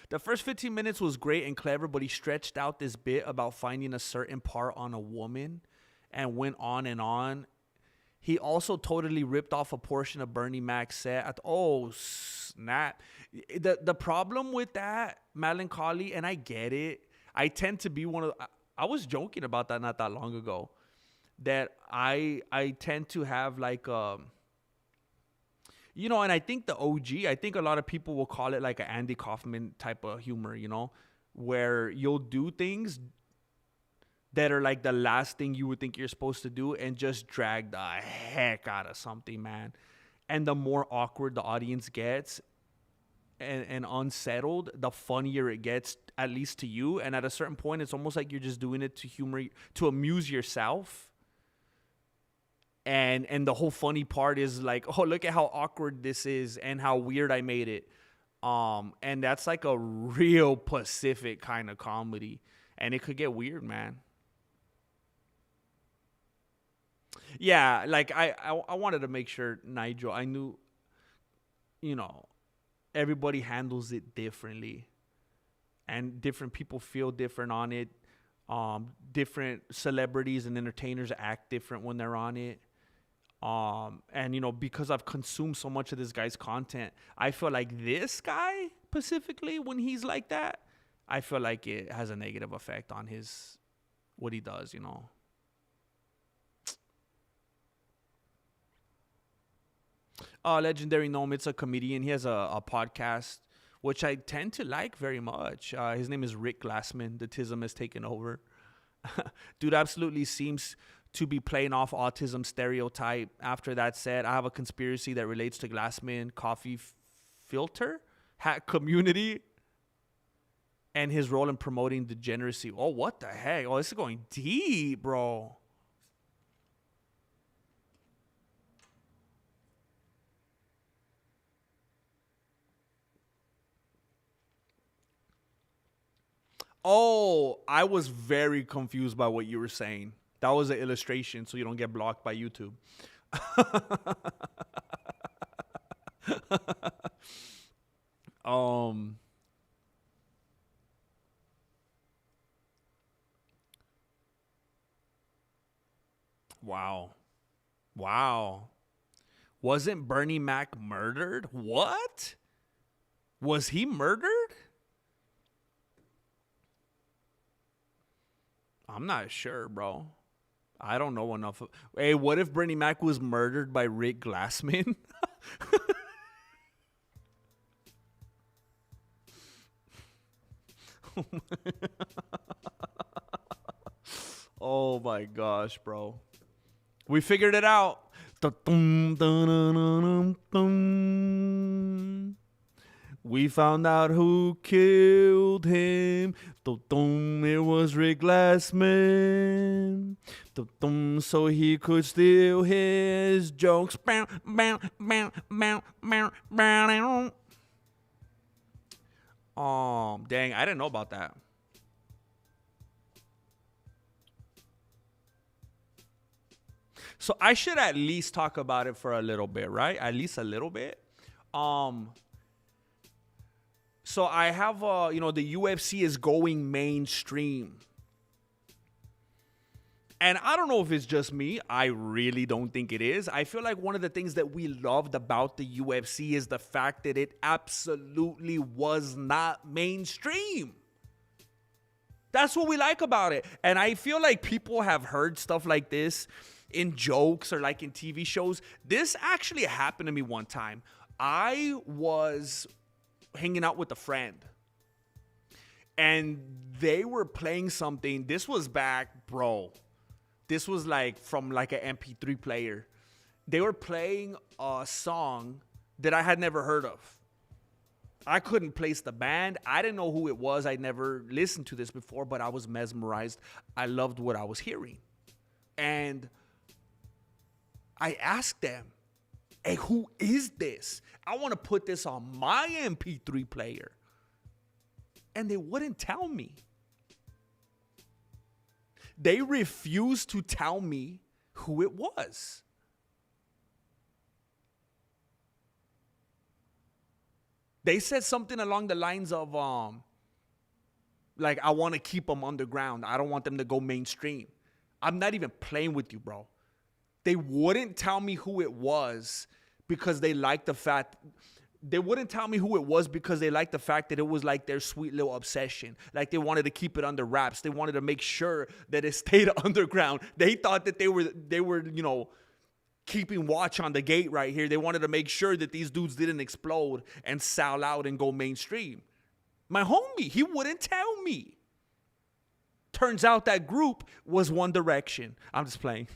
The first 15 minutes was great and clever, but he stretched out this bit about finding a certain part on a woman and went on and on. He also totally ripped off a portion of Bernie Mac's set. Oh, snap. The problem with that, Melancholy, and I get it, I tend to be I was joking about that not that long ago. That I tend to have like you know, and I think the OG, I think a lot of people will call it like an Andy Kaufman type of humor, you know, where you'll do things that are like the last thing you would think you're supposed to do and just drag the heck out of something, man. And the more awkward the audience gets and unsettled, the funnier it gets, at least to you. And at a certain point, it's almost like you're just doing it to amuse yourself. And the whole funny part is like, oh, look at how awkward this is and how weird I made it. And that's like a real Pacific kind of comedy. And it could get weird, man. Yeah, like I wanted to make sure, Nigel, I knew, you know, everybody handles it differently. And different people feel different on it. Different celebrities and entertainers act different when they're on it. And, you know, because I've consumed so much of this guy's content, I feel like this guy specifically, when he's like that, I feel like it has a negative effect on what he does, you know. Legendary Gnome, it's a comedian. He has a podcast, which I tend to like very much. His name is Rick Glassman. The Tism has taken over. Dude absolutely seems to be playing off autism stereotype. After that said, I have a conspiracy that relates to Glassman, coffee filter, hat community, and his role in promoting degeneracy. Oh, what the heck? Oh, this is going deep, bro. Oh, I was very confused by what you were saying. That was an illustration so you don't get blocked by YouTube. Wow. Wasn't Bernie Mac murdered? What? Was he murdered? I'm not sure, bro. I don't know enough. Hey, what if Bernie Mac was murdered by Rick Glassman? Oh my gosh, bro. We figured it out. We found out who killed him. It was Rick Glassman. So he could steal his jokes. Dang, I didn't know about that. So I should at least talk about it for a little bit, right? At least a little bit. So I have, the UFC is going mainstream. And I don't know if it's just me. I really don't think it is. I feel like one of the things that we loved about the UFC is the fact that it absolutely was not mainstream. That's what we like about it. And I feel like people have heard stuff like this in jokes or like in TV shows. This actually happened to me one time. I was hanging out with a friend and they were playing something. This was back, bro. This was like from like an MP3 player. They were playing a song that I had never heard of. I couldn't place the band. I didn't know who it was. I'd never listened to this before, but I was mesmerized. I loved what I was hearing. And I asked them, hey, who is this? I want to put this on my MP3 player. And they wouldn't tell me. They refused to tell me who it was. They said something along the lines of, like, I want to keep them underground. I don't want them to go mainstream. I'm not even playing with you, bro. They wouldn't tell me who it was because they liked the fact they wouldn't tell me who it was because they liked the fact that it was like their sweet little obsession. Like they wanted to keep it under wraps. They wanted to make sure that it stayed underground. They thought that they were, you know, keeping watch on the gate right here. They wanted to make sure that these dudes didn't explode and sell out and go mainstream. My homie, he wouldn't tell me. Turns out that group was One Direction. I'm just playing.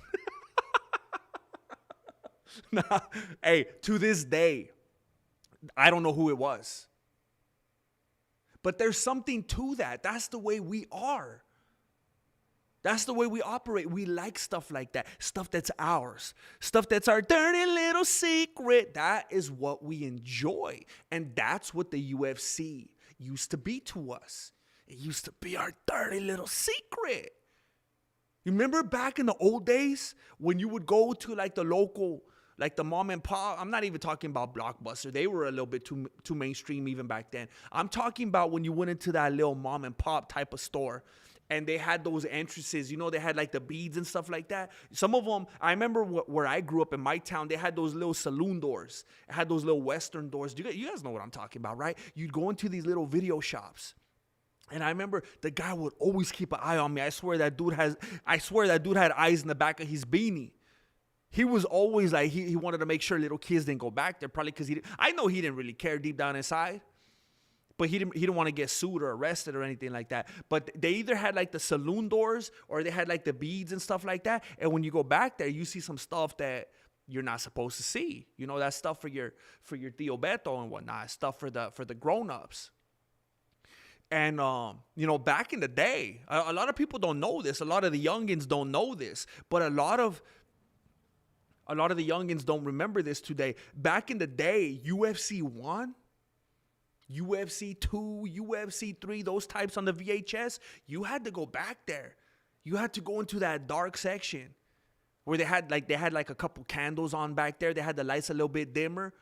Nah, hey, to this day, I don't know who it was. But there's something to that. That's the way we are. That's the way we operate. We like stuff like that. Stuff that's ours. Stuff that's our dirty little secret. That is what we enjoy. And that's what the UFC used to be to us. It used to be our dirty little secret. You remember back in the old days when you would go to like the local, like the mom and pop? I'm not even talking about Blockbuster. They were a little bit too mainstream even back then. I'm talking about when you went into that little mom and pop type of store and they had those entrances. You know, they had like the beads and stuff like that. Some of them, I remember where I grew up in my town, they had those little saloon doors. It had those little Western doors. You guys know what I'm talking about, right? You'd go into these little video shops. And I remember the guy would always keep an eye on me. I swear that dude had eyes in the back of his beanie. He was always like, he wanted to make sure little kids didn't go back there, probably because I know he didn't really care deep down inside. But he didn't want to get sued or arrested or anything like that. But they either had like the saloon doors or they had like the beads and stuff like that. And when you go back there, you see some stuff that you're not supposed to see. You know, that stuff for your Tío Beto and whatnot, stuff for the grown-ups. And, you know, back in the day, a lot of people don't know this. A lot of the youngins don't know this. But a lot of the youngins don't remember this today. Back in the day, UFC 1, UFC 2, UFC 3, those types on the VHS, you had to go back there. You had to go into that dark section where they had like a couple candles on back there. They had the lights a little bit dimmer.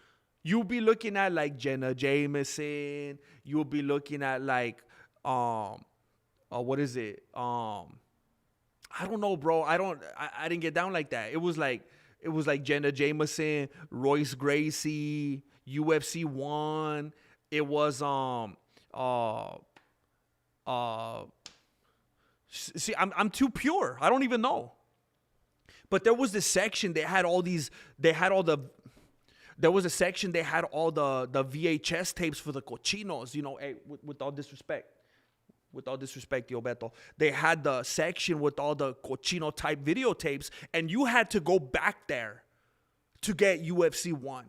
You'll be looking at like Jenna Jameson. You'll be looking at like, what is it? I don't know, bro. I didn't get down like that. It was like Jenna Jameson, Royce Gracie, UFC 1. It was see, I'm too pure. I don't even know. But there was this section there was a section they had all the VHS tapes for the cochinos, you know, hey, with all disrespect, Tío Beto. They had the section with all the cochino type videotapes, and you had to go back there to get UFC 1.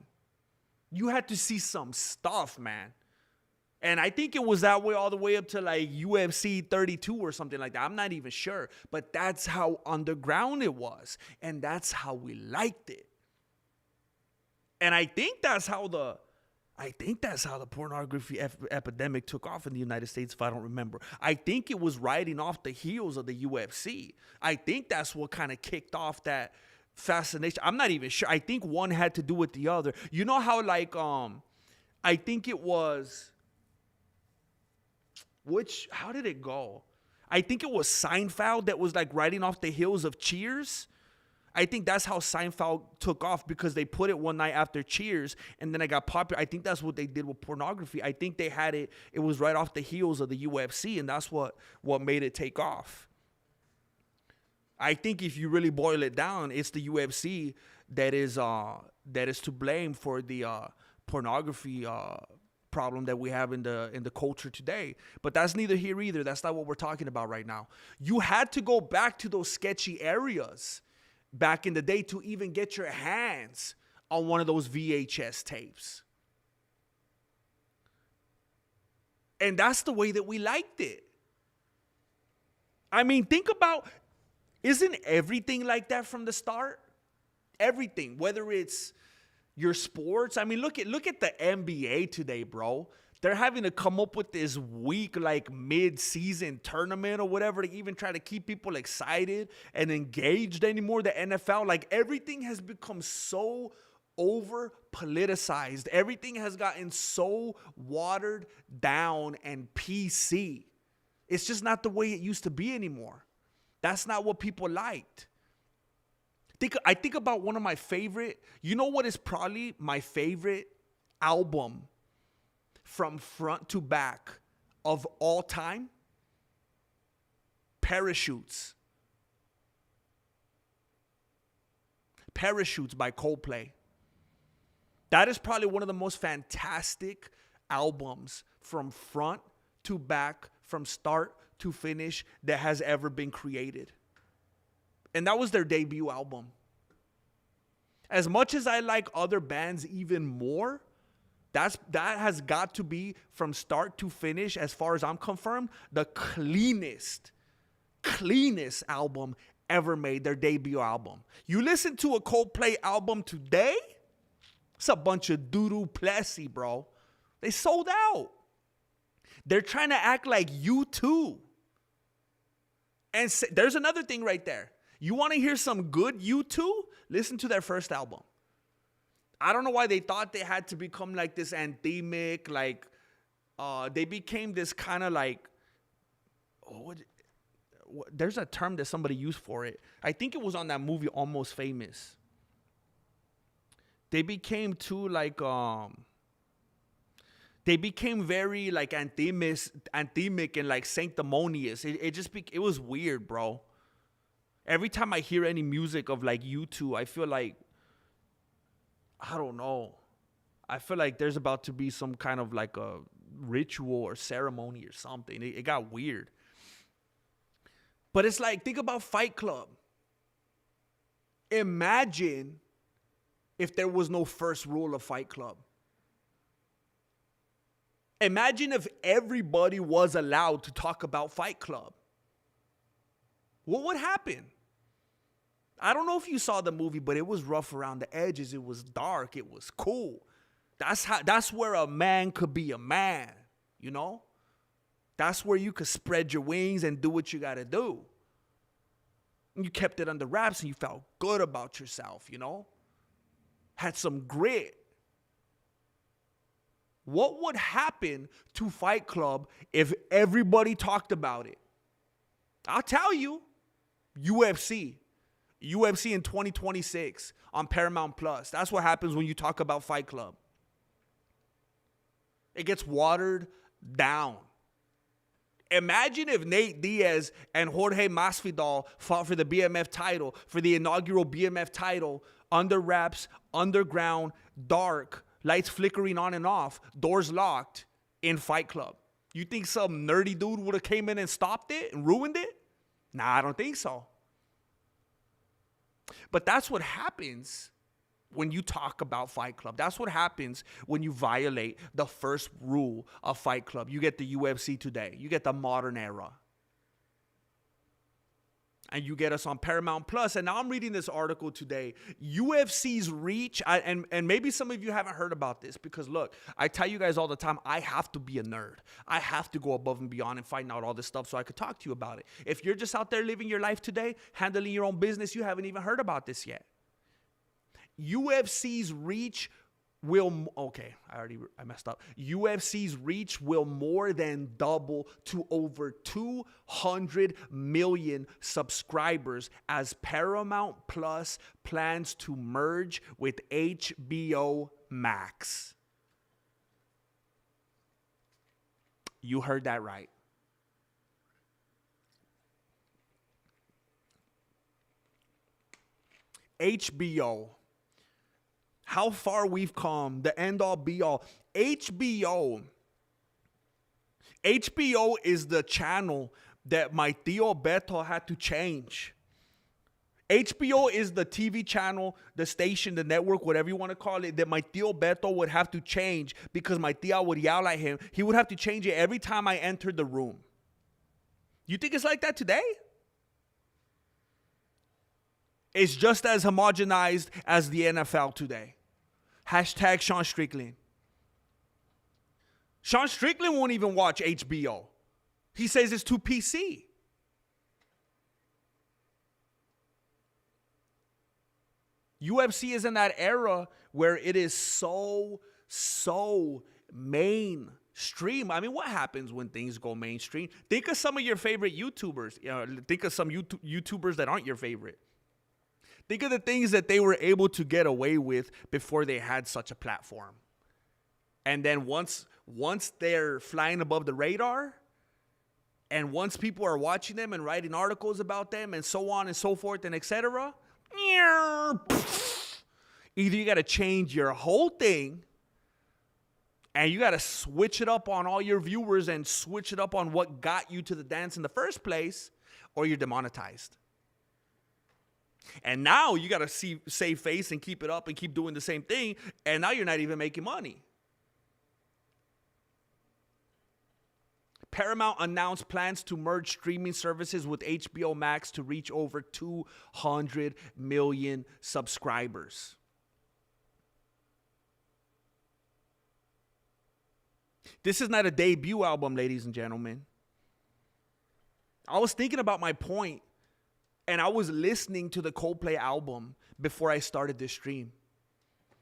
You had to see some stuff, man. And I think it was that way all the way up to like UFC 32 or something like that. I'm not even sure. But that's how underground it was. And that's how we liked it. And I think that's how the pornography epidemic took off in the United States, if I don't remember. I think it was riding off the heels of the UFC. I think that's what kind of kicked off that fascination. I'm not even sure. I think one had to do with the other. You know how like I think it was how did it go? I think it was Seinfeld that was like riding off the heels of Cheers. I think that's how Seinfeld took off because they put it one night after Cheers and then it got popular. I think that's what they did with pornography. I think they had it was right off the heels of the UFC, and that's what made it take off. I think if you really boil it down, it's the UFC that is to blame for the pornography problem that we have in the culture today. But that's neither here either. That's not what we're talking about right now. You had to go back to those sketchy areas back in the day to even get your hands on one of those VHS tapes. And that's the way that we liked it. I mean, think about, isn't everything like that from the start? Everything, whether it's your sports. I mean, look at the NBA today, bro. They're having to come up with this weak, like mid-season tournament or whatever to even try to keep people excited and engaged anymore. The NFL, like everything has become so over-politicized. Everything has gotten so watered down and PC. It's just not the way it used to be anymore. That's not what people liked. I think about one of my favorite, you know what is probably my favorite album from front to back of all time? Parachutes. Parachutes by Coldplay. That is probably one of the most fantastic albums from front to back, from start to finish, that has ever been created. And that was their debut album. As much as I like other bands even more, that has got to be, from start to finish, as far as I'm confirmed, the cleanest album ever made, their debut album. You listen to a Coldplay album today, it's a bunch of doo-doo plessy, bro. They sold out. They're trying to act like U2. And there's another thing right there. You want to hear some good U2? Listen to their first album. I don't know why they thought they had to become like this anthemic, like, they became this kind of like, there's a term that somebody used for it. I think it was on that movie Almost Famous. They became too like, they became very like anthemic and like sanctimonious. It was weird, bro. Every time I hear any music of like U2, I feel like, I don't know. I feel like there's about to be some kind of like a ritual or ceremony or something. It got weird. But it's like, think about Fight Club. Imagine if there was no first rule of Fight Club. Imagine if everybody was allowed to talk about Fight Club. What would happen? I don't know if you saw the movie, but it was rough around the edges. It was dark. It was cool. That's where a man could be a man, you know? That's where you could spread your wings and do what you got to do. And you kept it under wraps and you felt good about yourself, you know? Had some grit. What would happen to Fight Club if everybody talked about it? I'll tell you. UFC in 2026 on Paramount Plus. That's what happens when you talk about Fight Club. It gets watered down. Imagine if Nate Diaz and Jorge Masvidal fought for the BMF title, for the inaugural BMF title, under wraps, underground, dark, lights flickering on and off, doors locked, in Fight Club. You think some nerdy dude would have came in and stopped it and ruined it? Nah, I don't think so. But that's what happens when you talk about Fight Club. That's what happens when you violate the first rule of Fight Club. You get the UFC today. You get the modern era. And you get us on Paramount Plus. And now I'm reading this article today. UFC's reach, and maybe some of you haven't heard about this, because look, I tell you guys all the time, I have to be a nerd. I have to go above and beyond and find out all this stuff so I could talk to you about it. If you're just out there living your life today, handling your own business, you haven't even heard about this yet. UFC's reach will, I messed up. UFC's reach will more than double to over 200 million subscribers as Paramount Plus plans to merge with HBO Max. You heard that right. HBO. How far we've come, the end all be all. HBO is the channel that my Tío Beto had to change. HBO is the TV channel, the station, the network, whatever you want to call it, that my Tío Beto would have to change because my Tía would yell at him. He would have to change it every time I entered the room. You think it's like that today? It's just as homogenized as the NFL today. Hashtag Sean Strickland. Sean Strickland won't even watch HBO. He says it's too PC. UFC is in that era where it is so mainstream. I mean, what happens when things go mainstream? Think of some of your favorite YouTubers. Think of some YouTubers that aren't your favorite. Think of the things that they were able to get away with before they had such a platform. And then once they're flying above the radar, and once people are watching them and writing articles about them and so on and so forth and etc., either you got to change your whole thing and you got to switch it up on all your viewers and switch it up on what got you to the dance in the first place, or you're demonetized. And now you got to save face and keep it up and keep doing the same thing, and now you're not even making money. Paramount announced plans to merge streaming services with HBO Max to reach over 200 million subscribers. This is not a debut album, ladies and gentlemen. I was thinking about my point, and I was listening to the Coldplay album before I started this stream.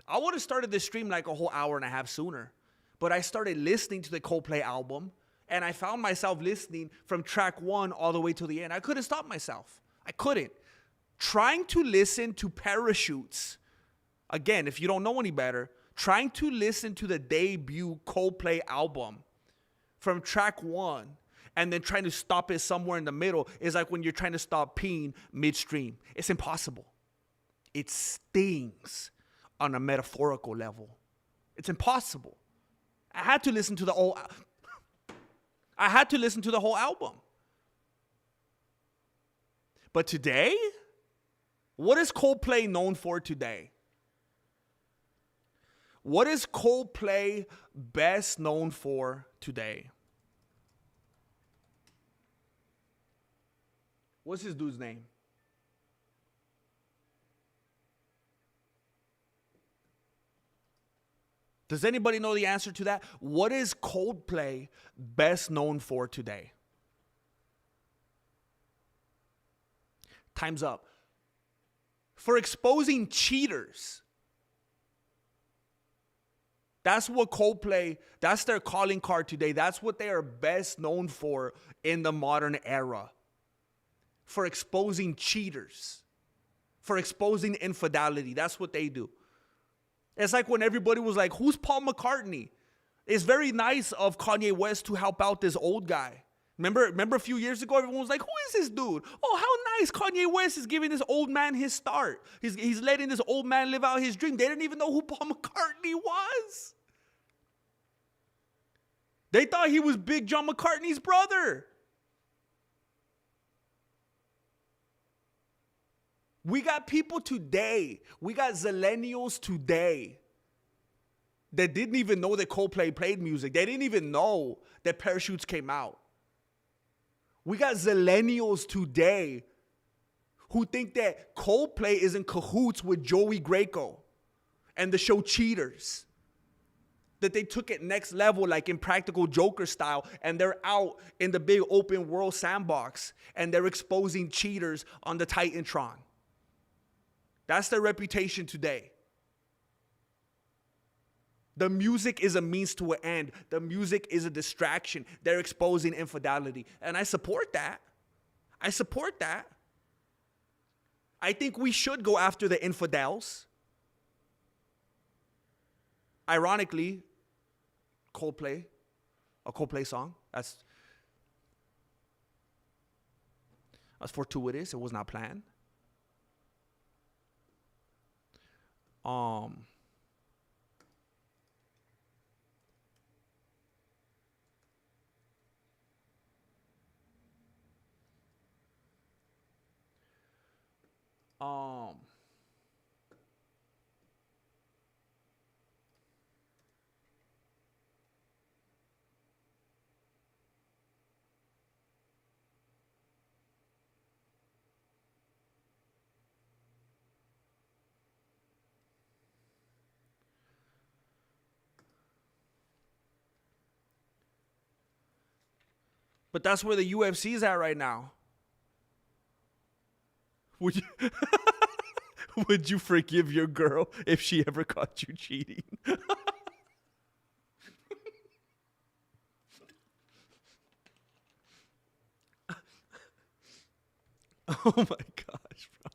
I would have started this stream like a whole hour and a half sooner, but I started listening to the Coldplay album, and I found myself listening from track 1 all the way to the end. I couldn't stop myself. I couldn't. Trying to listen to Parachutes, again, if you don't know any better, trying to listen to the debut Coldplay album from track 1 and then trying to stop it somewhere in the middle is like when you're trying to stop peeing midstream. It's impossible. It stings on a metaphorical level. It's impossible. I had to listen to the whole album. But today, what is Coldplay known for today? What is Coldplay best known for today? What's this dude's name? Does anybody know the answer to that? What is Coldplay best known for today? Time's up. For exposing cheaters. That's what Coldplay, that's their calling card today. That's what they are best known for in the modern era. For exposing cheaters. For exposing infidelity. That's what they do. It's like when everybody was like, who's Paul McCartney? It's very nice of Kanye West to help out this old guy. Remember a few years ago, everyone was like, who is this dude? Oh, how nice. Kanye West is giving this old man his start. He's letting this old man live out his dream. They didn't even know who Paul McCartney was. They thought he was Big John McCartney's brother. We got people today, we got zillennials today that didn't even know that Coldplay played music. They didn't even know that Parachutes came out. We got zillennials today who think that Coldplay is in cahoots with Joey Greco and the show Cheaters. That they took it next level like Impractical Joker style, and they're out in the big open world sandbox and they're exposing cheaters on the Titantron. That's their reputation today. The music is a means to an end. The music is a distraction. They're exposing infidelity. And I support that. I support that. I think we should go after the infidels. Ironically, Coldplay, a Coldplay song. That's fortuitous. It was not planned. But that's where the UFC is at right now. Would you would you forgive your girl if she ever caught you cheating? Oh my gosh, bro.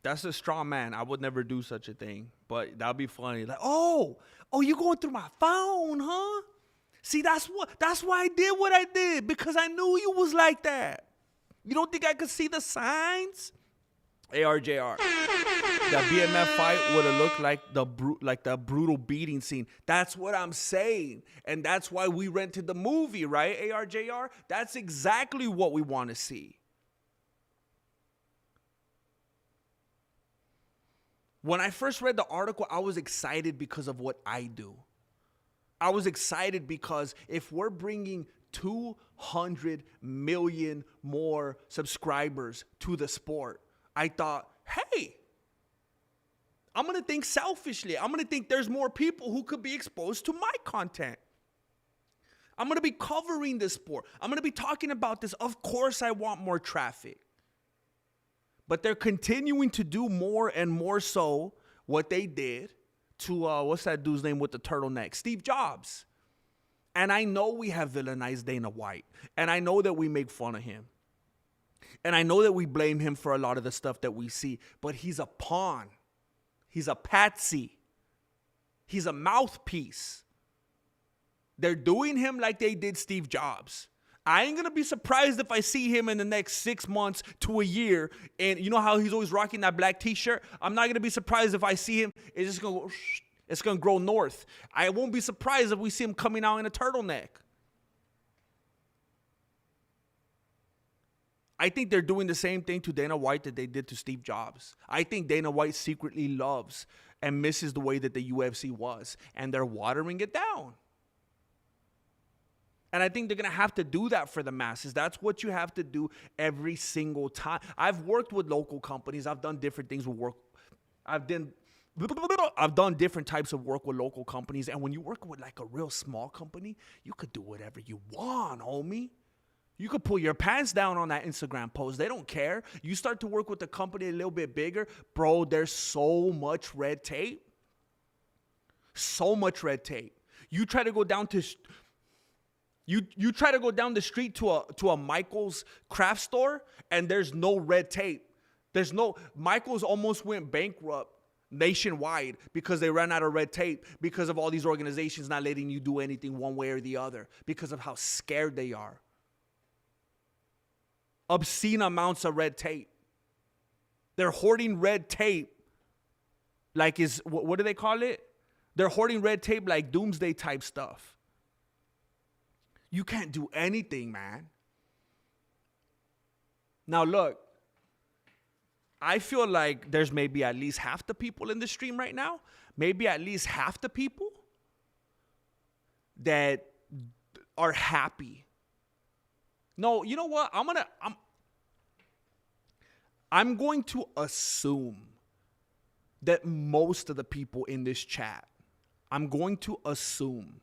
That's a strong man. I would never do such a thing, but that'd be funny. Like, oh, you going through my phone, huh? See, that's why I did what I did, because I knew you was like that. You don't think I could see the signs? ARJR. That BMF fight would have looked like the brutal beating scene. That's what I'm saying. And that's why we rented the movie, right? ARJR? That's exactly what we want to see. When I first read the article, I was excited because of what I do. I was excited because if we're bringing 200 million more subscribers to the sport, I thought, hey, I'm going to think selfishly. I'm going to think there's more people who could be exposed to my content. I'm going to be covering this sport. I'm going to be talking about this. Of course, I want more traffic. But they're continuing to do more and more so what they did to, what's that dude's name with the turtleneck? Steve Jobs. And I know we have villainized Dana White. And I know that we make fun of him. And I know that we blame him for a lot of the stuff that we see. But he's a pawn. He's a patsy. He's a mouthpiece. They're doing him like they did Steve Jobs. I ain't going to be surprised if I see him in the next 6 months to a year. And you know how he's always rocking that black t-shirt? I'm not going to be surprised if I see him. It's just going to go, it's going to grow north. I won't be surprised if we see him coming out in a turtleneck. I think they're doing the same thing to Dana White that they did to Steve Jobs. I think Dana White secretly loves and misses the way that the UFC was. And they're watering it down. And I think they're going to have to do that for the masses. That's what you have to do every single time. I've worked with local companies. I've done different things with work. I've done different types of work with local companies. And when you work with like a real small company, you could do whatever you want, homie. You could pull your pants down on that Instagram post. They don't care. You start to work with a company a little bit bigger. Bro, there's so much red tape. So much red tape. You try to go down to... You try to go down the street to a Michael's craft store, and there's no red tape. Michael's almost went bankrupt nationwide because they ran out of red tape because of all these organizations not letting you do anything one way or the other because of how scared they are. Obscene amounts of red tape. They're hoarding red tape like what do they call it? They're hoarding red tape like doomsday type stuff. You can't do anything, man. Now, look, I feel like there's maybe at least half the people in the stream right now, maybe at least half the people that are happy. No, you know what? I'm going to assume that most of the people in this chat, I'm going to assume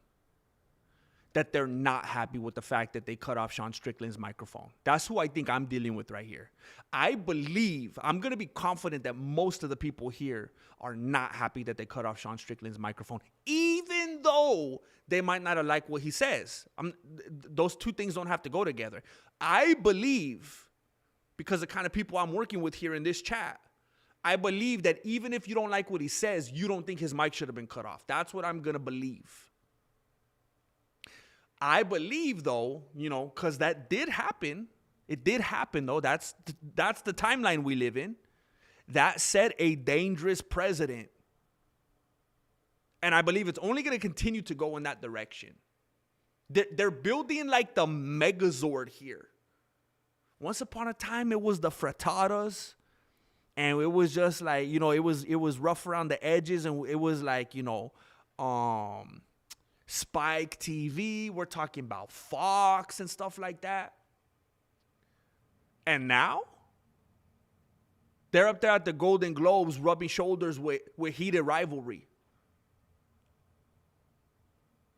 that they're not happy with the fact that they cut off Sean Strickland's microphone. That's who I think I'm dealing with right here. I believe, I'm going to be confident that most of the people here are not happy that they cut off Sean Strickland's microphone, even though they might not have liked what he says. Those two things don't have to go together. I believe, because the kind of people I'm working with here in this chat, I believe that even if you don't like what he says, you don't think his mic should have been cut off. That's what I'm going to believe. I believe, though, because that did happen. It did happen, though. That's the timeline we live in. That said, a dangerous president. And I believe it's only going to continue to go in that direction. They're building like the Megazord here. Once upon a time, it was the frittatas. And it was just like, it was rough around the edges. And it was like, Spike TV, we're talking about Fox and stuff like that. And now, they're up there at the Golden Globes rubbing shoulders with heated rivalry.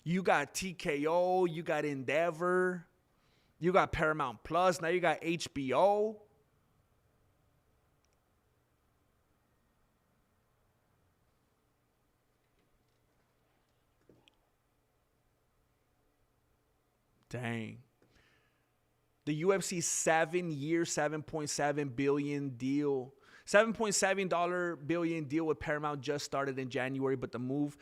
You got TKO, you got Endeavor, you got Paramount Plus, now you got HBO. Dang. The UFC 7-year, $7.7 billion deal $7.7 billion deal with Paramount just started in January, but the move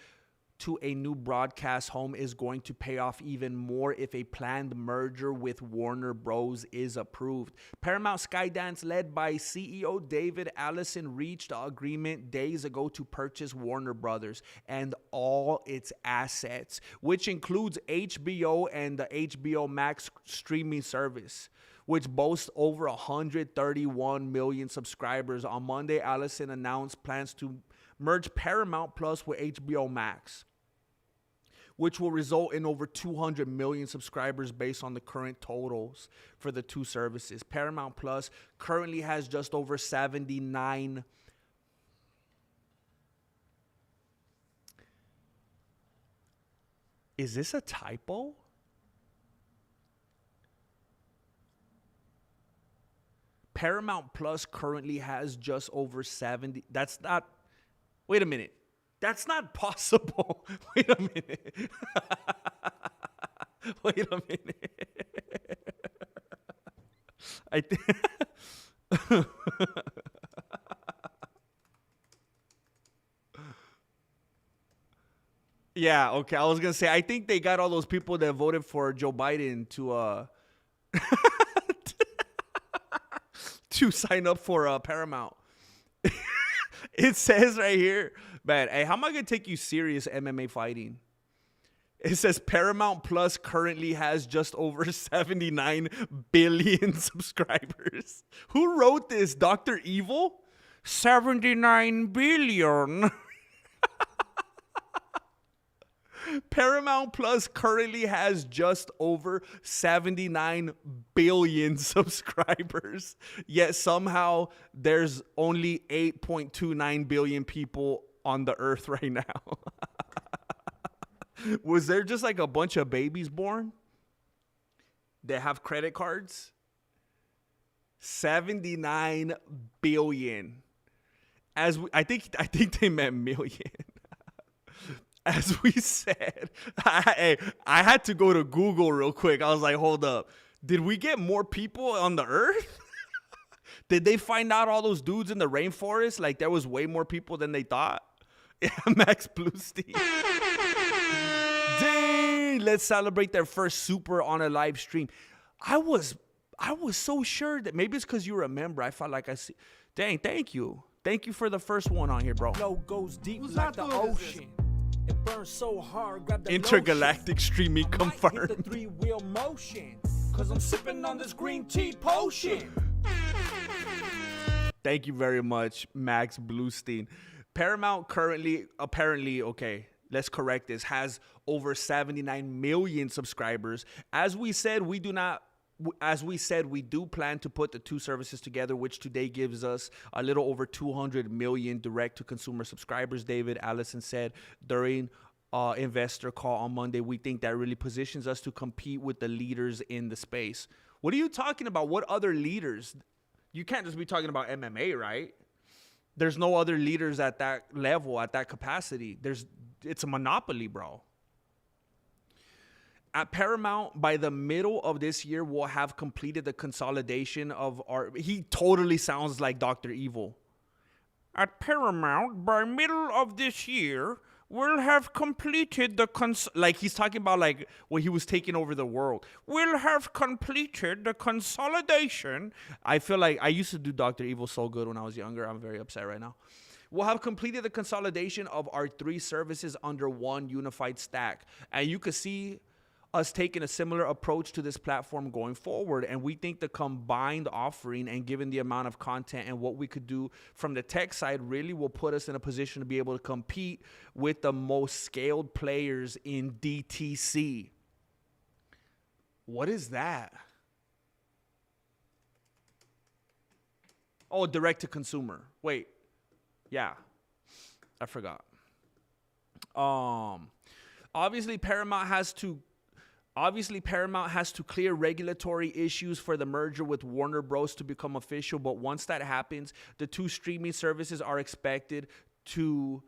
to a new broadcast home is going to pay off even more if a planned merger with Warner Bros. Is approved. Paramount Skydance, led by CEO David Allison, reached an agreement days ago to purchase Warner Bros. And all its assets, which includes HBO and the HBO MAX streaming service, which boasts over 131 million subscribers. On Monday, Allison announced plans to merge Paramount Plus with HBO Max, which will result in over 200 million subscribers based on the current totals for the two services. Paramount Plus currently has just over 79. Is this a typo? Paramount Plus currently has just over 70. That's not. Wait a minute. That's not possible. Wait a minute. Wait a minute. I think. Yeah, okay. I was going to say, I think they got all those people that voted for Joe Biden to to sign up for Paramount. It says right here, man, hey, how am I going to take you serious, MMA fighting? It says Paramount Plus currently has just over 79 billion subscribers. Who wrote this? Dr. Evil? 79 billion. Paramount Plus currently has just over 79 billion subscribers, yet somehow there's only 8.29 billion people on the earth right now. Was there just like a bunch of babies born that have credit cards? 79 billion. I think they meant million. As we said, I had to go to Google real quick. I was like, hold up. Did we get more people on the earth? Did they find out all those dudes in the rainforest? Like there was way more people than they thought? Yeah, Max Bluestein. Dang, let's celebrate their first super on a live stream. I was so sure that maybe it's because you remember. I felt like I see. Dang, thank you. Thank you for the first one on here, bro. Flow goes deep like the ocean. It burns so hard, grab the Intergalactic streaming lotion. I might hit the confirmed. three-wheel motion, cause I'm sipping on this green tea potion. Thank you very much, Max Bluestein. Paramount currently, apparently, okay, let's correct this, has over 79 million subscribers. As we said, we do plan to put the two services together, which today gives us a little over 200 million direct-to-consumer subscribers, David Allison said during investor call on Monday. We think that really positions us to compete with the leaders in the space. What are you talking about? What other leaders? You can't just be talking about MMA, right? There's no other leaders at that level, at that capacity. It's a monopoly, bro. At Paramount, by the middle of this year, we'll have completed the consolidation of our... He totally sounds like Dr. Evil. At Paramount, by middle of this year, we'll have completed the... like he's talking about like when he was taking over the world. We'll have completed the consolidation. I feel like I used to do Dr. Evil so good when I was younger. I'm very upset right now. We'll have completed the consolidation of our three services under one unified stack. And you could see us taking a similar approach to this platform going forward. And we think the combined offering and given the amount of content and what we could do from the tech side really will put us in a position to be able to compete with the most scaled players in DTC. What is that? Oh, direct to consumer. Wait. Yeah. I forgot. Obviously Paramount has to clear regulatory issues for the merger with Warner Bros. To become official, but once that happens, the two streaming services are expected to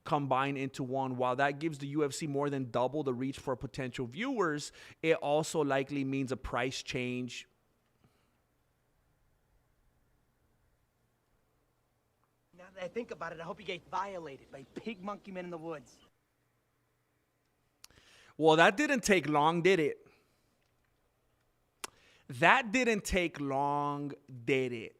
combine into one. While that gives the UFC more than double the reach for potential viewers, it also likely means a price change. that I think about it, I hope you get violated by pig monkey men in the woods. Well, that didn't take long, did it? That didn't take long, did it?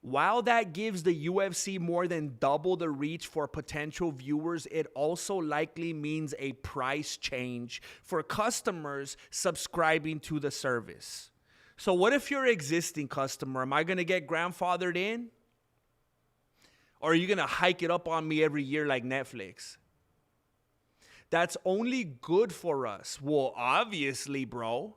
While that gives the UFC more than double the reach for potential viewers, it also likely means a price change for customers subscribing to the service. So what if you're an existing customer? Am I going to get grandfathered in? Or are you going to hike it up on me every year like Netflix? That's only good for us. Well, obviously, bro.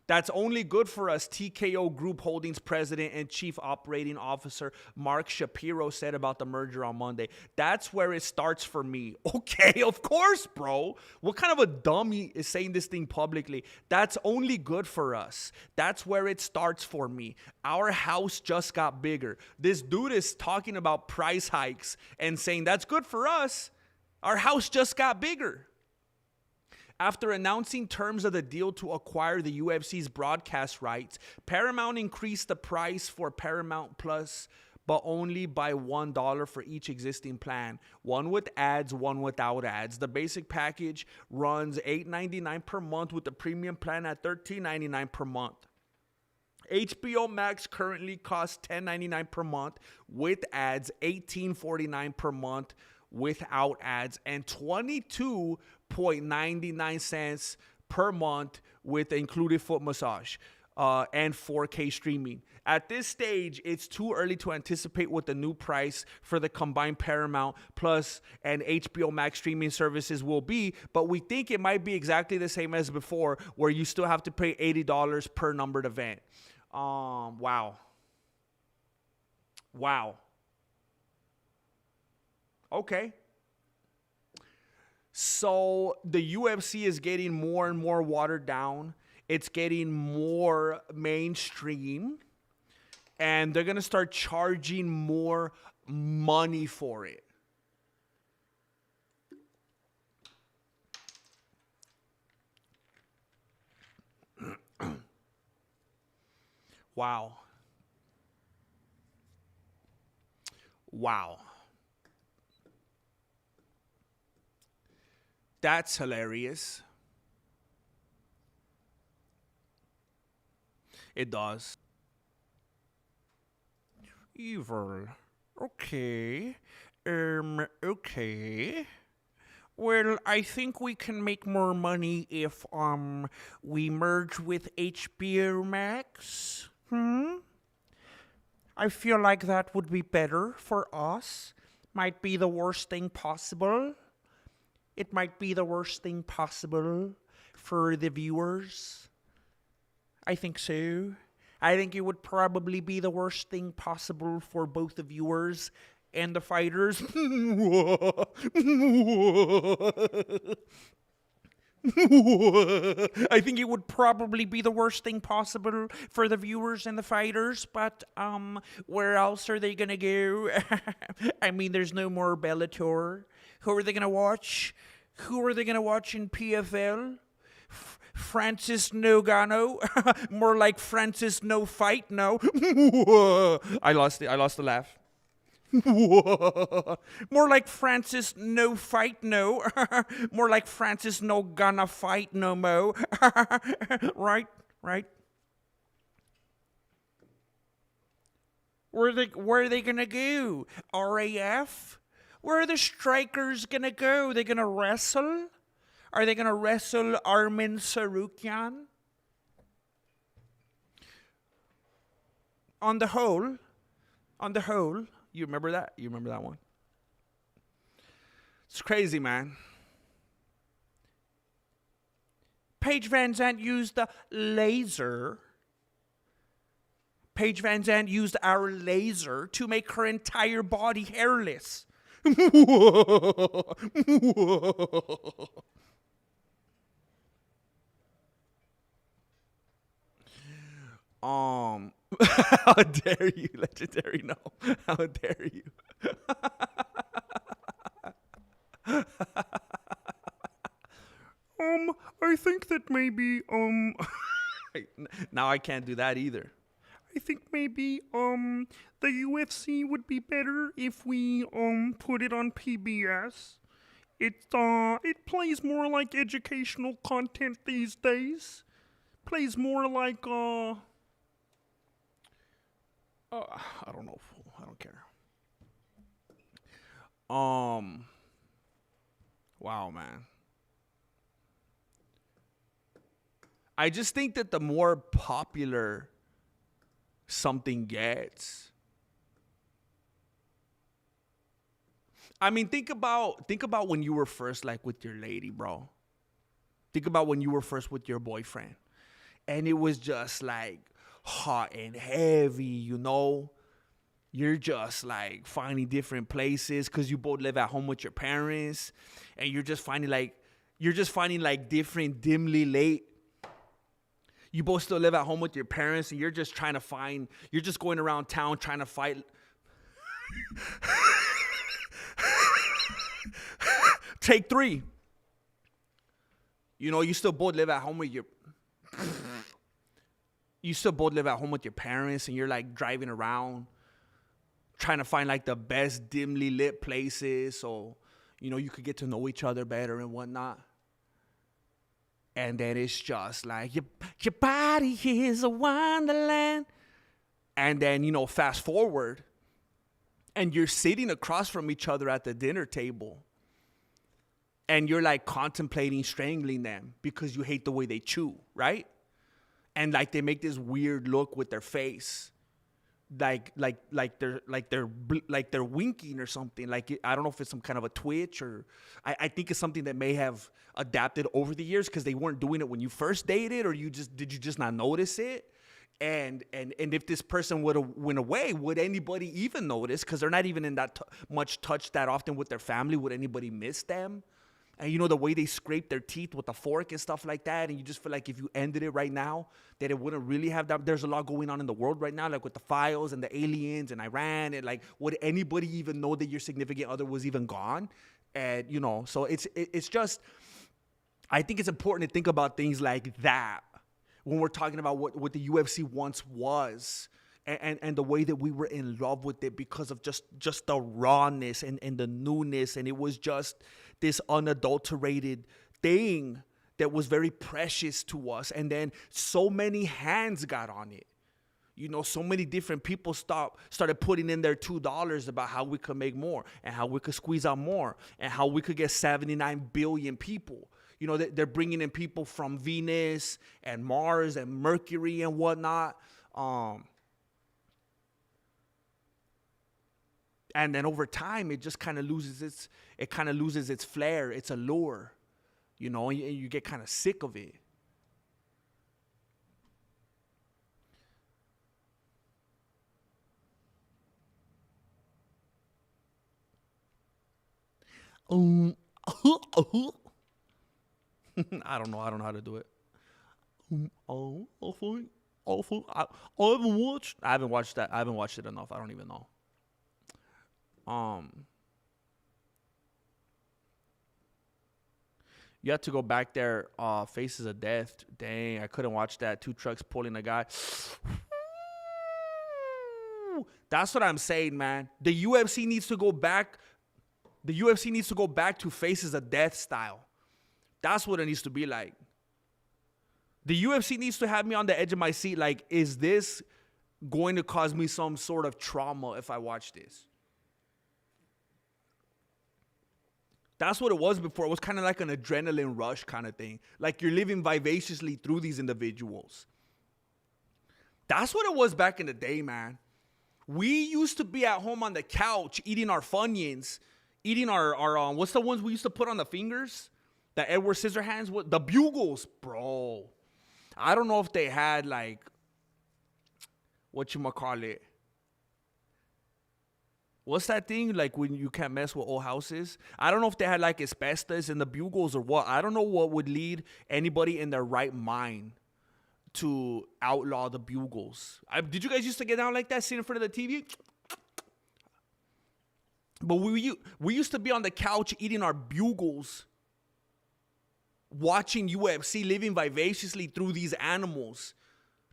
That's only good for us, TKO Group Holdings President and Chief Operating Officer Mark Shapiro said about the merger on Monday. That's where it starts for me. Okay, of course, bro. What kind of a dummy is saying this thing publicly? That's only good for us. That's where it starts for me. Our house just got bigger. This dude is talking about price hikes and saying that's good for us. Our house just got bigger. After announcing terms of the deal to acquire the UFC's broadcast rights, Paramount increased the price for Paramount Plus, but only by $1 for each existing plan. One with ads, one without ads. The basic package runs $8.99 per month with the premium plan at $13.99 per month. HBO Max currently costs $10.99 per month with ads, $18.49 per month without ads, and $22.99 per month with included foot massage and 4K streaming. At this stage, it's too early to anticipate what the new price for the combined Paramount Plus and HBO Max streaming services will be, but we think it might be exactly the same as before, where you still have to pay $80 per numbered event. Wow. Okay. So the UFC is getting more and more watered down. It's getting more mainstream. And they're going to start charging more money for it. Wow. That's hilarious. It does. Evil. Okay. Okay. Well, I think we can make more money if we merge with HBO Max. I feel like that would be better for us. Might be the worst thing possible. It might be the worst thing possible for the viewers. I think so. I think it would probably be the worst thing possible for both the viewers and the fighters. I think it would probably be the worst thing possible for the viewers and the fighters, but where else are they gonna go? I mean, there's no more Bellator. Who are they gonna watch? Who are they gonna watch in PFL? Francis Ngannou, more like Francis No Fight No. I lost the laugh. More like Francis No Fight No. More like Francis No Gonna Fight No Mo. Right. Where are they gonna go? RAF? Where are the strikers gonna go? They gonna wrestle? Are they gonna wrestle Armin Sarukian? On the whole, you remember that? You remember that one? It's crazy, man. Paige Van Zandt used the laser. Paige Van Zandt used our laser to make her entire body hairless. How dare you, Legendary? No. How dare you? I think that maybe, now I can't do that either. I think maybe the UFC would be better if we put it on PBS. It plays more like educational content these days. Plays more like I don't know. I don't care. Wow, man. I just think that the more popular something gets, I mean, think about when you were first like with your lady, bro. Think about when you were first with your boyfriend, and it was just like hot and heavy, you know. You're just like finding different places because you both live at home with your parents, and you're just finding like different dimly lit. You both still live at home with your parents, and you're just going around town trying to fight. Take 3. You know, you still both live at home with your parents, and you're like driving around trying to find like the best dimly lit places so, you know, you could get to know each other better and whatnot. And then it's just like, your body is a wonderland. And then, you know, fast forward, and you're sitting across from each other at the dinner table. And you're like contemplating strangling them because you hate the way they chew, right? And like they make this weird look with their face. Like they're winking or something. Like I don't know if it's some kind of a twitch, or I think it's something that may have adapted over the years because they weren't doing it when you first dated, or did you just not notice it? And if this person would have went away, would anybody even notice? Because they're not even in that much touch that often with their family. Would anybody miss them? And you know, the way they scrape their teeth with a fork and stuff like that. And you just feel like if you ended it right now, that it wouldn't really have that. There's a lot going on in the world right now, like with the files and the aliens and Iran. And like, would anybody even know that your significant other was even gone? And, you know, so it's just, I think it's important to think about things like that when we're talking about what the UFC once was. And the way that we were in love with it because of just the rawness and the newness. And it was just this unadulterated thing that was very precious to us. And then so many hands got on it. You know, so many different people started putting in their $2 about how we could make more and how we could squeeze out more and how we could get 79 billion people. You know, they're bringing in people from Venus and Mars and Mercury and whatnot. And then over time, it just kind of loses its flair, its allure, you know, and you get kind of sick of it. I don't know how to do it. I haven't watched that. I haven't watched it enough. I don't even know. You have to go back there. Faces of Death. Dang, I couldn't watch that. 2 trucks pulling a guy. That's what I'm saying, man. The UFC needs to go back. The UFC needs to go back to Faces of Death style. That's what it needs to be like. The UFC needs to have me on the edge of my seat. Like, is this going to cause me some sort of trauma if I watch this? That's what it was before. It was kind of like an adrenaline rush kind of thing. Like you're living vivaciously through these individuals. That's what it was back in the day, man. We used to be at home on the couch eating our Funyuns, eating our what's the ones we used to put on the fingers? The Edward Scissorhands? The Bugles, bro. I don't know if they had like, whatchamacallit. What's that thing like when you can't mess with old houses? I don't know if they had like asbestos in the Bugles or what. I don't know what would lead anybody in their right mind to outlaw the Bugles. Did you guys used to get down like that, sitting in front of the TV? But we used to be on the couch eating our Bugles, watching UFC, living vivaciously through these animals,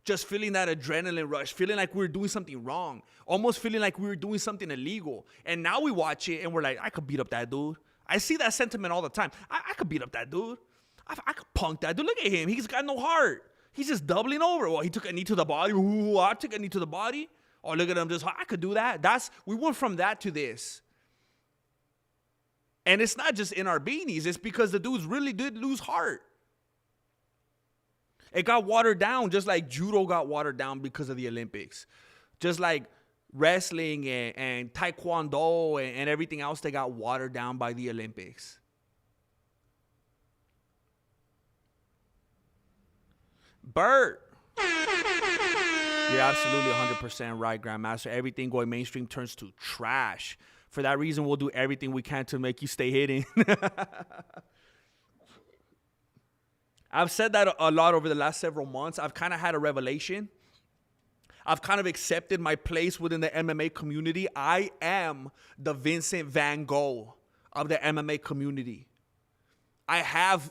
just feeling that adrenaline rush, feeling like we were doing something wrong, almost feeling like we were doing something illegal. And now we watch it and we're like, I could beat up that dude. I see that sentiment all the time. I could beat up that dude. I could punk that dude. Look at him. He's got no heart. He's just doubling over. Well, he took a knee to the body. Ooh, I took a knee to the body. Oh, look at him. I could do that. We went from that to this. And it's not just in our beanies. It's because the dudes really did lose heart. It got watered down just like judo got watered down because of the Olympics. Just like wrestling and taekwondo and everything else that got watered down by the Olympics. Bert. You're absolutely 100% right, Grandmaster. Everything going mainstream turns to trash. For that reason, we'll do everything we can to make you stay hidden. I've said that a lot over the last several months. I've kind of had a revelation. I've kind of accepted my place within the MMA community. I am the Vincent Van Gogh of the MMA community. I have,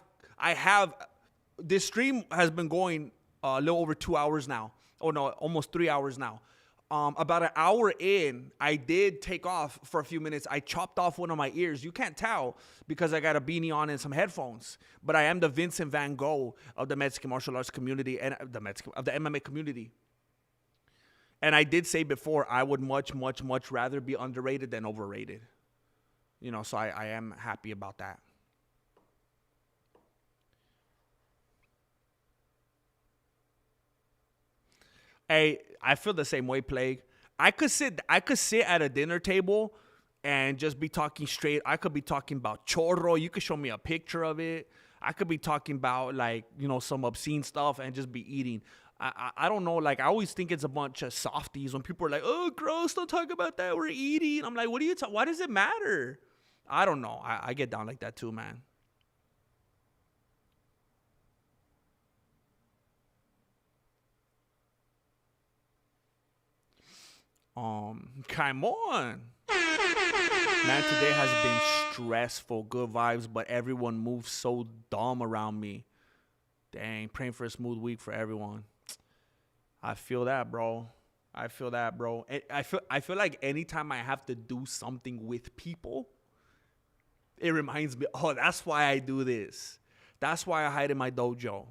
this stream has been going a little over 2 hours now. Oh no, almost 3 hours now. About an hour in, I did take off for a few minutes. I chopped off one of my ears. You can't tell because I got a beanie on and some headphones. But I am the Vincent Van Gogh of the Mexican martial arts community and of the MMA community. And I did say before, I would much, much, much rather be underrated than overrated. You know, so I am happy about that. Hey, I feel the same way, Plague. I could sit at a dinner table and just be talking straight. I could be talking about chorro. You could show me a picture of it. I could be talking about, like, you know, some obscene stuff and just be eating. I don't know. Like, I always think it's a bunch of softies when people are like, oh, gross, don't talk about that. We're eating. I'm like, what are you talking? Why does it matter? I don't know. I get down like that too, man. Come on. Man, today has been stressful. Good vibes, but everyone moves so dumb around me. Dang, praying for a smooth week for everyone. I feel that, bro. I feel like anytime I have to do something with people, it reminds me, oh, that's why I do this. That's why I hide in my dojo.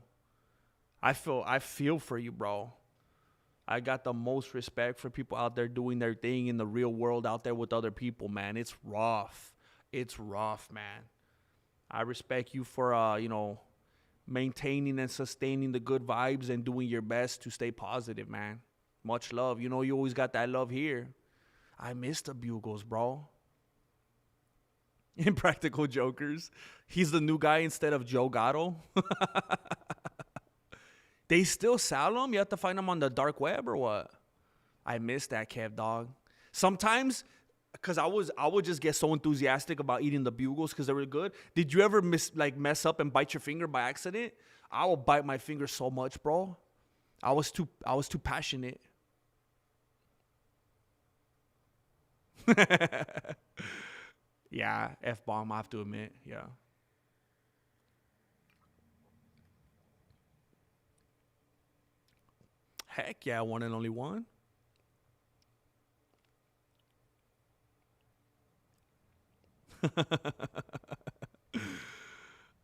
I feel for you, bro. I got the most respect for people out there doing their thing in the real world out there with other people, man. It's rough. It's rough, man. I respect you for, maintaining and sustaining the good vibes and doing your best to stay positive, man. Much love. You know, you always got that love here. I miss the Bugles, bro. Impractical Jokers. He's the new guy instead of Joe Gatto. They still sell them? You have to find them on the dark web or what? I miss that, Kev, dog. Sometimes, because I would just get so enthusiastic about eating the Bugles because they were good. Did you ever mess up and bite your finger by accident? I will bite my finger so much, bro. I was too passionate. Yeah, F-bomb, I have to admit. Yeah. Heck yeah, one and only one.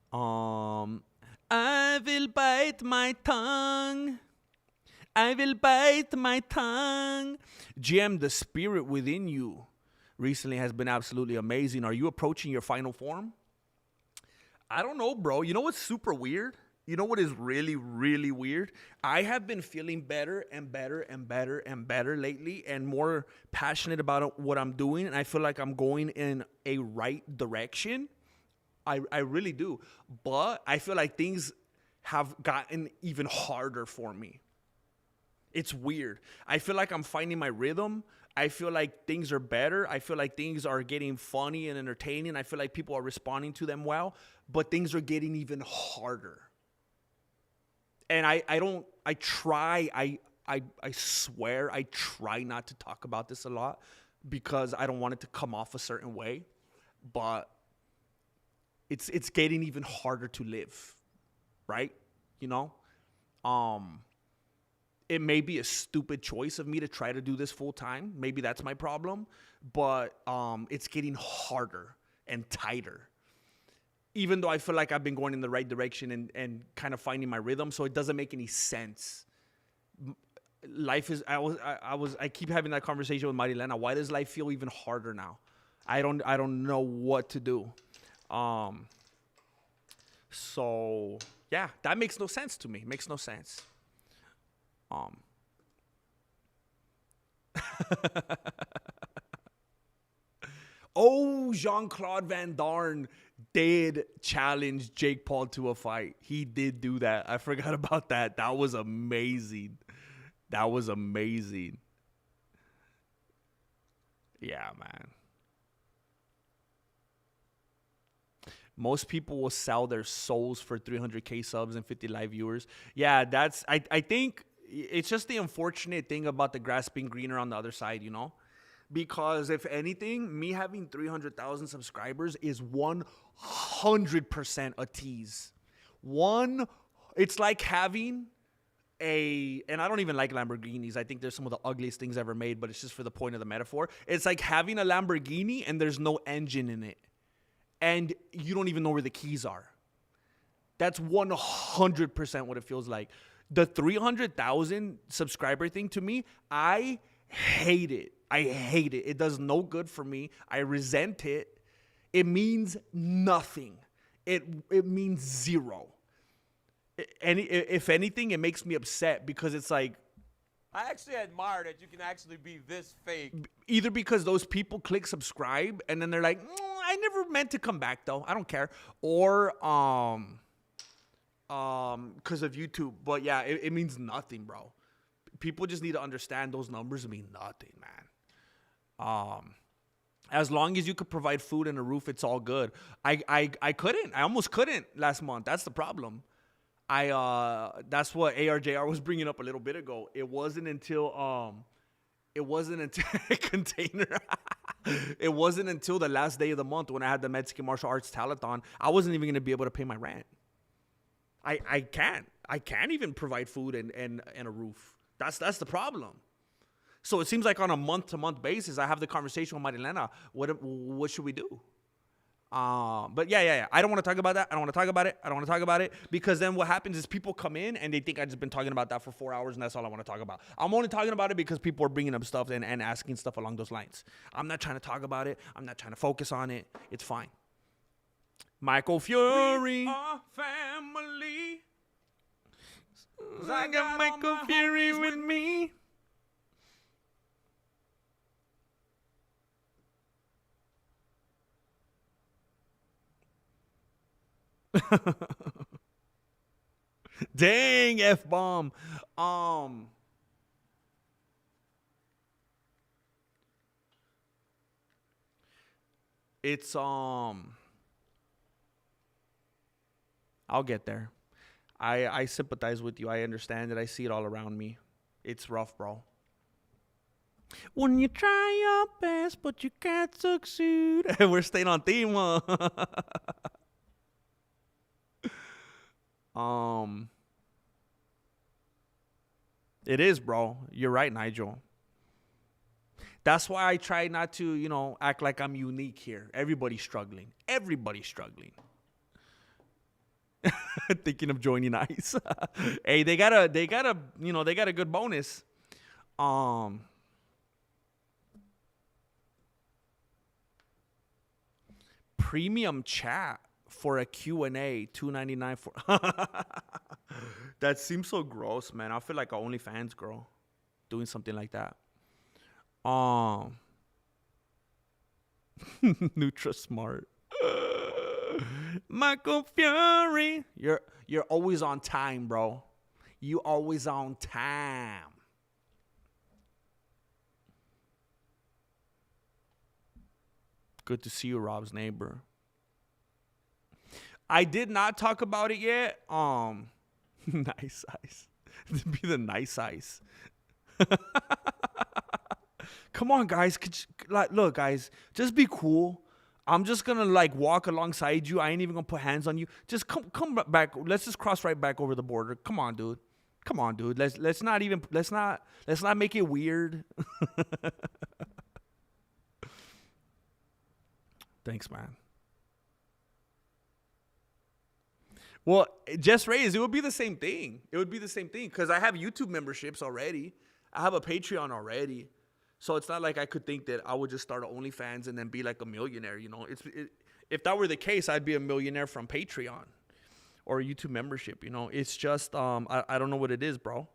I will bite my tongue. I will bite my tongue. GM, the spirit within you recently has been absolutely amazing. Are you approaching your final form? I don't know, bro. You know what's super weird? You know what is really, really weird? I have been feeling better and better and better and better lately and more passionate about what I'm doing. And I feel like I'm going in a right direction. I really do. But I feel like things have gotten even harder for me. It's weird. I feel like I'm finding my rhythm. I feel like things are better. I feel like things are getting funny and entertaining. I feel like people are responding to them well. But things are getting even harder. And I swear I try not to talk about this a lot because I don't want it to come off a certain way. But it's getting even harder to live, right? You know? it may be a stupid choice of me to try to do this full time. Maybe that's my problem. But it's getting harder and tighter. Even though I feel like I've been going in the right direction and kind of finding my rhythm, so it doesn't make any sense. Life is, I keep having that conversation with Marilena. Why does life feel even harder now? I don't know what to do. So yeah, that makes no sense to me. Makes no sense. Oh, Jean-Claude Van Damme did challenge Jake Paul to a fight. He did do that. I forgot about that. That was amazing. That was amazing. Yeah, man. Most people will sell their souls for 300K subs and 50 live viewers. Yeah, that's, I think it's just the unfortunate thing about the grass being greener on the other side, you know? Because if anything, me having 300,000 subscribers is 100% a tease. It's like having and I don't even like Lamborghinis. I think they're some of the ugliest things ever made, but it's just for the point of the metaphor. It's like having a Lamborghini and there's no engine in it. And you don't even know where the keys are. That's 100% what it feels like. The 300,000 subscriber thing, to me, I hate it. I hate it. It does no good for me. I resent it. It means nothing. It means zero. And if anything, it makes me upset because it's like, I actually admire that you can actually be this fake. Either because those people click subscribe and then they're like, I never meant to come back though. I don't care. Or because of YouTube. But yeah, it means nothing, bro. People just need to understand those numbers mean nothing, man. As long as you could provide food and a roof, it's all good. I couldn't. I almost couldn't last month. That's the problem. That's what ARJR was bringing up a little bit ago. It wasn't until container. It wasn't until the last day of the month when I had the Mexican martial arts telethon. I wasn't even going to be able to pay my rent. I can't even provide food and a roof. That's the problem. So it seems like on a month-to-month basis, I have the conversation with Marilena. What should we do? But yeah. I don't want to talk about that. I don't want to talk about it because then what happens is people come in and they think I've just been talking about that for 4 hours and that's all I want to talk about. I'm only talking about it because people are bringing up stuff and asking stuff along those lines. I'm not trying to talk about it. I'm not trying to focus on it. It's fine. Michael Fury. We are family. I got Michael Fury with me. Dang, F-bomb. It's I'll get there. I sympathize with you. I understand it. I see it all around me. It's rough, bro. When you try your best, but you can't succeed. We're staying on theme, huh? It is, bro. You're right, Nigel. That's why I try not to, act like I'm unique here. Everybody's struggling. Thinking of joining ICE. Hey, they got a good bonus. Premium chat for a Q&A, $2.99 for. That seems so gross, man. I feel like an OnlyFans girl doing something like that. Nutra Smart. Michael Fury. You're always on time, bro. You always on time. Good to see you, Rob's neighbor. I did not talk about it yet. Nice ice. Be the nice ice. Come on, guys. Look, guys, just be cool. I'm just gonna walk alongside you. I ain't even gonna put hands on you. Just come back. Let's just cross right back over the border. Come on, dude. Come on, dude. Let's not make it weird. Thanks, man. Well, just raise, it would be the same thing. It would be the same thing because I have YouTube memberships already. I have a Patreon already. So it's not like I could think that I would just start an OnlyFans and then be like a millionaire, you know. If that were the case, I'd be a millionaire from Patreon or YouTube membership, you know. It's just I don't know what it is, bro.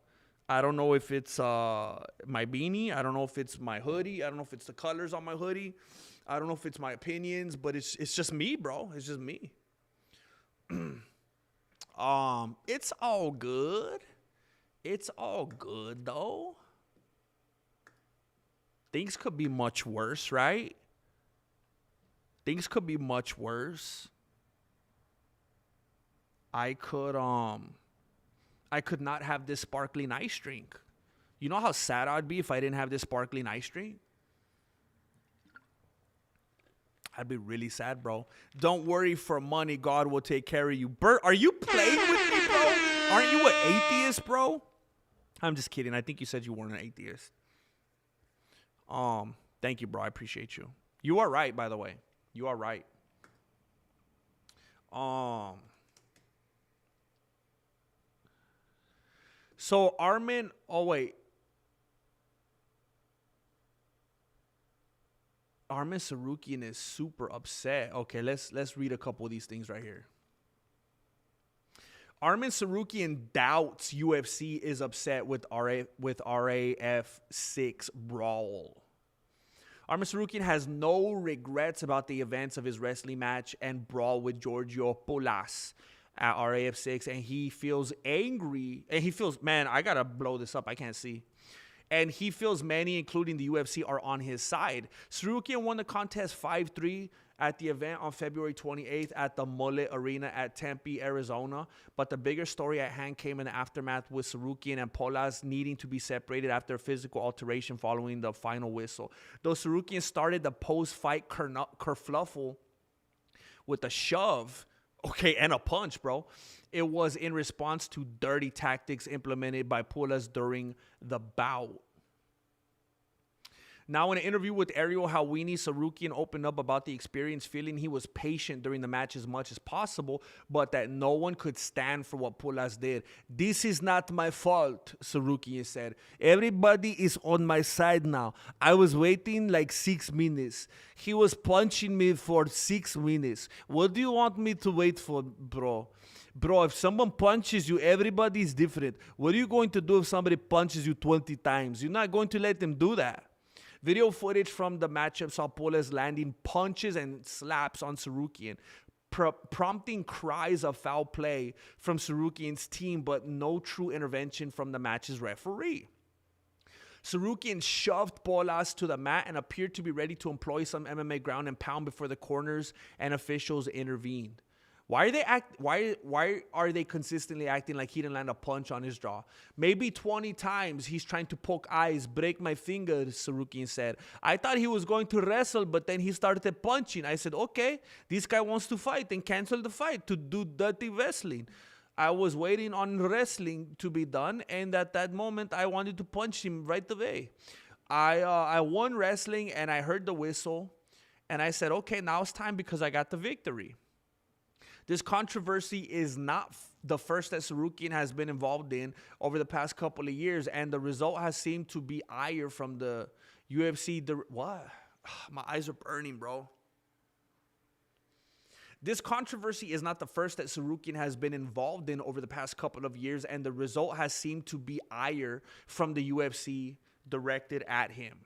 I don't know if it's my beanie. I don't know if it's my hoodie. I don't know if it's the colors on my hoodie. I don't know if it's my opinions, but it's just me, bro. It's just me. It's all good. It's all good, though. Things could be much worse, right? Things could be much worse. I could not have this sparkling ice drink. You know how sad I'd be if I didn't have this sparkling ice drink? I'd be really sad, bro. Don't worry, for money, God will take care of you. Bert, are you playing with me, bro? Aren't you an atheist, bro? I'm just kidding. I think you said you weren't an atheist. Thank you, bro. I appreciate you. You are right, by the way. You are right. So Armin, Armin Sarukian is super upset. Okay, let's read a couple of these things right here. Armin Sarukian doubts UFC is upset with RAF 6 brawl. Armin Sarukian has no regrets about the events of his wrestling match and brawl with Giorgio Polas at RAF 6, and he feels angry. And he feels, man, I gotta blow this up. I can't see. And he feels many, including the UFC, are on his side. Sarukian won the contest 5-3 at the event on February 28th at the Mullet Arena at Tempe, Arizona. But the bigger story at hand came in the aftermath with Sarukian and Polas needing to be separated after a physical alteration following the final whistle. Though Sarukian started the post-fight kerfluffle with a shove, and a punch, bro, it was in response to dirty tactics implemented by Polas during the bout. Now, in an interview with Ariel Helwani, Sarukian opened up about the experience, feeling he was patient during the match as much as possible, but that no one could stand for what Polas did. "This is not my fault," Sarukian said. "Everybody is on my side now. I was waiting like 6 minutes. He was punching me for 6 minutes. What do you want me to wait for, bro? Bro, if someone punches you, everybody is different. What are you going to do if somebody punches you 20 times? You're not going to let them do that." Video footage from the matchup saw Polas landing punches and slaps on Sarukian, prompting cries of foul play from Sarukian's team, but no true intervention from the match's referee. Sarukian shoved Polas to the mat and appeared to be ready to employ some MMA ground and pound before the corners and officials intervened. Why are they consistently acting like he didn't land a punch on his jaw? Maybe 20 times he's trying to poke eyes, break my fingers, Sarukian said. I thought he was going to wrestle, but then he started punching. I said, okay, this guy wants to fight, and cancel the fight to do dirty wrestling. I was waiting on wrestling to be done, and at that moment, I wanted to punch him right away. I won wrestling, and I heard the whistle, and I said, okay, now it's time because I got the victory. This controversy is not the first that Sarukian has been involved in over the past couple of years, and the result has seemed to be ire from the UFC. What? My eyes are burning, bro. This controversy is not the first that Sarukian has been involved in over the past couple of years, and the result has seemed to be ire from the UFC directed at him.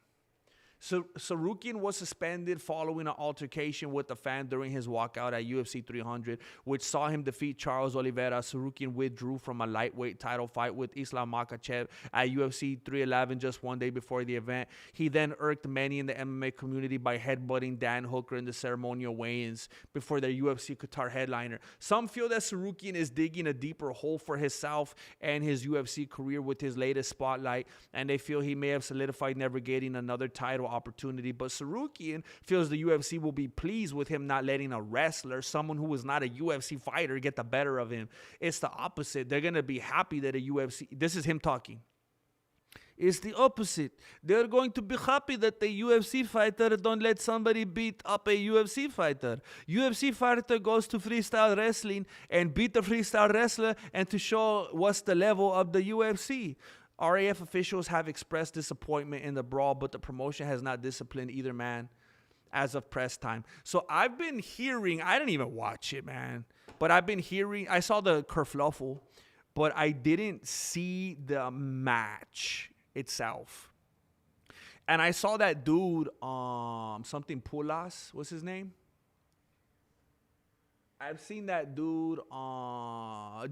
So Sarukian was suspended following an altercation with a fan during his walkout at UFC 300, which saw him defeat Charles Oliveira. Sarukian withdrew from a lightweight title fight with Islam Makhachev at UFC 311 just one day before the event. He then irked many in the MMA community by headbutting Dan Hooker in the ceremonial weigh-ins before their UFC Qatar headliner. Some feel that Sarukian is digging a deeper hole for himself and his UFC career with his latest spotlight, and they feel he may have solidified never getting another title opportunity. But Sarukian feels the UFC will be pleased with him not letting a wrestler, someone who was not a UFC fighter, get the better of him. It's the opposite. They're going to be happy that a UFC, this is him talking. It's the opposite. They're going to be happy that the UFC fighter don't let somebody beat up a UFC fighter. UFC fighter goes to freestyle wrestling and beat the freestyle wrestler and to show what's the level of the UFC. RAF officials have expressed disappointment in the brawl, but the promotion has not disciplined either man as of press time. So I've been hearing, I didn't even watch it, man, but I've been hearing, I saw the kerfluffle, but I didn't see the match itself. And I saw that dude, something Pulas, what's his name? I've seen that dude,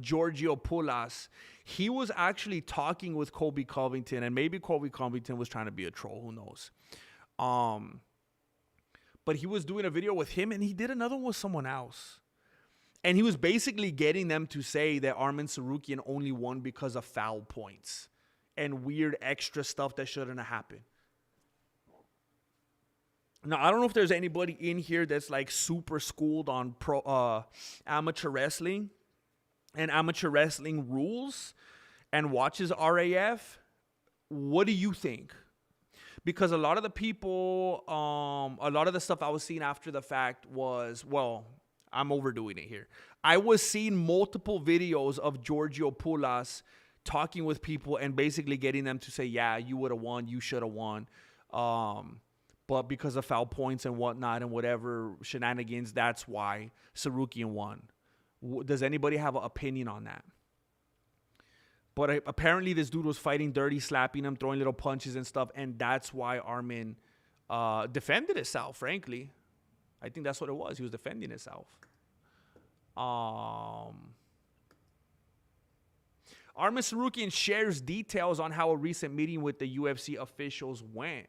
Giorgio Pulas. He was actually talking with Colby Covington, and maybe Colby Covington was trying to be a troll, who knows. But he was doing a video with him, and he did another one with someone else. And he was basically getting them to say that Arman Sarukian only won because of foul points and weird extra stuff that shouldn't have happened. Now, I don't know if there's anybody in here that's like super schooled on amateur wrestling and amateur wrestling rules and watches RAF. What do you think? Because a lot of the people, a lot of the stuff I was seeing after the fact was, well, I'm overdoing it here. I was seeing multiple videos of Giorgio Pulas talking with people and basically getting them to say, yeah, you would have won, you should have won. But because of foul points and whatnot and whatever shenanigans, that's why Sarukian won. Does anybody have an opinion on that? But apparently this dude was fighting dirty, slapping him, throwing little punches and stuff, and that's why Arman defended himself, frankly. I think that's what it was. He was defending himself. Arman Sarukian shares details on how a recent meeting with the UFC officials went.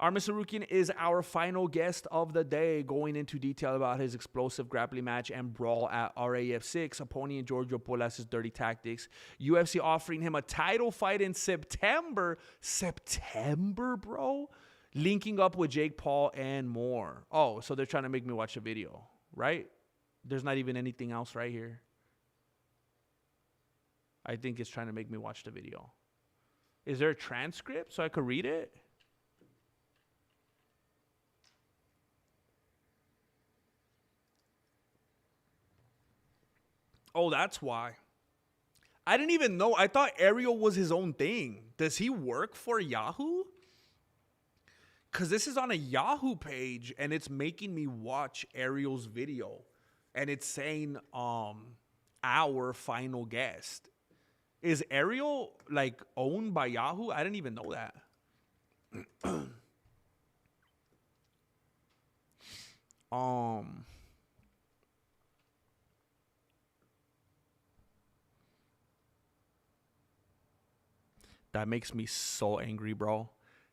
Arman Sarukian is our final guest of the day, going into detail about his explosive grappling match and brawl at RAF 6, opponent Giorgio Pulas' dirty tactics. UFC offering him a title fight in September. September, bro? Linking up with Jake Paul and more. Oh, so they're trying to make me watch a video, right? There's not even anything else right here. I think it's trying to make me watch the video. Is there a transcript so I could read it? Oh, that's why. I didn't even know. I thought Ariel was his own thing. Does he work for Yahoo? Because this is on a Yahoo page, and it's making me watch Ariel's video. And it's saying, our final guest. Is Ariel, like, owned by Yahoo? I didn't even know that. That makes me so angry, bro.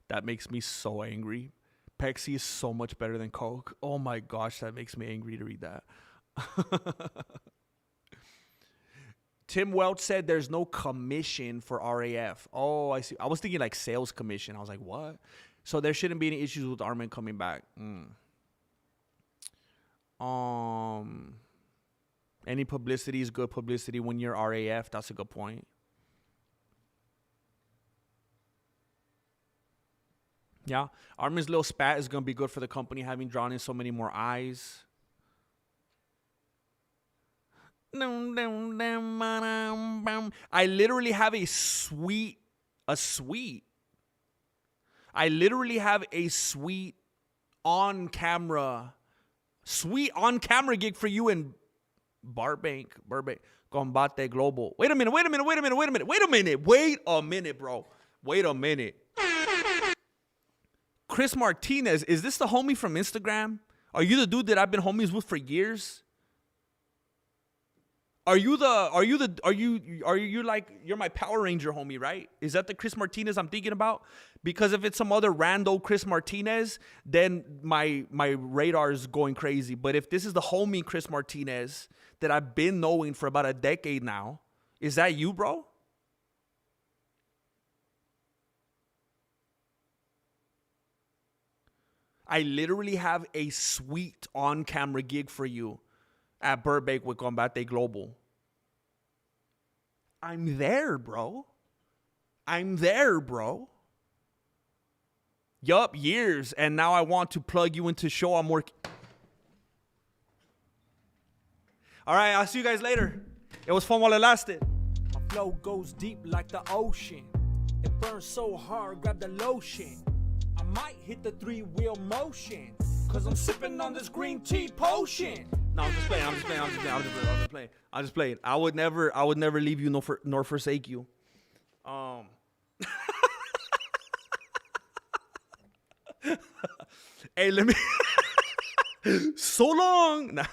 That makes me so angry. Pepsi is so much better than Coke. Oh my gosh, that makes me angry to read that. Tim Welch said there's no commission for RAF. Oh, I see. I was thinking like sales commission. I was like, what? So there shouldn't be any issues with Arman coming back. Any publicity is good publicity when you're RAF. That's a good point. Yeah. Arman's little spat is going to be good for the company, having drawn in so many more eyes. I literally have a sweet on-camera gig for you in Burbank. Combate Global. Wait a minute, bro. Wait a minute. Chris Martinez, is this the homie from Instagram? Are you the dude that I've been homies with for years? Are you like, you're my Power Ranger homie, right? Is that the Chris Martinez I'm thinking about? Because if it's some other rando Chris Martinez, then my radar is going crazy. But if this is the homie Chris Martinez that I've been knowing for about a decade now, is that you, bro? I literally have a sweet on-camera gig for you at Burbank with Combate Global. I'm there, bro. Yup, years. And now I want to plug you into show I'm working. All right, I'll see you guys later. It was fun while it lasted. My flow goes deep like the ocean. It burns so hard, grab the lotion. I might hit the 3-wheel motion, cause I'm sipping on this green tea potion. No, I'm just playing. I would never leave you nor forsake you. Hey, let me so long. Nah.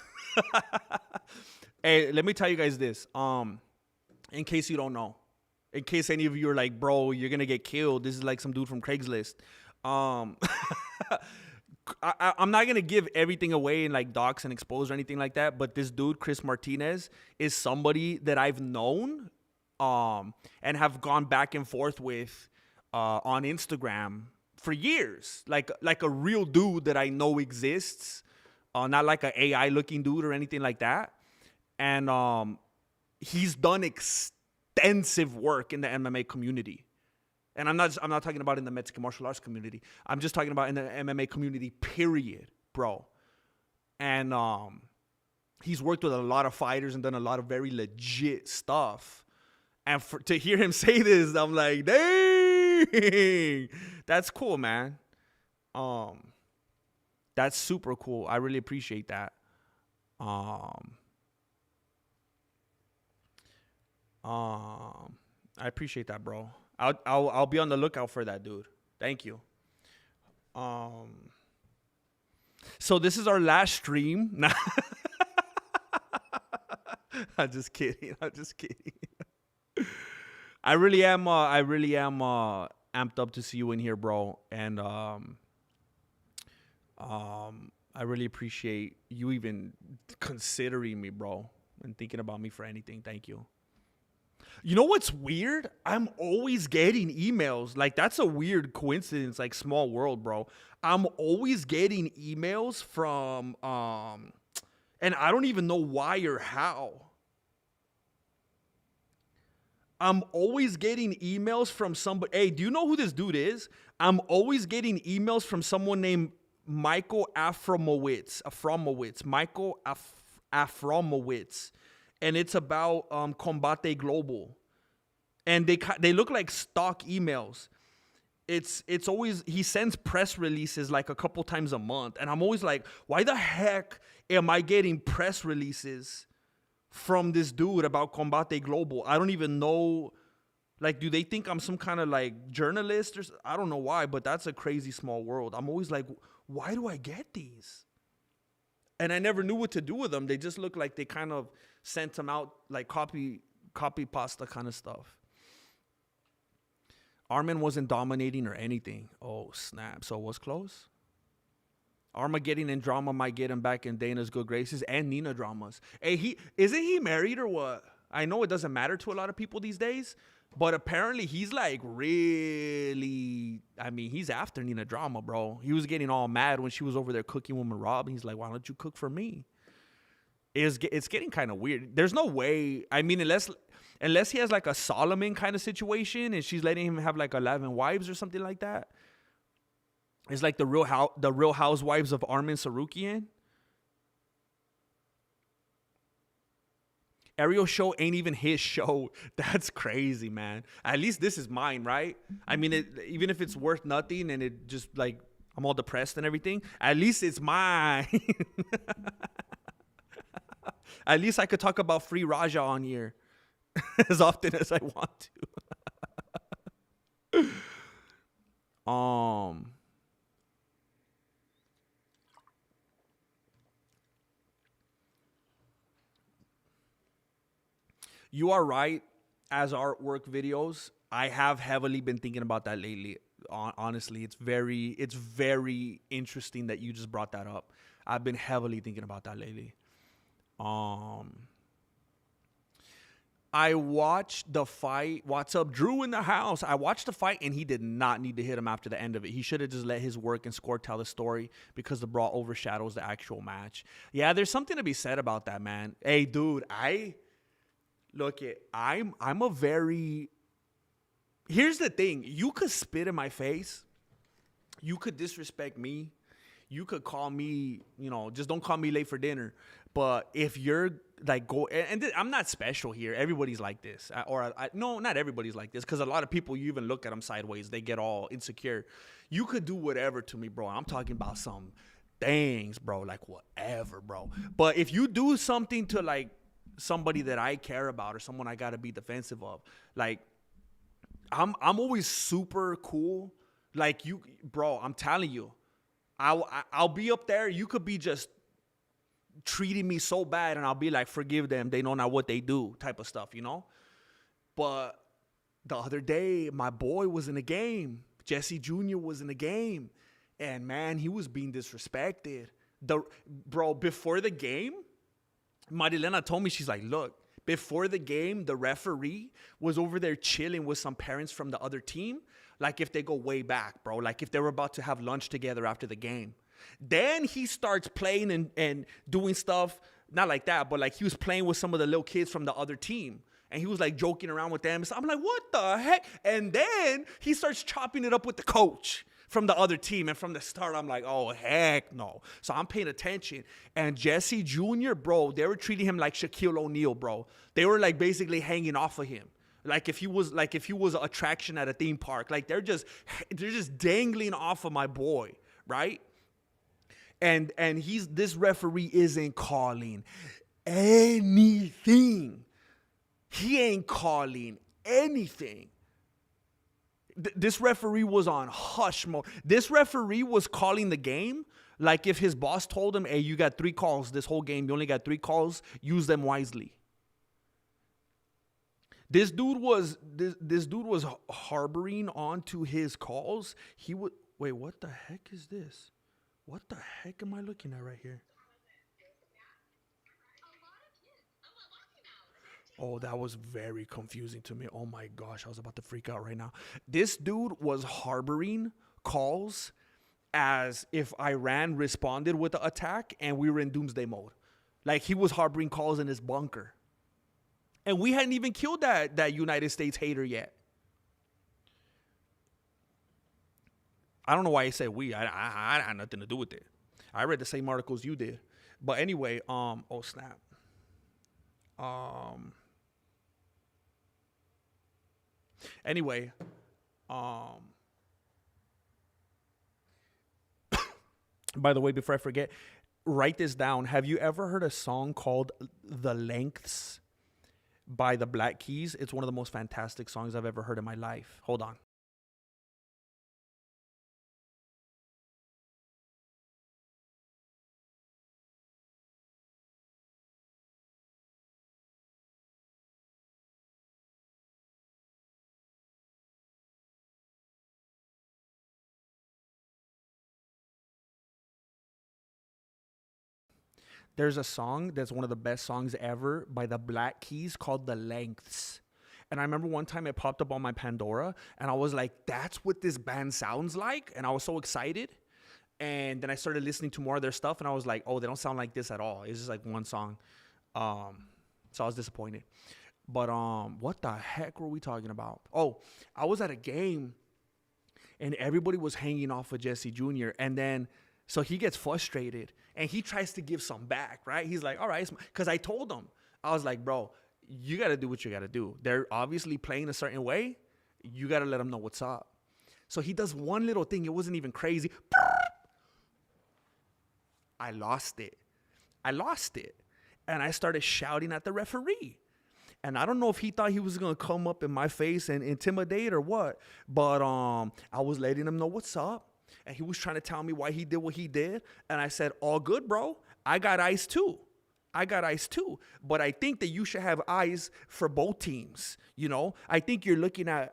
Hey, let me tell you guys this. In case you don't know. In case any of you are like, bro, you're gonna get killed. This is like some dude from Craigslist. I'm not gonna give everything away and like dox and expose or anything like that, but this dude, Chris Martinez, is somebody that I've known and have gone back and forth with on Instagram for years. Like a real dude that I know exists. Not like an AI looking dude or anything like that. And he's done extensive work in the MMA community. And I'm not talking about in the Mexican martial arts community. I'm just talking about in the MMA community, period, bro. And he's worked with a lot of fighters and done a lot of very legit stuff. And to hear him say this, I'm like, dang, that's cool, man. That's super cool. I really appreciate that. I appreciate that, bro. I'll be on the lookout for that, dude. Thank you. So this is our last stream. I'm just kidding. I really am amped up to see you in here, bro. And I really appreciate you even considering me, bro, and thinking about me for anything. Thank you. You know what's weird? I'm always getting emails. Like, that's a weird coincidence, like small world, bro. I'm always getting emails from, and I don't even know why or how. I'm always getting emails from somebody. Hey, do you know who this dude is? I'm always getting emails from someone named Michael Afromowitz. Michael Afromowitz. And it's about Combate Global. And they look like stock emails. It's always, he sends press releases like a couple times a month. And I'm always like, why the heck am I getting press releases from this dude about Combate Global? I don't even know. Like, do they think I'm some kind of like journalist or I don't know why, but that's a crazy small world. I'm always like, why do I get these? And I never knew what to do with them. They just look like they kind of sent them out like copy pasta kind of stuff. Armin wasn't dominating or anything. Oh, snap. So it was close? Armageddon and drama might get him back in Dana's good graces and Nina dramas. Hey, isn't he married or what? I know it doesn't matter to a lot of people these days, but apparently he's like really, I mean, he's after Nina drama, bro. He was getting all mad when she was over there cooking with Rob. He's like, why don't you cook for me? It's getting kind of weird. There's no way. I mean, unless he has like a Solomon kind of situation and she's letting him have like 11 wives or something like that. It's like the Real Housewives of Armin Sarukian. Ariel's show ain't even his show. That's crazy, man. At least this is mine, right? I mean, even if it's worth nothing and it just like I'm all depressed and everything, at least it's mine. At least I could talk about Free Raja on here as often as I want to. You are right. As artwork videos, I have heavily been thinking about that lately. Honestly, it's very interesting that you just brought that up. I've been heavily thinking about that lately. I watched the fight. What's up, Drew in the house? I watched the fight, and he did not need to hit him after the end of it. He should have just let his work and score tell the story because the brawl overshadows the actual match. Yeah, there's something to be said about that, man. Hey, dude, I'm a very... Here's the thing. You could spit in my face. You could disrespect me. You could call me, just don't call me late for dinner. But if you're like I'm not special here. Everybody's like this, no, not everybody's like this. Because a lot of people, you even look at them sideways, they get all insecure. You could do whatever to me, bro. I'm talking about some things, bro, like whatever, bro. But if you do something to like somebody that I care about or someone I gotta be defensive of, like I'm always super cool. Like you, bro. I'm telling you, I'll be up there. You could be just treating me so bad, and I'll be like, forgive them, they know not what they do, type of stuff, But the other day, my boy was in a game. Jesse Jr. was in a game, and man, he was being disrespected. Before the game, Marilena told me, she's like, look, before the game, the referee was over there chilling with some parents from the other team, like if they go way back, bro, like if they were about to have lunch together after the game. Then he starts playing and doing stuff, not like that, but like he was playing with some of the little kids from the other team. And he was like joking around with them. So I'm like, what the heck? And then he starts chopping it up with the coach from the other team. And from the start, I'm like, oh, heck no. So I'm paying attention. And Jesse Jr., bro, they were treating him like Shaquille O'Neal, bro. They were like basically hanging off of him. Like if he was an attraction at a theme park. Like they're just dangling off of my boy, right? And this referee isn't calling anything. He ain't calling anything. This referee was on hush mode. This referee was calling the game like if his boss told him, hey, you got 3 calls this whole game. You only got 3 calls. Use them wisely. This dude was harboring onto his calls. Wait, what the heck is this? What the heck am I looking at right here? Oh, that was very confusing to me. Oh my gosh, I was about to freak out right now. This dude was harboring calls as if Iran responded with the attack and we were in doomsday mode. Like he was harboring calls in his bunker. And we hadn't even killed that United States hater yet. I don't know why I said we. I had nothing to do with it. I read the same articles you did. But anyway, oh snap. Anyway, by the way, before I forget, write this down. Have you ever heard a song called The Lengths by the Black Keys? It's one of the most fantastic songs I've ever heard in my life. Hold on. There's a song that's one of the best songs ever by the Black Keys called The Lengths. And I remember one time it popped up on my Pandora and I was like, that's what this band sounds like. And I was so excited. And then I started listening to more of their stuff and I was like, oh, they don't sound like this at all. It's just like one song. So I was disappointed. But what the heck were we talking about? Oh, I was at a game and everybody was hanging off of Jesse Jr. And then so he gets frustrated and he tries to give some back, right? He's like, all right, because I told him, I was like, bro, you got to do what you got to do. They're obviously playing a certain way. You got to let them know what's up. So he does one little thing. It wasn't even crazy. I lost it. And I started shouting at the referee. And I don't know if he thought he was going to come up in my face and intimidate or what. But I was letting him know what's up. And he was trying to tell me why he did what he did. And I said, all good, bro. I got eyes too. But I think that you should have eyes for both teams. You know, I think you're looking at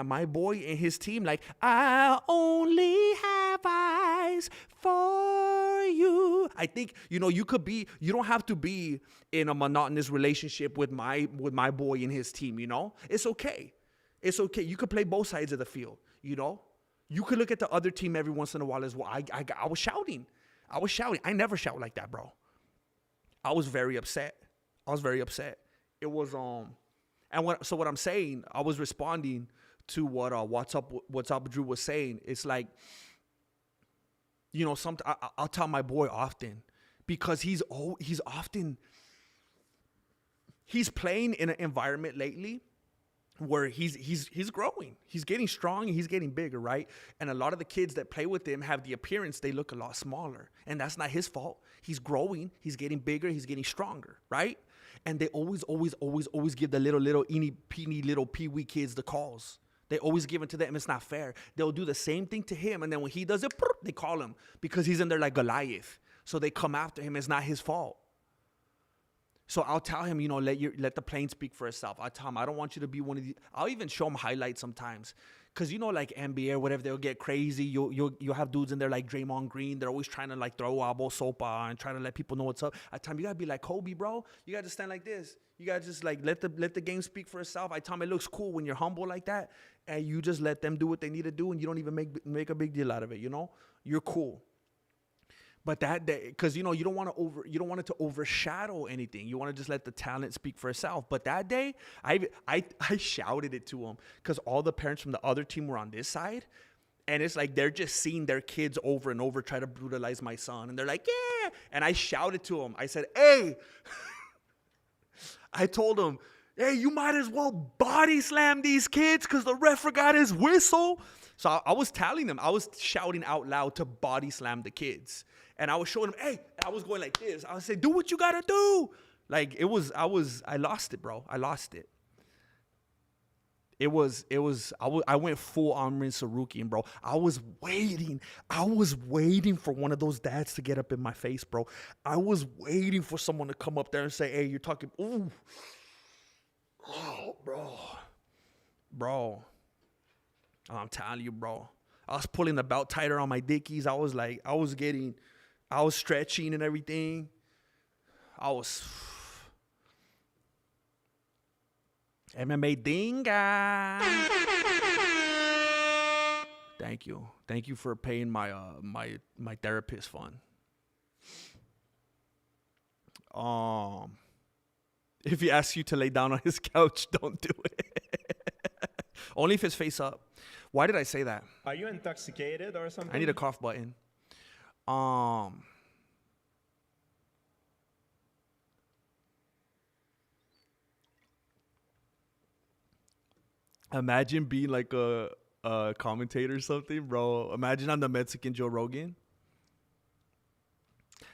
my boy and his team like, I only have have eyes for you. I think, you don't have to be in a monotonous relationship with my boy and his team, It's okay. It's okay. You could play both sides of the field, You could look at the other team every once in a while as well. I was shouting. I never shout like that, bro. I was very upset. It was, so what I'm saying, I was responding to what What's Up Drew was saying. It's like, I'll tell my boy often, because he's playing in an environment lately where he's growing, he's getting strong, and he's getting bigger, right? And a lot of the kids that play with him have the appearance they look a lot smaller, and that's not his fault. He's growing, he's getting bigger, he's getting stronger, right? And they always give the little eeny-peeny little pee-wee kids the calls. They always give it to them. It's not fair. They'll do the same thing to him, and then when he does it, they call him because he's in there like Goliath. So they come after him. It's not his fault. So I'll tell him, let the plane speak for itself. I tell him, I don't want you to be one of these. I'll even show him highlights sometimes. Because, like NBA or whatever, they'll get crazy. You'll have dudes in there like Draymond Green. They're always trying to like throw elbow sopa and trying to let people know what's up. At times, you got to be like Kobe, bro. You got to stand like this. You got to just like let the game speak for itself. I tell him it looks cool when you're humble like that. And you just let them do what they need to do. And you don't even make a big deal out of it, You're cool. But that day, because you don't want it to overshadow anything. You want to just let the talent speak for itself. But that day, I shouted it to him because all the parents from the other team were on this side, and it's like they're just seeing their kids over and over try to brutalize my son, and they're like, yeah. And I shouted to him. I said, hey, I told him, hey, you might as well body slam these kids because the ref forgot his whistle. So I was telling them, I was shouting out loud to body slam the kids. And I was showing them, hey, I was going like this. I was saying, do what you got to do. Like, I lost it, bro. I lost it. I went full Amrin Sarukian, bro. I was waiting for one of those dads to get up in my face, bro. I was waiting for someone to come up there and say, hey, you're talking, ooh. Oh, bro. I'm telling you, bro. I was pulling the belt tighter on my dickies. I was stretching and everything. MMA dinga. Thank you for paying my my therapist fund. If he asks you to lay down on his couch, don't do it. Only if it's face up. Why did I say that? Are you intoxicated or something? I need a cough button. Imagine being like a commentator or something, bro. Imagine I'm the Mexican Joe Rogan.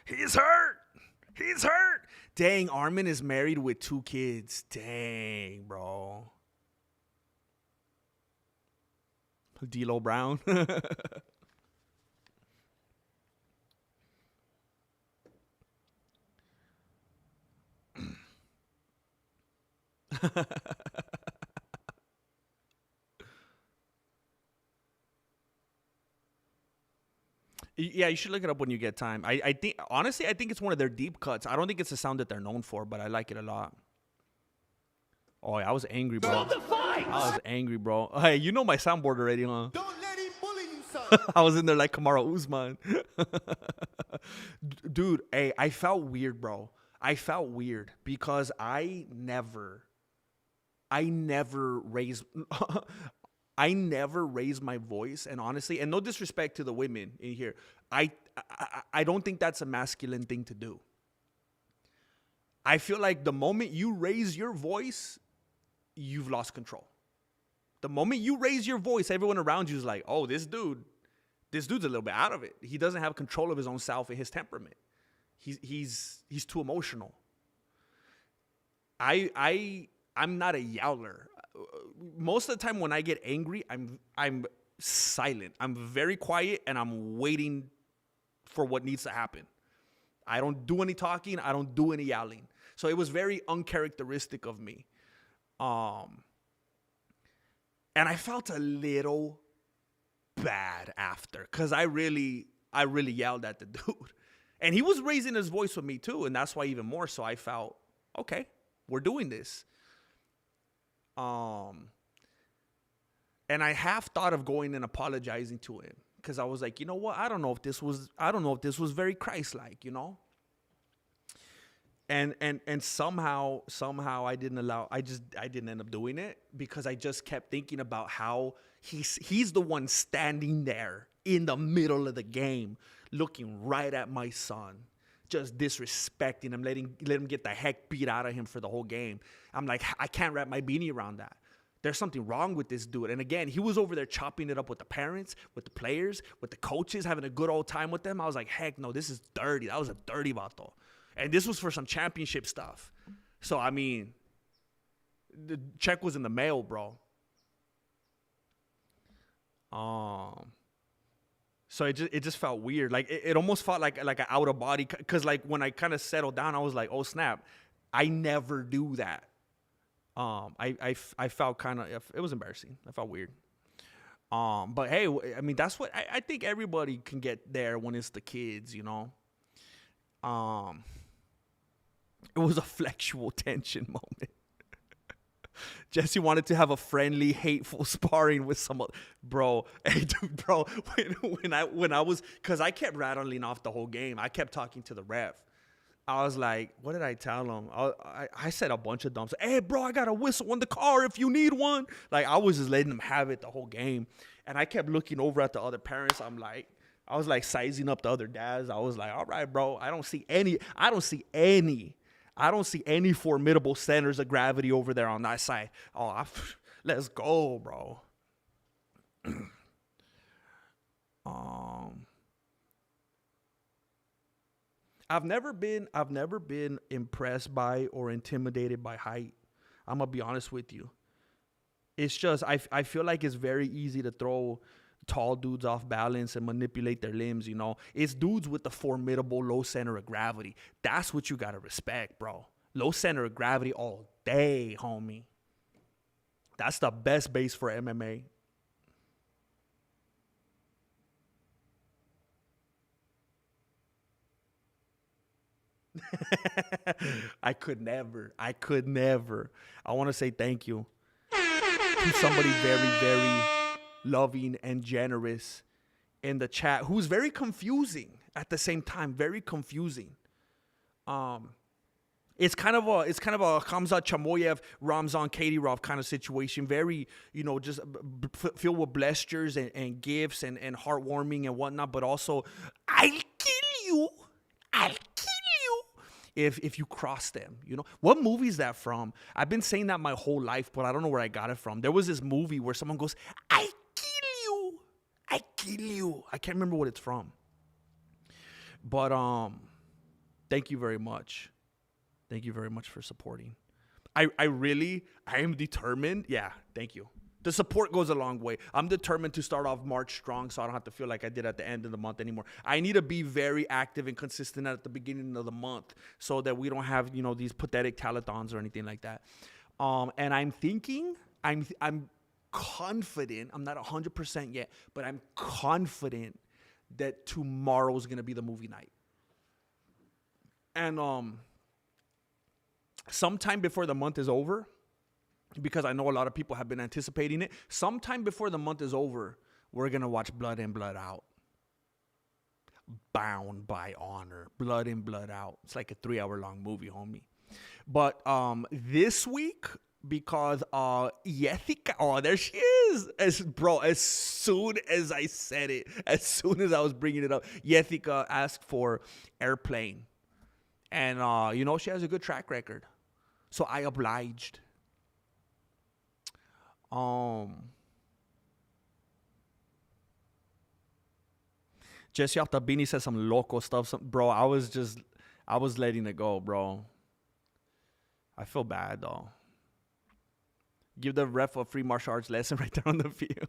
He's hurt. Dang, Armin is married with 2 kids. Dang, bro. D'Lo Brown. Yeah, you should look it up when you get time. I think, honestly, I think it's one of their deep cuts. I don't think it's a sound that they're known for, but I like it a lot. Oh, yeah, I was angry, bro. I was angry, bro. Hey, you know my soundboard already, huh? Don't let him bully you, son. I was in there like Kamaru Usman. Dude, hey, I felt weird, bro. I felt weird because I never raised my voice, and honestly, and no disrespect to the women in here, I don't think that's a masculine thing to do. I feel like the moment you raise your voice, you've lost control. The moment you raise your voice, everyone around you is like, oh, this dude's a little bit out of it. He doesn't have control of his own self and his temperament. He's too emotional. I'm not a yowler. Most of the time when I get angry, I'm silent. I'm very quiet and I'm waiting for what needs to happen. I don't do any talking. I don't do any yelling. So it was very uncharacteristic of me. And I felt a little bad after because I really yelled at the dude. And he was raising his voice with me too, and that's why even more so I felt, okay, we're doing this. And I half thought of going and apologizing to him because I was like, you know what? I don't know if this was very Christ-like, you know? And somehow I didn't end up doing it because I just kept thinking about how he's the one standing there in the middle of the game, looking right at my son, just disrespecting him, let him get the heck beat out of him for the whole game. I'm like, I can't wrap my beanie around that. There's something wrong with this dude. And again, he was over there chopping it up with the parents, with the players, with the coaches, having a good old time with them. I was like, heck no, this is dirty. That was a dirty vato. And this was for some championship stuff. So, I mean, the check was in the mail, bro. So it just felt weird. Like, it almost felt like an out of body. Because, like, when I kind of settled down, I was like, oh, snap. I never do that. I felt kind of, it was embarrassing. I felt weird. But, hey, I mean, that's what, I think everybody can get there when it's the kids, you know. It was a flexual tension moment. Jesse wanted to have a friendly, hateful sparring with someone. Bro, hey, dude, bro, when I was, because I kept rattling off the whole game. I kept talking to the ref. I was like, what did I tell him? I said a bunch of dumps. Hey, bro, I got a whistle in the car if you need one. Like, I was just letting them have it the whole game. And I kept looking over at the other parents. I was like sizing up the other dads. I was like, all right, bro, I don't see any formidable centers of gravity over there on that side. Let's go, bro. I've never been impressed by or intimidated by height. I'm gonna be honest with you. It's just I feel like it's very easy to throw tall dudes off balance and manipulate their limbs, you know. It's dudes with the formidable low center of gravity. That's what you gotta respect, bro. Low center of gravity all day, homie. That's the best base for MMA. I could never. I want to say thank you to somebody very, very loving and generous in the chat who's very confusing at the same time. Very confusing. It's kind of a Khamzat Chamoyev, Ramzan Kadyrov kind of situation. Very, you know, just filled with blessures and gifts and heartwarming and whatnot. But also, I'll kill you. If you cross them, you know. What movie is that from? I've been saying that my whole life, but I don't know where I got it from. There was this movie where someone goes, I kill you. I can't remember what it's from. But thank you very much. Thank you very much for supporting. I am determined. Yeah, thank you. The support goes a long way. I'm determined to start off March strong so I don't have to feel like I did at the end of the month anymore. I need to be very active and consistent at the beginning of the month so that we don't have, you know, these pathetic telethons or anything like that. And I'm thinking, I'm confident, I'm not 100% yet, but I'm confident that tomorrow is going to be the movie night. And sometime before the month is over, because I know a lot of people have been anticipating it, sometime before the month is over, we're going to watch Blood In, Blood Out. Bound by Honor. Blood In, Blood Out. It's like a 3-hour-long movie, homie. But this week, because Jessica, there she is. As soon as I said it, as soon as I was bringing it up, Jessica asked for Airplane. And, you know, she has a good track record. So I obliged. Jesse Altabini said some local stuff. Bro, I was letting it go, bro. I feel bad, though. Give the ref a free martial arts lesson right there on the field.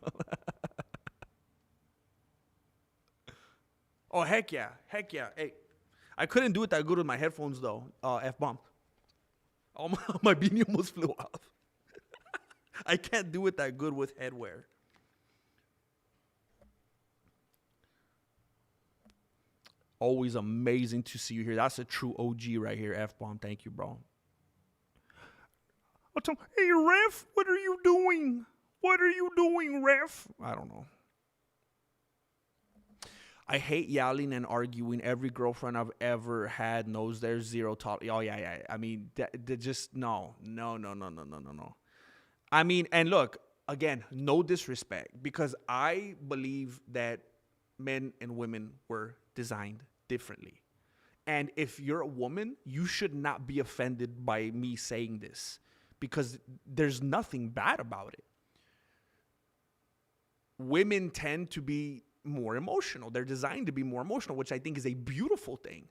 Oh, heck yeah. Hey, I couldn't do it that good with my headphones, though. F-bomb. Oh, my beanie almost flew off. I can't do it that good with headwear. Always amazing to see you here. That's a true OG right here. F-bomb. Thank you, bro. I'll tell him, hey, ref, what are you doing? What are you doing, ref? I don't know. I hate yelling and arguing. Every girlfriend I've ever had knows there's zero tolerance. Oh, yeah. I mean, just no. I mean, and look, again, no disrespect, because I believe that men and women were designed differently. And if you're a woman, you should not be offended by me saying this, because there's nothing bad about it. Women tend to be more emotional. They're designed to be more emotional, which I think is a beautiful thing.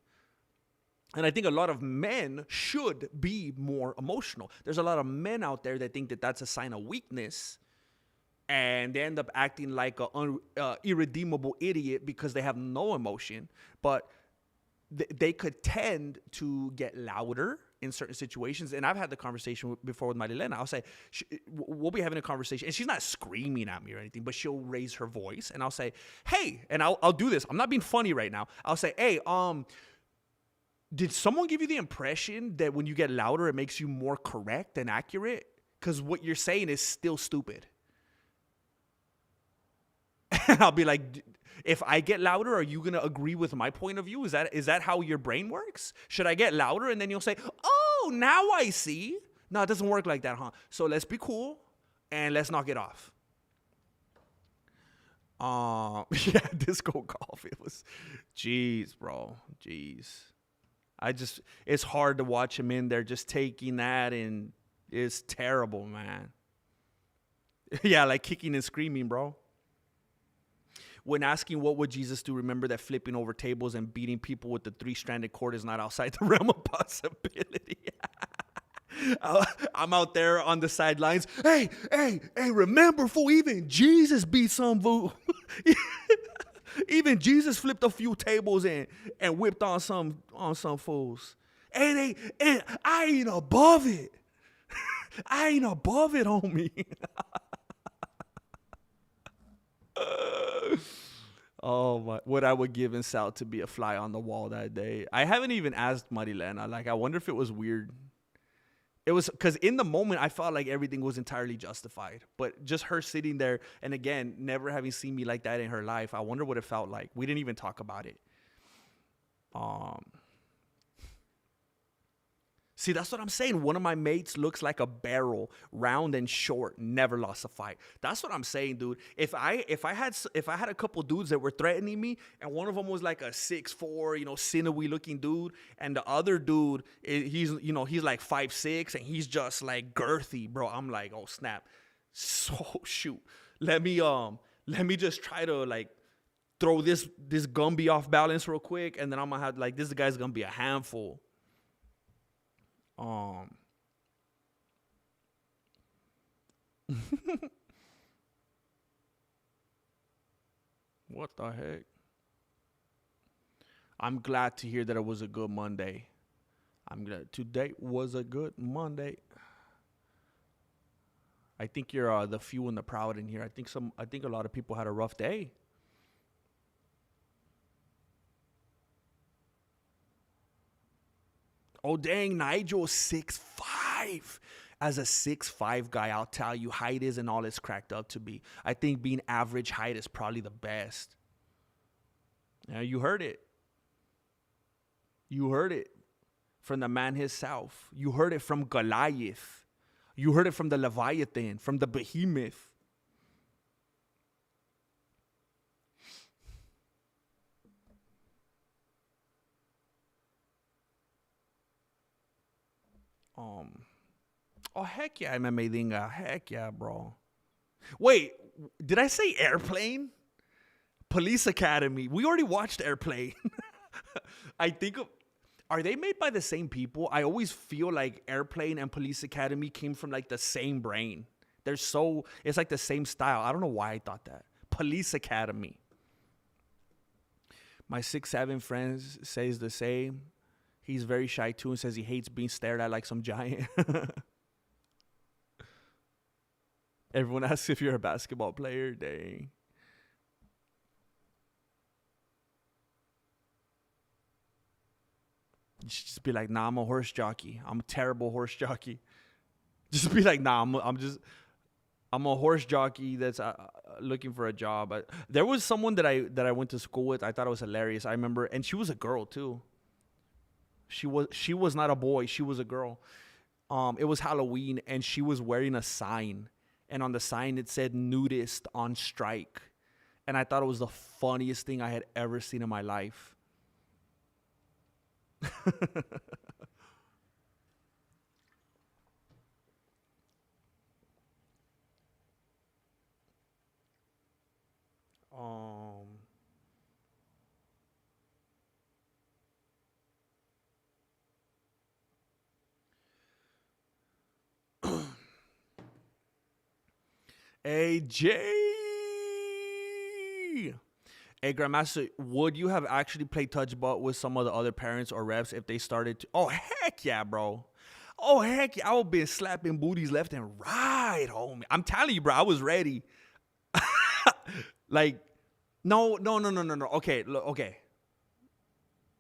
And I think a lot of men should be more emotional. There's a lot of men out there that think that that's a sign of weakness, and they end up acting like an irredeemable idiot because they have no emotion. But they could tend to get louder in certain situations. And I've had the conversation before with Marilena. I'll say, we'll be having a conversation, and she's not screaming at me or anything, but she'll raise her voice, and I'll say, hey, and I'll do this. I'm not being funny right now. I'll say, hey, did someone give you the impression that when you get louder, it makes you more correct and accurate? Because what you're saying is still stupid. And I'll be like, if I get louder, are you going to agree with my point of view? Is that how your brain works? Should I get louder? And then you'll say, oh, now I see. No, it doesn't work like that, huh? So let's be cool and let's knock it off. Yeah, disco golf. It was, jeez, bro. Jeez. It's hard to watch him in there just taking that, and it's terrible, man. Yeah, like kicking and screaming, bro. When asking what would Jesus do, remember that flipping over tables and beating people with the 3-stranded cord is not outside the realm of possibility. I'm out there on the sidelines. Hey, remember, fool, even Jesus beat some fool. Even Jesus flipped a few tables and whipped on some fools. And I ain't above it. I ain't above it, homie. Oh my! What I would give in South to be a fly on the wall that day. I haven't even asked Marilena. Like, I wonder if it was weird. It was because in the moment I felt like everything was entirely justified. But just her sitting there, and again, never having seen me like that in her life, I wonder what it felt like. We didn't even talk about it. See, that's what I'm saying. One of my mates looks like a barrel, round and short, never lost a fight. That's what I'm saying, dude. If I had a couple dudes that were threatening me, and one of them was like a 6'4", sinewy looking dude, and the other dude he's like 5'6", and he's just like girthy, bro. I'm like, oh snap. So shoot. Let me just try to like throw this Gumby off balance real quick, and then I'm gonna have like this guy's gonna be a handful. What the heck? I'm glad to hear that it was a good Monday. I'm glad today was a good Monday. I think you're the few and the proud in here. I think a lot of people had a rough day. Oh, dang, Nigel, 6'5". As a 6'5" guy, I'll tell you, height isn't all it's cracked up to be. I think being average height is probably the best. Yeah, you heard it. You heard it from the man himself. You heard it from Goliath. You heard it from the Leviathan, from the behemoth. Oh, heck yeah, MMA Dinga. Heck yeah, bro. Wait, did I say Airplane? Police Academy. We already watched Airplane. I think, are they made by the same people? I always feel like Airplane and Police Academy came from like the same brain. It's like the same style. I don't know why I thought that. Police Academy. My 6'7" friend says the same. He's very shy too and says he hates being stared at like some giant. Everyone asks if you're a basketball player. Dang. Just be like, nah, I'm a horse jockey. I'm a terrible horse jockey. Just be like, nah, I'm a horse jockey that's looking for a job. There was someone that I went to school with. I thought it was hilarious. I remember, and she was a girl too. She was not a boy. She was a girl. It was Halloween, and she was wearing a sign, and on the sign it said "nudist on strike," and I thought it was the funniest thing I had ever seen in my life. Hey, Jay. Hey, Grandmaster, would you have actually played touch butt with some of the other parents or refs if they started to? Oh, heck yeah, bro. Oh, heck yeah. I would be slapping booties left and right, homie. I'm telling you, bro, I was ready. Like, no. Okay, okay.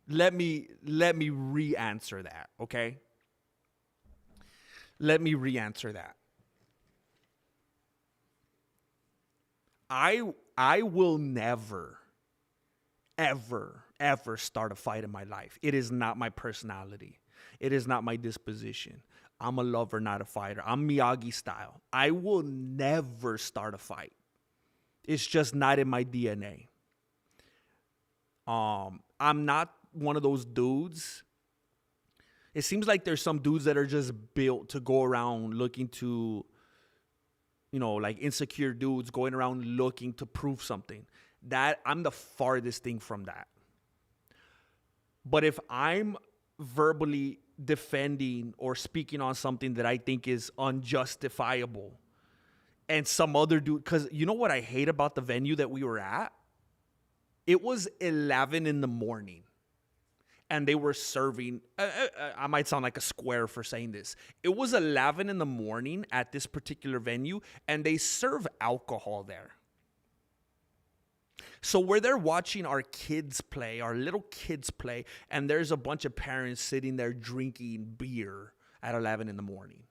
Let me re-answer that, okay? Let me re-answer that. I will never, ever start a fight in my life. It is not my personality. It is not my disposition. I'm a lover, not a fighter. I'm Miyagi style. I will never start a fight. It's just not in my DNA. I'm not one of those dudes. It seems like there's some dudes that are just built to go around looking to, you know, like insecure dudes going around looking to prove something. That I'm the farthest thing from that. But if I'm verbally defending or speaking on something that I think is unjustifiable, and some other dude, because you know what I hate about the venue that we were at? It was 11 in the morning. And they were serving, I might sound like a square for saying this. It was 11 in the morning at this particular venue, and they serve alcohol there. So we're there watching our kids play, our little kids play, and there's a bunch of parents sitting there drinking beer at 11 in the morning.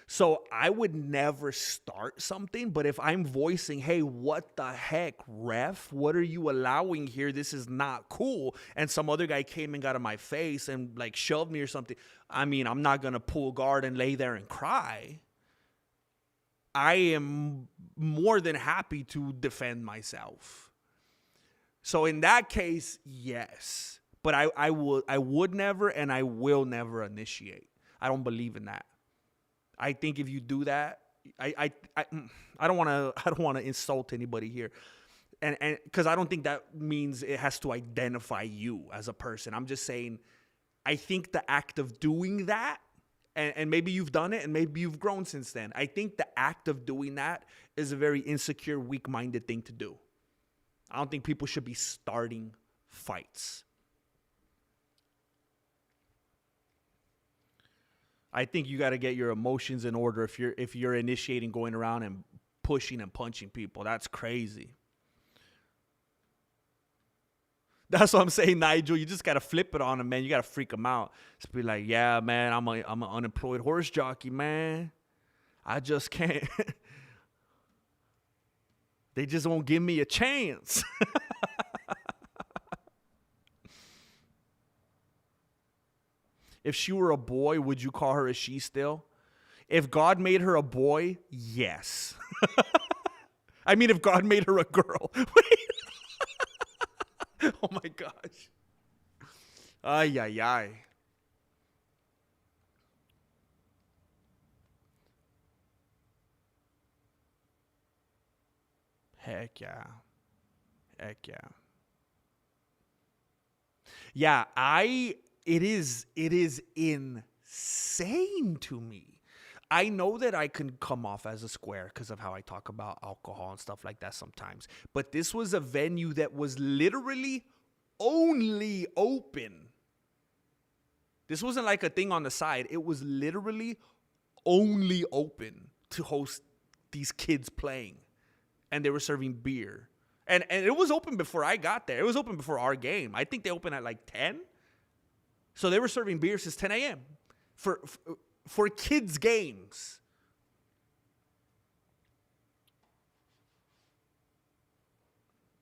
So I would never start something, but if I'm voicing, hey, what the heck, ref? What are you allowing here? This is not cool. And some other guy came and got in my face and like shoved me or something. I mean, I'm not going to pull guard and lay there and cry. I am more than happy to defend myself. So in that case, yes. But I would never and I will never initiate. I don't believe in that. I think if you do that, I don't want to insult anybody here, and because I don't think that means it has to identify you as a person. I'm just saying, I think the act of doing that, and maybe you've done it, and maybe you've grown since then. I think the act of doing that is a very insecure, weak-minded thing to do. I don't think people should be starting fights. I think you got to get your emotions in order if you're initiating going around and pushing and punching people. That's crazy. That's what I'm saying, Nigel. You just got to flip it on them, man. You got to freak them out. Just be like, yeah, man, I'm an unemployed horse jockey, man. I just can't. They just won't give me a chance. If she were a boy, would you call her a she still? If God made her a boy, yes. I mean, if God made her a girl. Oh, my gosh. Ay, ay, ay. Heck yeah. Heck yeah. Yeah, It is insane to me. I know that I can come off as a square because of how I talk about alcohol and stuff like that sometimes. But this was a venue that was literally only open. This wasn't like a thing on the side. It was literally only open to host these kids playing. And they were serving beer. And it was open before I got there. It was open before our game. I think they opened at like 10. So they were serving beer since 10 a.m. for kids' games.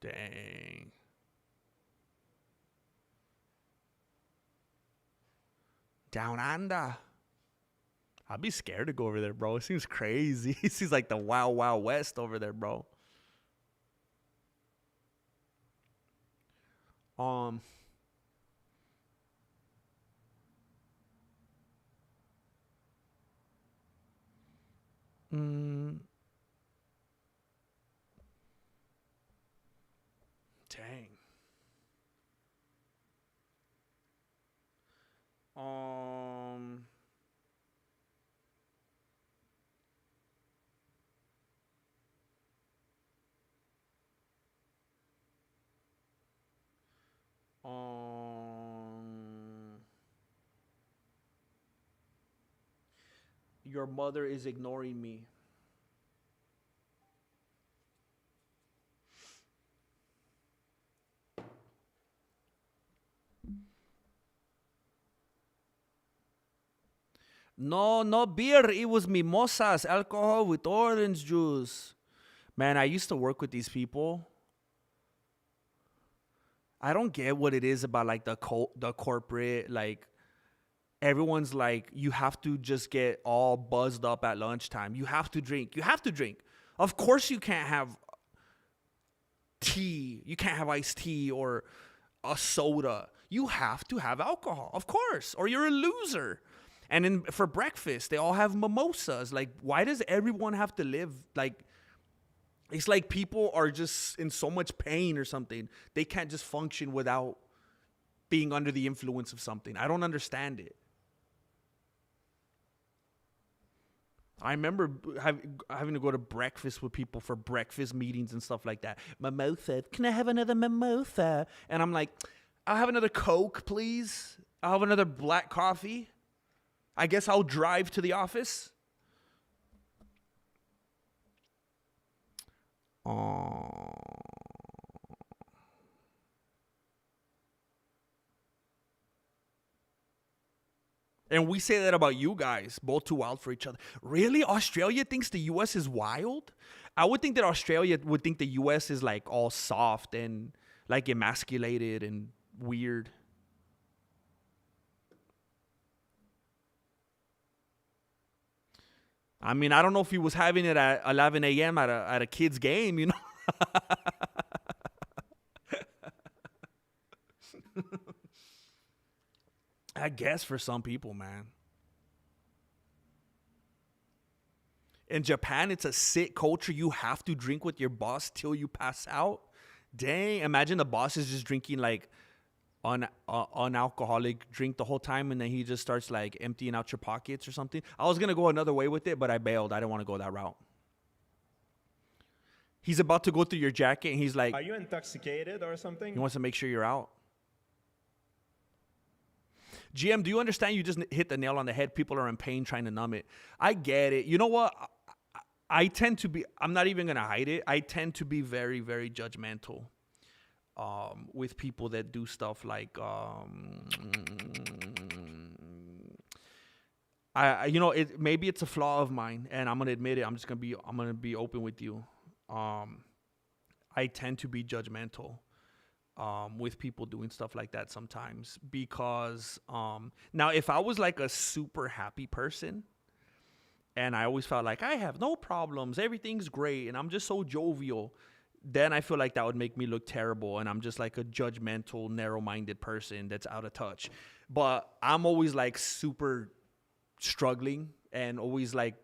Dang. Down under. I'd be scared to go over there, bro. It seems crazy. It seems like the Wild Wild West over there, bro. Dang. Your mother is ignoring me. No, no beer. It was mimosas, alcohol with orange juice. Man, I used to work with these people. I don't get what it is about like the corporate, like everyone's like, you have to just get all buzzed up at lunchtime. You have to drink. You have to drink. Of course you can't have tea. You can't have iced tea or a soda. You have to have alcohol, of course, or you're a loser. And for breakfast, they all have mimosas. Like, why does everyone have to live like... It's like people are just in so much pain or something. They can't just function without being under the influence of something. I don't understand it. I remember having to go to breakfast with people for breakfast meetings and stuff like that. Mimosa. Can I have another mimosa? And I'm like, I'll have another Coke, please. I'll have another black coffee. I guess I'll drive to the office. And we say that about you guys, both too wild for each other. Really? Australia thinks the U.S. is wild? I would think that Australia would think the U.S. is like all soft and like emasculated and weird. I mean, I don't know if he was having it at 11 a.m. at a kid's game, you know? I guess for some people, man. In Japan, it's a sick culture. You have to drink with your boss till you pass out. Dang, imagine the boss is just drinking like unalcoholic drink the whole time, and then he just starts like emptying out your pockets or something. I was going to go another way with it, but I bailed. I didn't want to go that route. He's about to go through your jacket, and he's like... Are you intoxicated or something? He wants to make sure you're out. GM, do you understand you just hit the nail on the head? People are in pain trying to numb it. I get it. You know what? I tend to be... I'm not even going to hide it. I tend to be very, very judgmental with people that do stuff like... maybe it's a flaw of mine, and I'm going to admit it. I'm going to be open with you. I tend to be judgmental with people doing stuff like that sometimes because now if I was like a super happy person and I always felt like I have no problems, everything's great, and I'm just so jovial, then I feel like that would make me look terrible, and I'm just like a judgmental, narrow-minded person that's out of touch. But I'm always like super struggling and always like,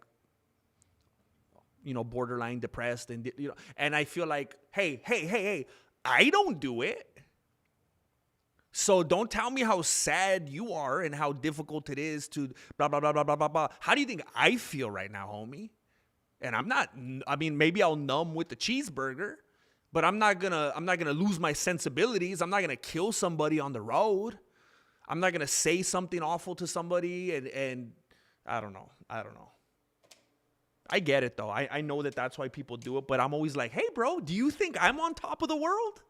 you know, borderline depressed, and you know, and I feel like, hey, I don't do it. So don't tell me how sad you are and how difficult it is to blah, blah, blah, blah, blah, blah, blah. How do you think I feel right now, homie? And maybe I'll numb with the cheeseburger, but I'm not gonna lose my sensibilities. I'm not gonna kill somebody on the road. I'm not gonna say something awful to somebody and I don't know. I get it, though. I know that that's why people do it, but I'm always like, hey, bro, do you think I'm on top of the world?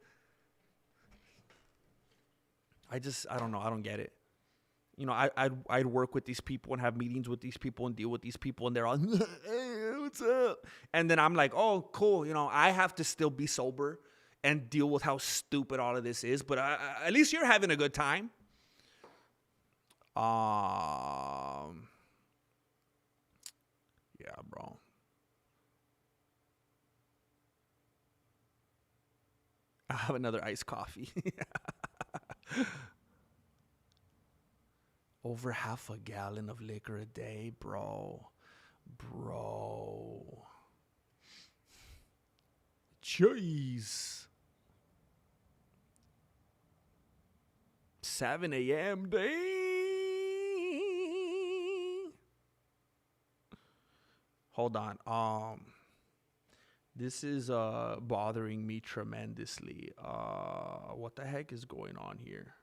I don't know. I don't get it. You know, I'd work with these people and have meetings with these people and deal with these people, and they're all, hey, what's up? And then I'm like, oh, cool. You know, I have to still be sober and deal with how stupid all of this is, but at least you're having a good time. Yeah, bro. I have another iced coffee. Over half a gallon of liquor a day, bro. Bro. Jeez. 7 a.m. Dang. Hold on. This is bothering me tremendously. What the heck is going on here?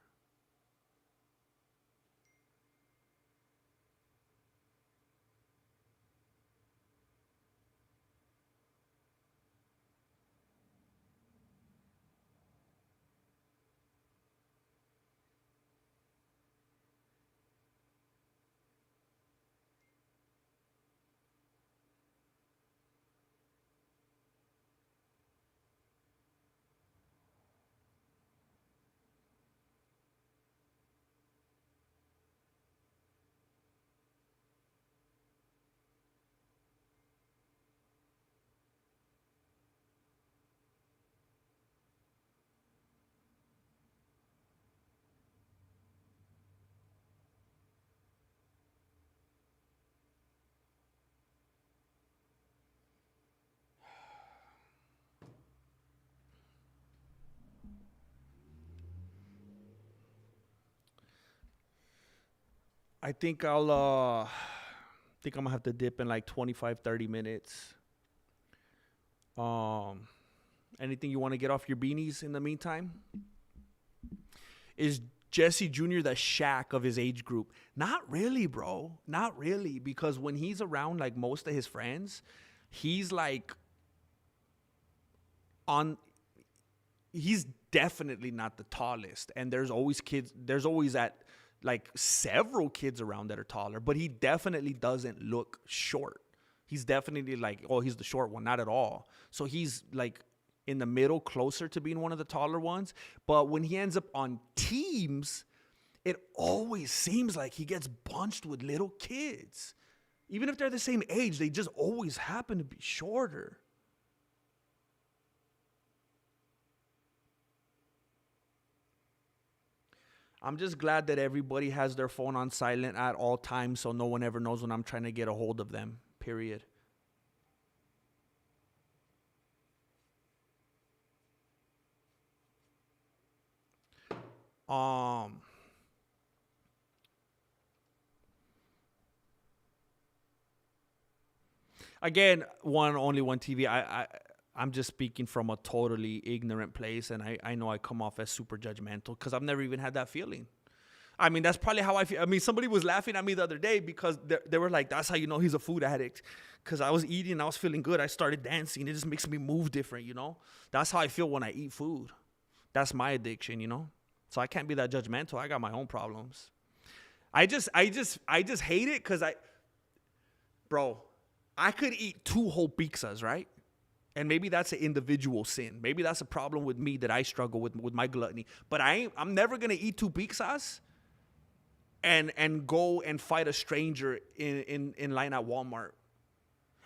I think I'm gonna have to dip in like 25, 30 minutes. Anything you want to get off your beanies in the meantime? Is Jesse Jr. the Shaq of his age group? Not really, bro. Not really, because when he's around like most of his friends, he's like he's definitely not the tallest, and there's always like several kids around that are taller, but he definitely doesn't look short. He's definitely like, oh, he's the short one. Not at all. So he's like in the middle, closer to being one of the taller ones. But when he ends up on teams, it always seems like he gets bunched with little kids. Even if they're the same age, they just always happen to be shorter. I'm just glad that everybody has their phone on silent at all times, so no one ever knows when I'm trying to get a hold of them, period. Again, only one TV. I'm just speaking from a totally ignorant place, and I know I come off as super judgmental because I've never even had that feeling. I mean, that's probably how I feel. I mean, somebody was laughing at me the other day because they were like, that's how you know he's a food addict. Because I was eating and I was feeling good. I started dancing. It just makes me move different, you know? That's how I feel when I eat food. That's my addiction, you know? So I can't be that judgmental. I got my own problems. I just hate it because bro, I could eat 2 whole pizzas, right? And maybe that's an individual sin. Maybe that's a problem with me that I struggle with my gluttony. But I'm never going to eat 2 pizzas and go and fight a stranger in line at Walmart.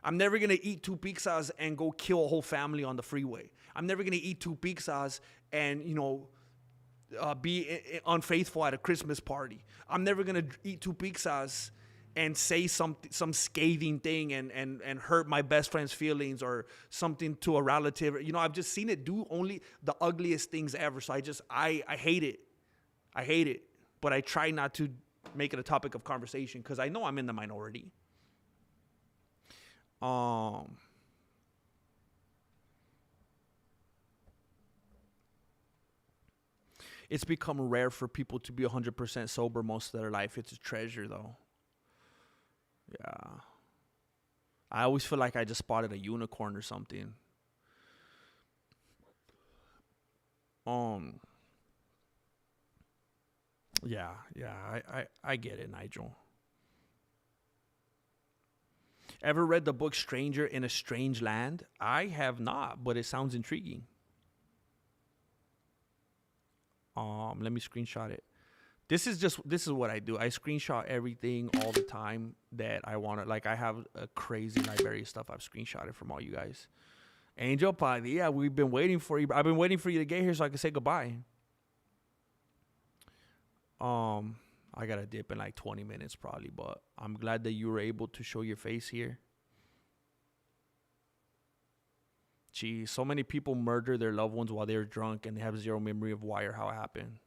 I'm never going to eat 2 pizzas and go kill a whole family on the freeway. I'm never going to eat 2 pizzas and, you know, be unfaithful at a Christmas party. I'm never going to eat 2 pizzas and say some scathing thing and hurt my best friend's feelings or something to a relative. You know, I've just seen it do only the ugliest things ever. So I hate it. I hate it. But I try not to make it a topic of conversation because I know I'm in the minority. It's become rare for people to be 100% sober most of their life. It's a treasure, though. Yeah. I always feel like I just spotted a unicorn or something. Yeah, I get it, Nigel. Ever read the book Stranger in a Strange Land? I have not, but it sounds intriguing. Let me screenshot it. This is what I do. I screenshot everything all the time that I want to. Like, I have a crazy library of stuff I've screenshotted from all you guys. Angel Pod, yeah, we've been waiting for you. I've been waiting for you to get here so I can say goodbye. I gotta dip in like 20 minutes probably, but I'm glad that you were able to show your face here. Gee, so many people murder their loved ones while they're drunk and they have zero memory of why or how it happened.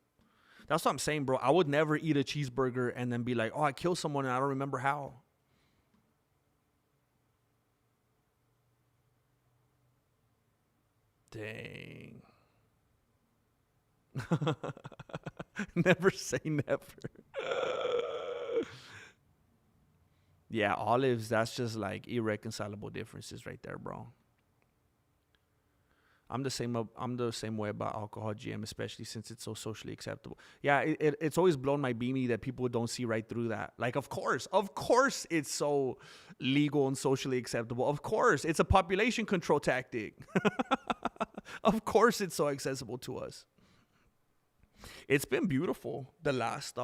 That's what I'm saying, bro. I would never eat a cheeseburger and then be like, oh, I killed someone and I don't remember how. Dang. Never say never. Yeah, olives, that's just like irreconcilable differences right there, bro. I'm the same way about alcohol, GM, especially since it's so socially acceptable. Yeah, it's always blown my beanie that people don't see right through that. Like, of course it's so legal and socially acceptable. Of course, it's a population control tactic. Of course, it's so accessible to us. It's been beautiful. The last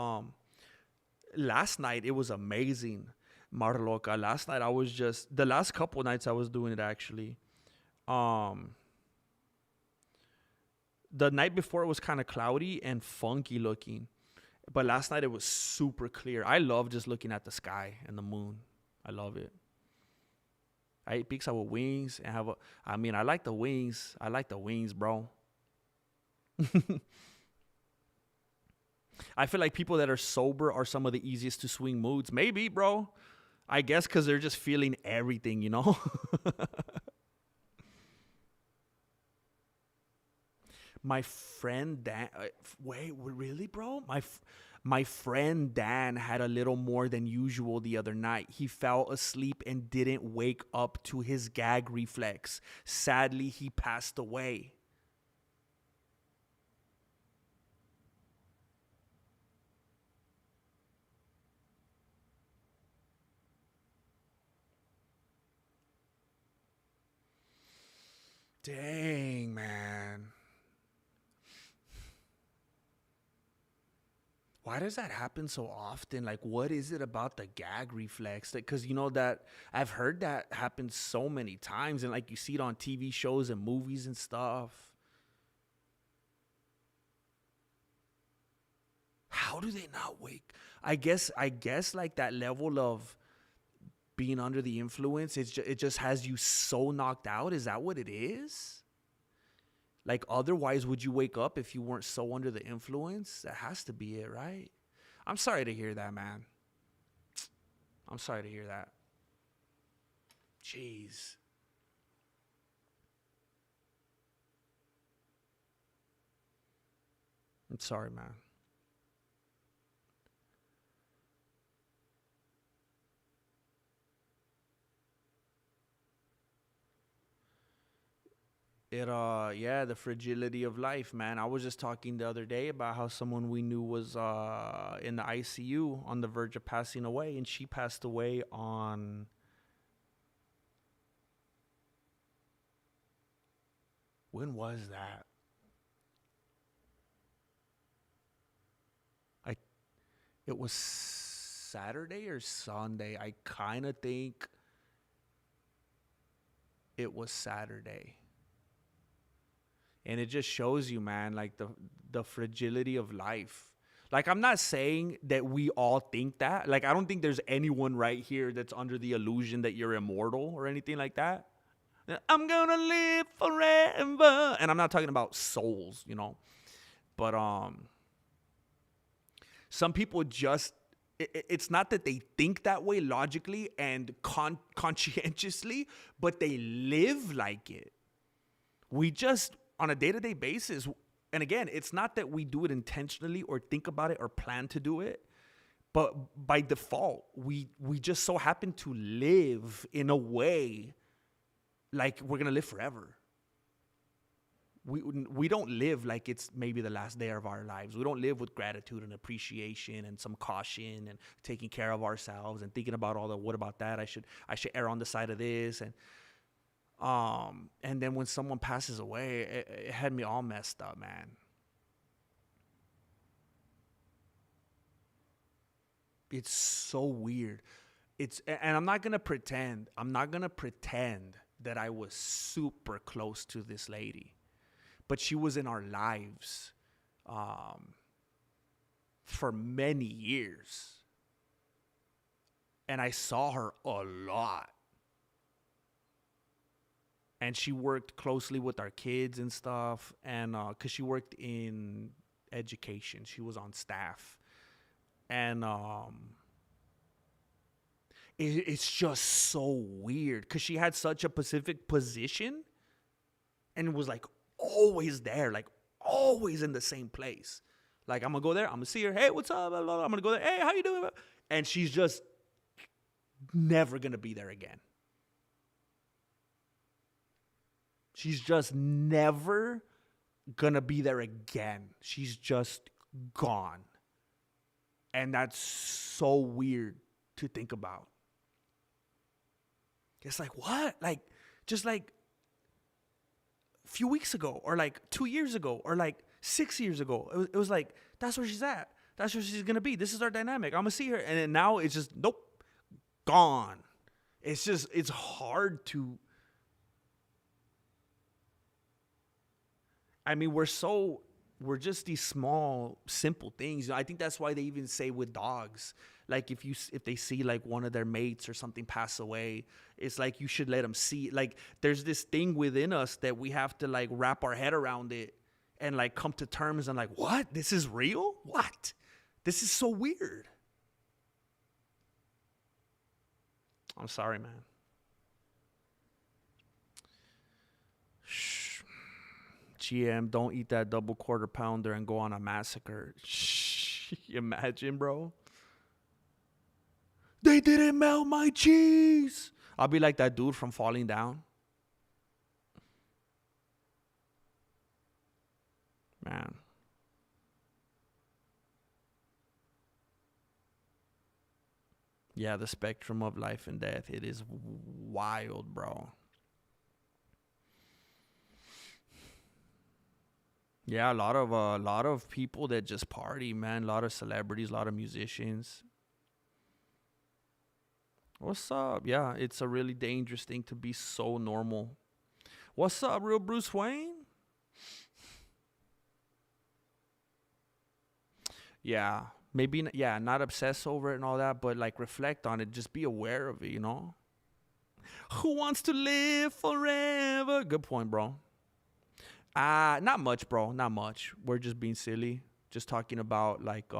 night, it was amazing. Marloca. Last night, the last couple nights I was doing it actually. The night before it was kind of cloudy and funky looking. But last night it was super clear. I love just looking at the sky and the moon. I love it. I eat pizza with wings and I like the wings. I like the wings, bro. I feel like people that are sober are some of the easiest to swing moods. Maybe, bro. I guess because they're just feeling everything, you know? My friend Dan, wait, really, bro? My friend Dan had a little more than usual the other night. He fell asleep and didn't wake up to his gag reflex. Sadly, he passed away. Dang, man. Why does that happen so often? Like, what is it about the gag reflex? Because, you know, that I've heard that happen so many times. And, like, you see it on TV shows and movies and stuff. How do they not wake? I guess like, that level of being under the influence, it just has you so knocked out. Is that what it is? Like, otherwise, would you wake up if you weren't so under the influence? That has to be it, right? I'm sorry to hear that, man. I'm sorry to hear that. Jeez. I'm sorry, man. The fragility of life, man. I was just talking the other day about how someone we knew was in the ICU on the verge of passing away, and she passed away on when was that? It was Saturday or Sunday. I kind of think it was Saturday. And it just shows you, man, like the fragility of life. Like, I'm not saying that we all think that. Like, I don't think there's anyone right here that's under the illusion that you're immortal or anything like that. I'm gonna live forever. And I'm not talking about souls, you know. But some people just, it's not that they think that way logically and conscientiously, but they live like it. We just, on a day-to-day basis, and again, it's not that we do it intentionally or think about it or plan to do it, But by default, we just so happen to live in a way like we're going to live forever. We don't live like it's maybe the last day of our lives. We don't live with gratitude and appreciation and some caution and taking care of ourselves and thinking about all the what about that? I should err on the side of this. And then when someone passes away, it had me all messed up, man. It's so weird. And I'm not gonna pretend that I was super close to this lady. But she was in our lives for many years. And I saw her a lot. And she worked closely with our kids and stuff. And because she worked in education, she was on staff. And it's just so weird because she had such a specific position and was like always there, like always in the same place. Like, I'm gonna go there, I'm gonna see her, hey, what's up, blah, blah, blah. I'm gonna go there, hey, how you doing? And she's just never gonna be there again. She's just never gonna be there again. She's just gone. And that's so weird to think about. It's like, what? Like, just like few weeks ago, or like 2 years ago, or like 6 years ago. It was like, that's where she's at. That's where she's going to be. This is our dynamic. I'm going to see her. And then now it's just, nope, gone. It's just, it's hard to, I mean, we're just these small, simple things. I think that's why they even say with dogs, like if they see like one of their mates or something pass away, it's like you should let them see. Like there's this thing within us that we have to like wrap our head around it and like come to terms and like, what? This is real? What? This is so weird. I'm sorry, man. Shh. GM, don't eat that double quarter pounder and go on a massacre. Shh. Imagine, bro. They didn't melt my cheese. I'll be like that dude from Falling Down. Man. Yeah, the spectrum of life and death. It is wild, bro. Yeah, a lot of people that just party, man. A lot of celebrities, a lot of musicians. What's up? Yeah, it's a really dangerous thing to be so normal. What's up, real Bruce Wayne? Yeah, maybe, yeah, not obsess over it and all that, but like reflect on it. Just be aware of it, you know? Who wants to live forever? Good point, bro. Not much, bro. Not much. We're just being silly. Just talking about like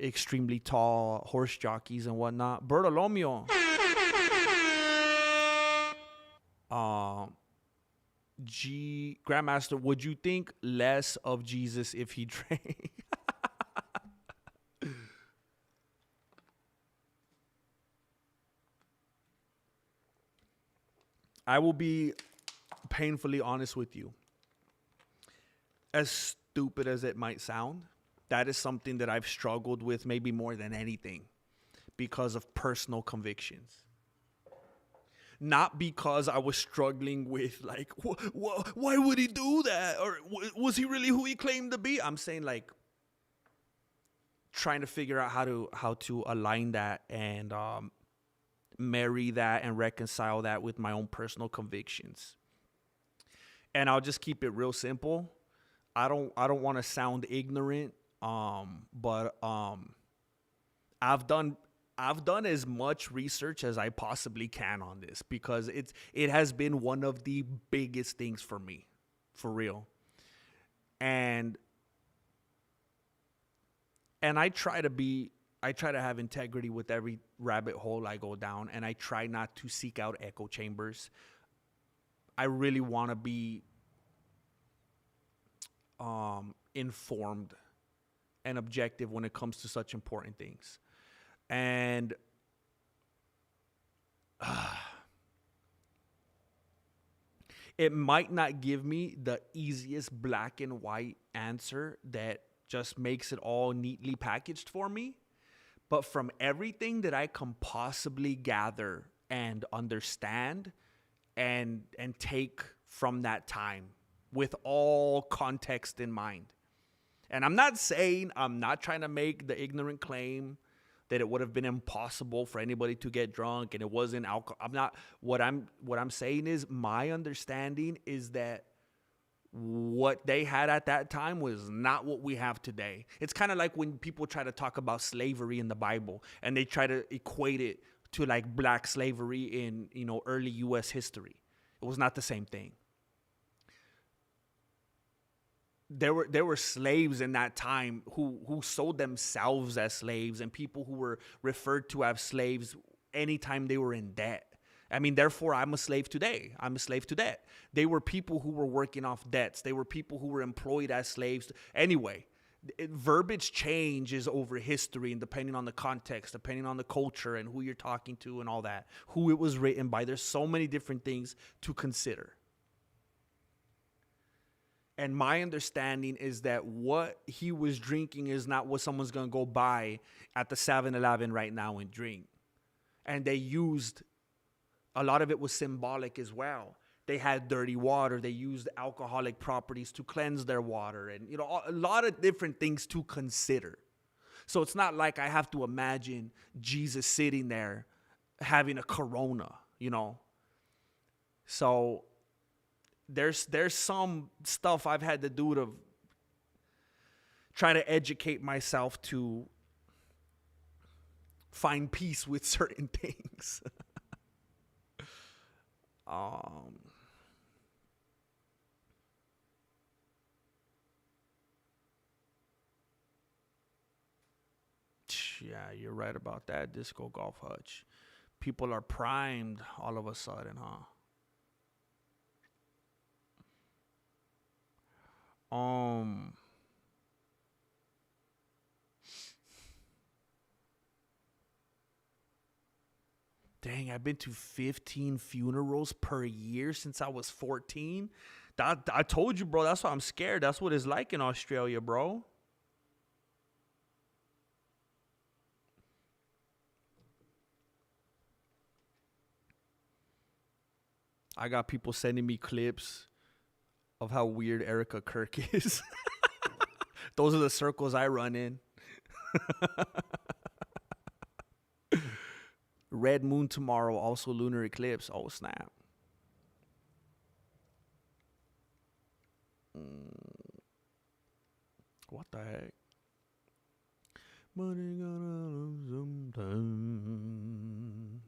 extremely tall horse jockeys and whatnot. Bertolomeo. Grandmaster, would you think less of Jesus if he drank? I will be painfully honest with you. As stupid as it might sound, that is something that I've struggled with maybe more than anything because of personal convictions. Not because I was struggling with like, why would he do that? Or was he really who he claimed to be? I'm saying like trying to figure out how to align that and marry that and reconcile that with my own personal convictions. And I'll just keep it real simple. I don't want to sound ignorant, but I've done as much research as I possibly can on this because it has been one of the biggest things for me, for real. And I try to have integrity with every rabbit hole I go down, and I try not to seek out echo chambers. I really want to be informed and objective when it comes to such important things. And it might not give me the easiest black and white answer that just makes it all neatly packaged for me. But from everything that I can possibly gather and understand and take from that time with all context in mind. And I'm not trying to make the ignorant claim that it would have been impossible for anybody to get drunk and it wasn't alcohol. What I'm saying is my understanding is that what they had at that time was not what we have today. It's kind of like when people try to talk about slavery in the Bible and they try to equate it to like black slavery in, early US history. It was not the same thing. There were slaves in that time who sold themselves as slaves, and people who were referred to as slaves anytime they were in debt. I mean, therefore, I'm a slave today. I'm a slave to debt. They were people who were working off debts. They were people who were employed as slaves. Anyway, verbiage changes over history and depending on the context, depending on the culture and who you're talking to and all that, who it was written by. There's so many different things to consider. And my understanding is that what he was drinking is not what someone's going to go buy at the 7-Eleven right now and drink. And they used, a lot of it was symbolic as well. They had dirty water. They used alcoholic properties to cleanse their water. And, a lot of different things to consider. So it's not like I have to imagine Jesus sitting there having a Corona, So there's some stuff I've had to do to try to educate myself to find peace with certain things. Yeah, you're right about that, Disco Golf Hutch. People are primed all of a sudden, huh? Dang, I've been to 15 funerals per year since I was 14. I told you, bro, that's why I'm scared. That's what it's like in Australia, bro. I got people sending me clips of how weird Erica Kirk is. Those are the circles I run in. Red moon tomorrow, also lunar eclipse. Oh, snap. What the heck? Money gonna lose sometime.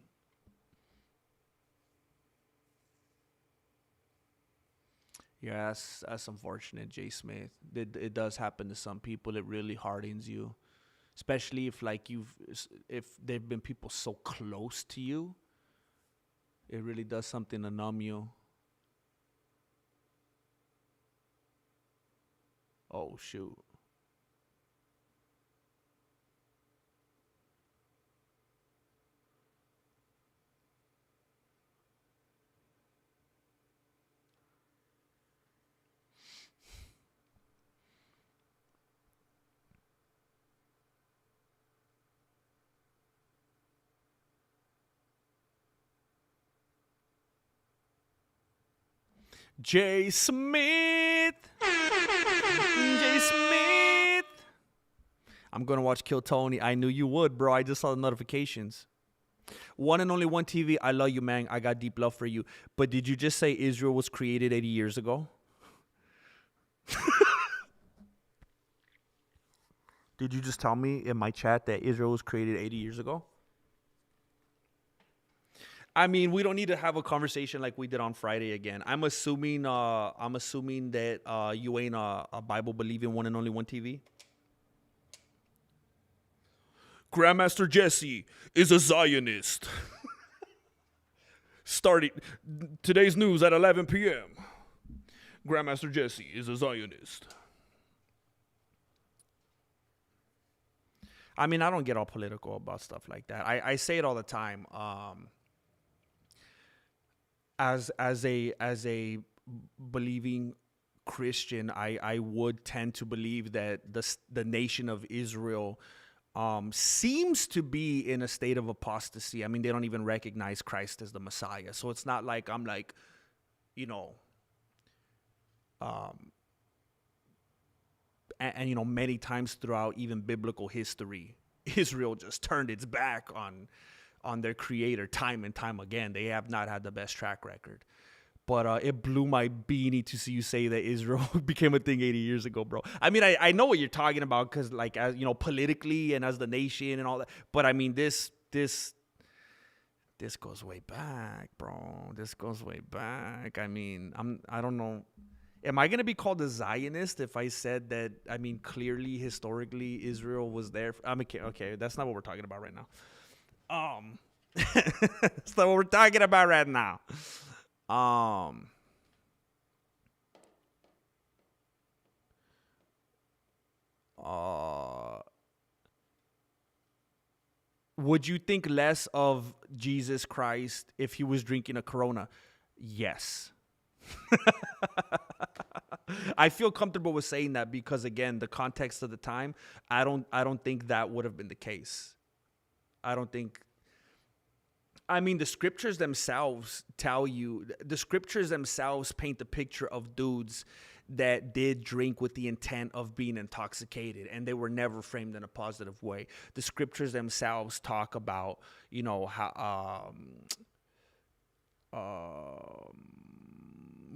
Yeah, that's unfortunate, Jay Smith. It does happen to some people. It really hardens you, especially if if there've been people so close to you. It really does something to numb you. Oh shoot. Jay Smith. Jay Smith. I'm going to watch Kill Tony. I knew you would, bro. I just saw the notifications. One and only one TV. I love you, man. I got deep love for you. But did you just say Israel was created 80 years ago? Did you just tell me in my chat that Israel was created 80 years ago? I mean, we don't need to have a conversation like we did on Friday again. I'm assuming that you ain't a Bible-believing one and only one TV. Grandmaster Jesse is a Zionist. Starting today's news at 11 p.m. Grandmaster Jesse is a Zionist. I mean, I don't get all political about stuff like that. I say it all the time. As a believing Christian, I would tend to believe that the nation of Israel seems to be in a state of apostasy. I mean, they don't even recognize Christ as the Messiah. So it's not like I'm like, you know, and you know, many times throughout even biblical history, Israel just turned its back on their creator time and time again. They have not had the best track record. But it blew my beanie to see you say that Israel became a thing 80 years ago, bro. I mean, I know what you're talking about because, like, as you know, politically and as the nation and all that. But I mean, this goes way back, bro. This goes way back. I mean, I don't know. Am I gonna be called a Zionist if I said that? I mean, clearly, historically, Israel was there. I'm okay. That's not what we're talking about right now. That's not what we're talking about right now. Would you think less of Jesus Christ if he was drinking a Corona? Yes. I feel comfortable with saying that because, again, the context of the time, I don't think that would have been the case. I mean, the scriptures themselves paint the picture of dudes that did drink with the intent of being intoxicated, and they were never framed in a positive way. The scriptures themselves talk about, you know, how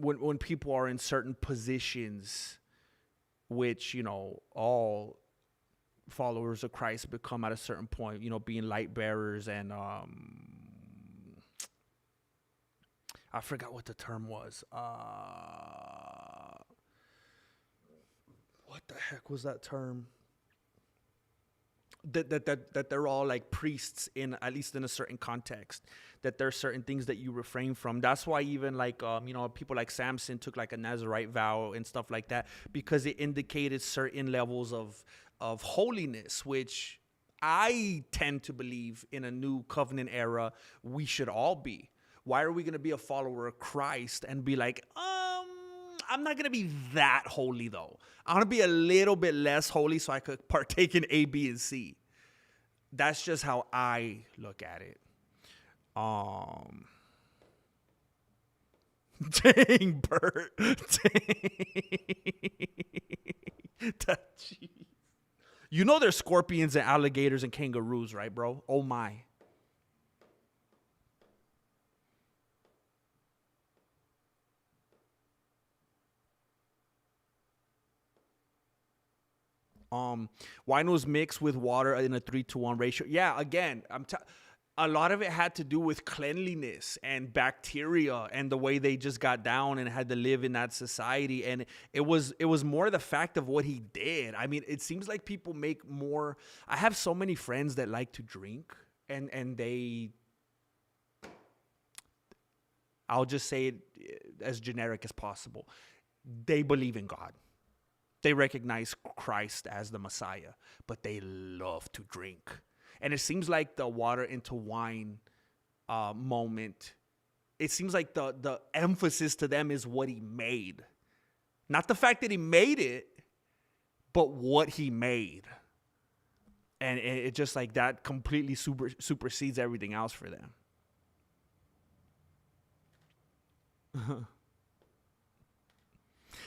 when people are in certain positions, which, you know, all followers of Christ become at a certain point, you know, being light bearers and I forgot what the term was. What the heck was that term? That they're all like priests in, at least in a certain context. That there are certain things that you refrain from. That's why even like you know, people like Samson took like a Nazirite vow and stuff like that, because it indicated certain levels of holiness, which I tend to believe in a new covenant era we should all be. Why are we going to be a follower of Christ and be like, I'm not going to be that holy, though. I want to be a little bit less holy so I could partake in A, B, and C. That's just how I look at it. Dang, Bert. Jeez. You know there's scorpions and alligators and kangaroos, right, bro? Oh, my. Wine was mixed with water in a 3-to-1 ratio. Yeah, again, a lot of it had to do with cleanliness and bacteria and the way they just got down and had to live in that society. And it was more the fact of what he did. I mean, it seems like people make more. I have so many friends that like to drink, and they, I'll just say it as generic as possible. They believe in God. They recognize Christ as the Messiah, but they love to drink. And it seems like the water into wine moment, it seems like the emphasis to them is what he made. Not the fact that he made it, but what he made. And it just like that completely supersedes everything else for them.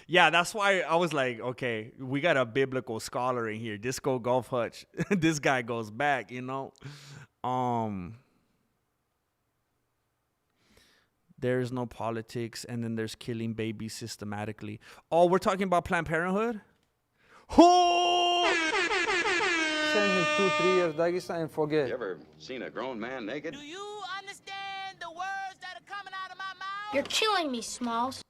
Yeah, that's why I was like, okay, we got a biblical scholar in here. Disco Golf Hutch. This guy goes back, you know. There's no politics, and then there's killing babies systematically. Oh, we're talking about Planned Parenthood? Oh! Send him 2-3 years Dagestan and forget. You ever seen a grown man naked? Do you understand the words that are coming out of my mouth? You're killing me, Smalls.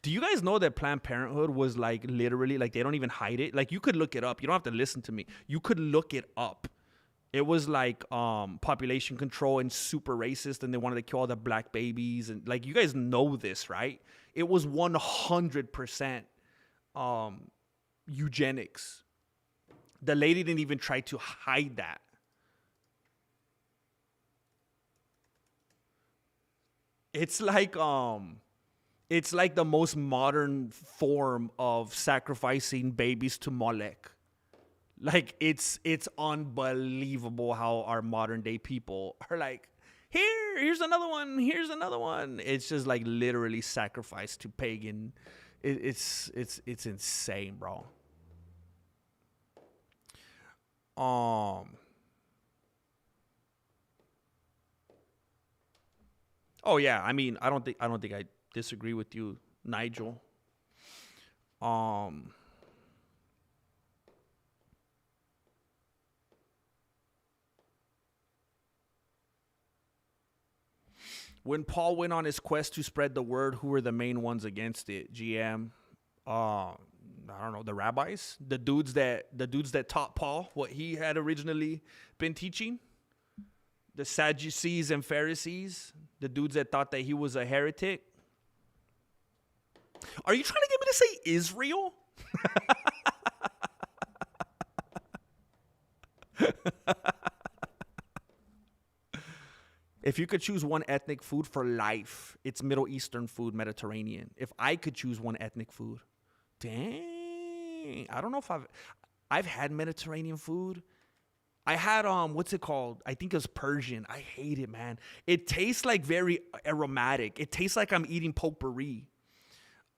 Do you guys know that Planned Parenthood was like literally like they don't even hide it? Like you could look it up. You don't have to listen to me. You could look it up. It was like population control and super racist, and they wanted to kill all the black babies, and like you guys know this, right? It was 100% eugenics. The lady didn't even try to hide that. It's like the most modern form of sacrificing babies to Molech. Like it's unbelievable how our modern day people are like, here's another one. It's just like literally sacrificed to pagan. It's insane, bro. Oh yeah, I mean, I don't think I disagree with you, Nigel. When Paul went on his quest to spread the word, who were the main ones against it? GM, I don't know, the rabbis, the dudes that taught Paul what he had originally been teaching, the Sadducees and Pharisees, the dudes that thought that he was a heretic. Are you trying to get me to say Israel? If you could choose one ethnic food for life, it's Middle Eastern food, Mediterranean. If I could choose one ethnic food, dang, I don't know if I've had Mediterranean food. I had what's it called? I think it was Persian. I hate it, man. It tastes like very aromatic. It tastes like I'm eating potpourri.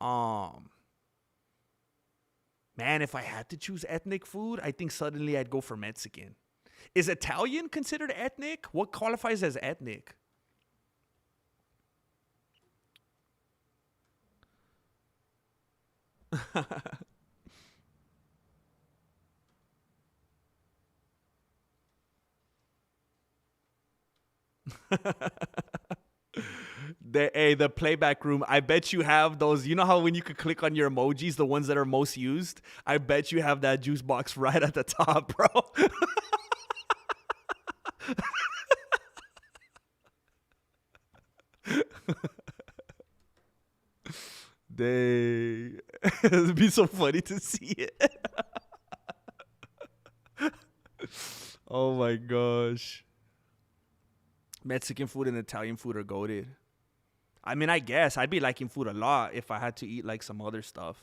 Man, if I had to choose ethnic food, I think suddenly I'd go for Mexican. Is Italian considered ethnic? What qualifies as ethnic? The playback room, I bet you have those. You know how when you could click on your emojis, the ones that are most used? I bet you have that juice box right at the top, bro. Dang. It'd be so funny to see it. Oh my gosh. Mexican food and Italian food are goated. I mean, I guess I'd be liking food a lot if I had to eat like some other stuff.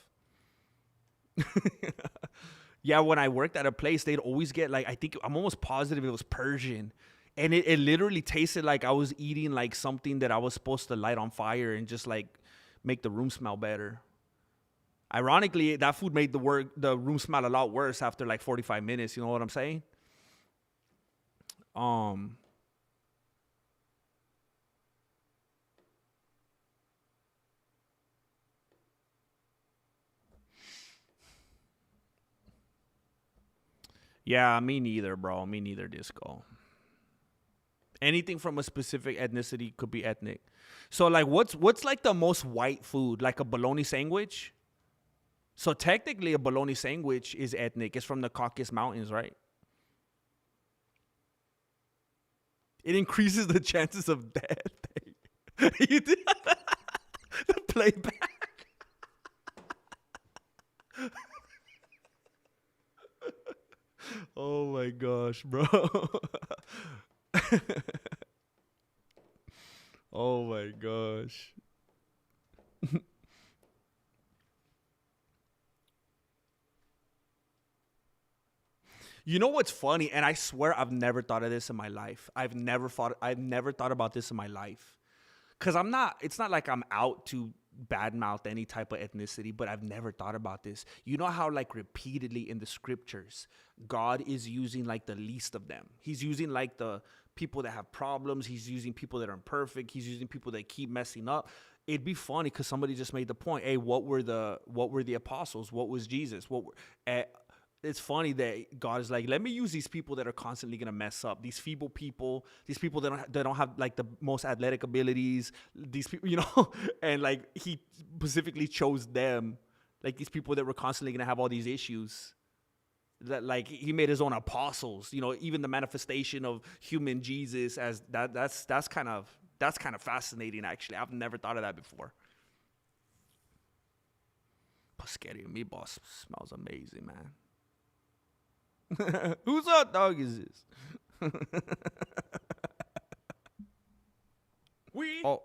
Yeah, when I worked at a place, they'd always get like, I think I'm almost positive it was Persian. And it literally tasted like I was eating like something that I was supposed to light on fire and just like make the room smell better. Ironically, that food made the room smell a lot worse after like 45 minutes. You know what I'm saying? Yeah, me neither, bro. Me neither, Disco. Anything from a specific ethnicity could be ethnic. So, like, what's like the most white food? Like a bologna sandwich? So, technically, a bologna sandwich is ethnic. It's from the Caucasus Mountains, right? It increases the chances of death. You did the playback. Oh my gosh, bro. Oh my gosh. You know what's funny? And I swear I've never thought of this in my life. I've never thought about this in my life. Cause it's not like I'm out to badmouth any type of ethnicity, but I've never thought about this. You know how like repeatedly in the scriptures, God is using like the least of them. He's using like the people that have problems. He's using people that are imperfect. He's using people that keep messing up. It'd be funny because somebody just made the point. Hey, what were the apostles? What was Jesus? It's funny that God is like, let me use these people that are constantly gonna mess up. These feeble people, these people that don't have like the most athletic abilities. These people, you know, and like he specifically chose them, like these people that were constantly gonna have all these issues. That like he made his own apostles. You know, even the manifestation of human Jesus as that's kind of fascinating. Actually, I've never thought of that before. Spaghetti and meatballs smells amazing, man. Whose hot dog is this? Oh.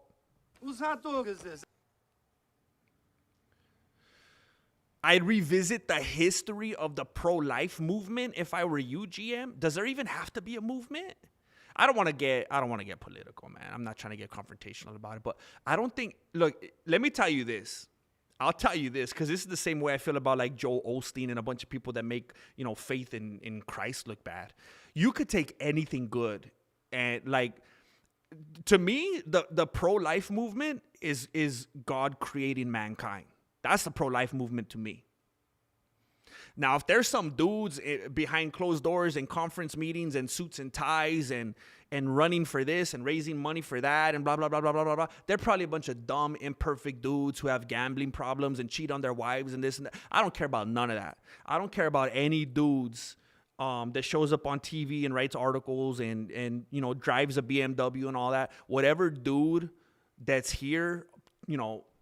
Whose hot dog is this? I'd revisit the history of the pro-life movement if I were you, GM. Does there even have to be a movement? I don't want to get political, man. I'm not trying to get confrontational about it, but I don't think. Look, let me tell you this. I'll tell you this because this is the same way I feel about like Joel Osteen and a bunch of people that make faith in Christ look bad. You could take anything good and like. To me, the pro-life movement is God creating mankind. That's the pro-life movement to me. Now, if there's some dudes behind closed doors in conference meetings and suits and ties and running for this and raising money for that and blah, blah, blah, blah, blah, blah, blah, they're probably a bunch of dumb, imperfect dudes who have gambling problems and cheat on their wives and this and that. I don't care about none of that. I don't care about any dudes that shows up on TV and writes articles and drives a BMW and all that. Whatever dude that's here,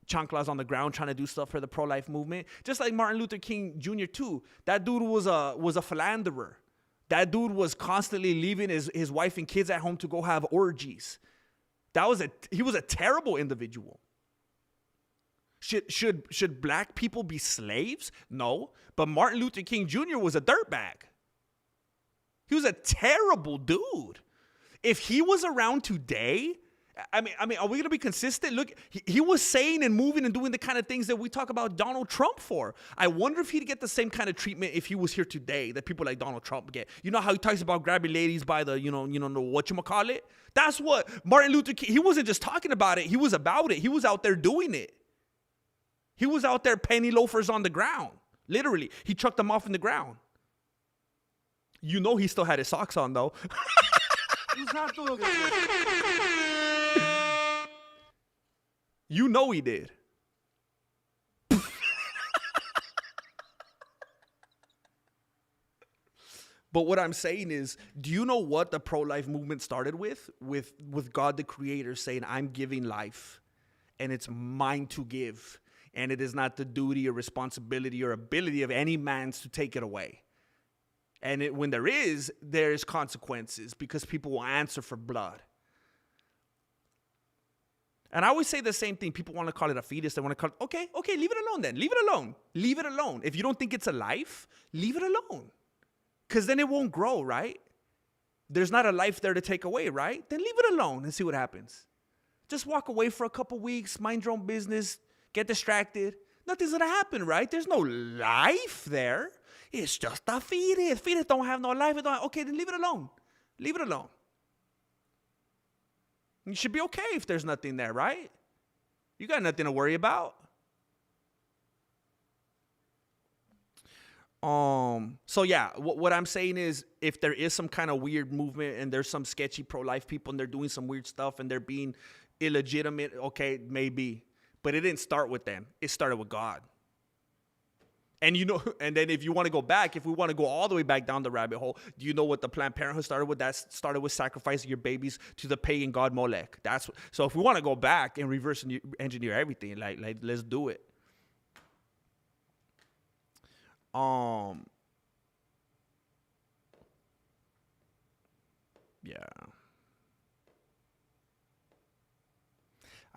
chanclas on the ground trying to do stuff for the pro-life movement. Just like Martin Luther King Jr. too. That dude was a philanderer. That dude was constantly leaving his wife and kids at home to go have orgies. He was a terrible individual. Should black people be slaves? No. But Martin Luther King Jr. was a dirtbag. He was a terrible dude. If he was around today, I mean, are we going to be consistent? Look, he was saying and moving and doing the kind of things that we talk about Donald Trump for. I wonder if he'd get the same kind of treatment if he was here today that people like Donald Trump get. You know how he talks about grabbing ladies by the, whatchamacallit? That's what Martin Luther King, he wasn't just talking about it. He was about it. He was out there doing it. He was out there penny loafers on the ground. Literally. He chucked them off in the ground. He still had his socks on, though. Whose hot dog is this? He did. But what I'm saying is, do you know what the pro-life movement started with? With God the Creator saying, I'm giving life, and it's mine to give. And it is not the duty or responsibility or ability of any man's to take it away. And when there's consequences because people will answer for blood. And I always say the same thing. People want to call it a fetus. They want to call it, okay, leave it alone then. Leave it alone. Leave it alone. If you don't think it's a life, leave it alone. Because then it won't grow, right? There's not a life there to take away, right? Then leave it alone and see what happens. Just walk away for a couple weeks, mind your own business, get distracted. Nothing's going to happen, right? There's no life there. It's just a fetus. Fetus don't have no life. Okay, then leave it alone. Leave it alone. You should be okay if there's nothing there, right? You got nothing to worry about. So yeah, what I'm saying is if there is some kind of weird movement and there's some sketchy pro-life people and they're doing some weird stuff and they're being illegitimate, okay, maybe. But it didn't start with them. It started with God. And and then if you want to go back, if we want to go all the way back down the rabbit hole, do you know what the Planned Parenthood started with? That started with sacrificing your babies to the pagan god Molech. So if we want to go back and reverse engineer everything, like let's do it. Yeah.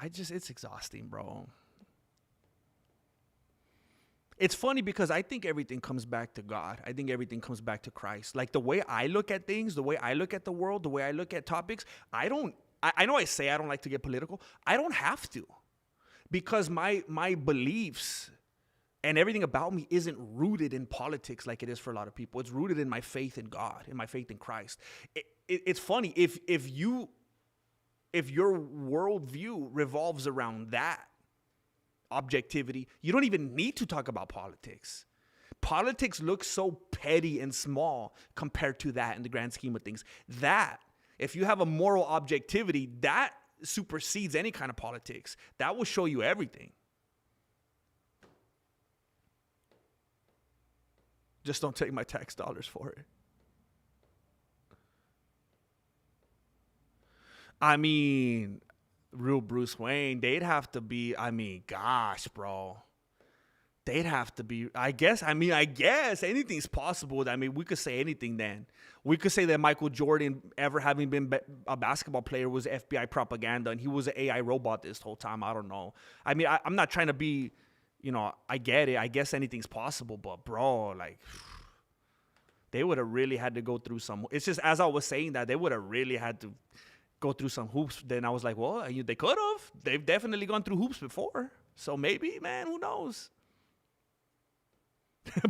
It's exhausting, bro. It's funny because I think everything comes back to God. I think everything comes back to Christ. Like the way I look at things, the way I look at the world, the way I look at topics, I know I say I don't like to get political. I don't have to. Because my beliefs and everything about me isn't rooted in politics like it is for a lot of people. It's rooted in my faith in God, in my faith in Christ. It's funny, if your worldview revolves around that, objectivity, you don't even need to talk about politics. Politics looks so petty and small compared to that in the grand scheme of things. That, if you have a moral objectivity, that supersedes any kind of politics. That will show you everything. Just don't take my tax dollars for it. I mean, real Bruce Wayne, they'd have to be, gosh, bro. They'd have to be, I guess anything's possible. I mean, we could say anything then. We could say that Michael Jordan, ever having been a basketball player, was FBI propaganda, and he was an AI robot this whole time. I don't know. I mean, I'm not trying to be, I get it. I guess anything's possible, but bro, like, they would have really had to go through some. It's just, as I was saying that, they would have really had to go through some hoops. Then I was like, well, they could have. They've definitely gone through hoops before. So maybe, man, who knows?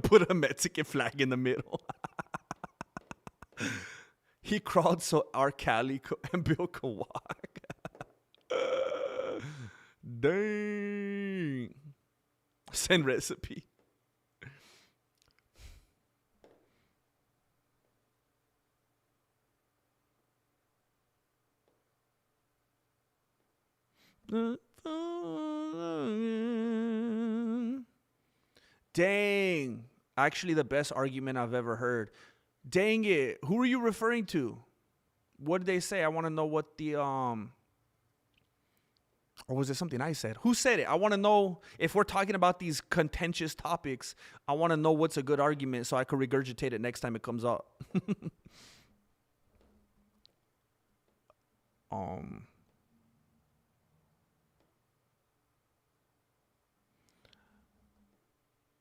Put a Mexican flag in the middle. He crawled so R. Kelly and Bill could walk. Dang. Send recipe. Dang. Actually, the best argument I've ever heard. Dang it. Who are you referring to? What did they say? I want to know what the, or was it something I said? Who said it? I want to know, if we're talking about these contentious topics, I want to know what's a good argument so I can regurgitate it next time it comes up.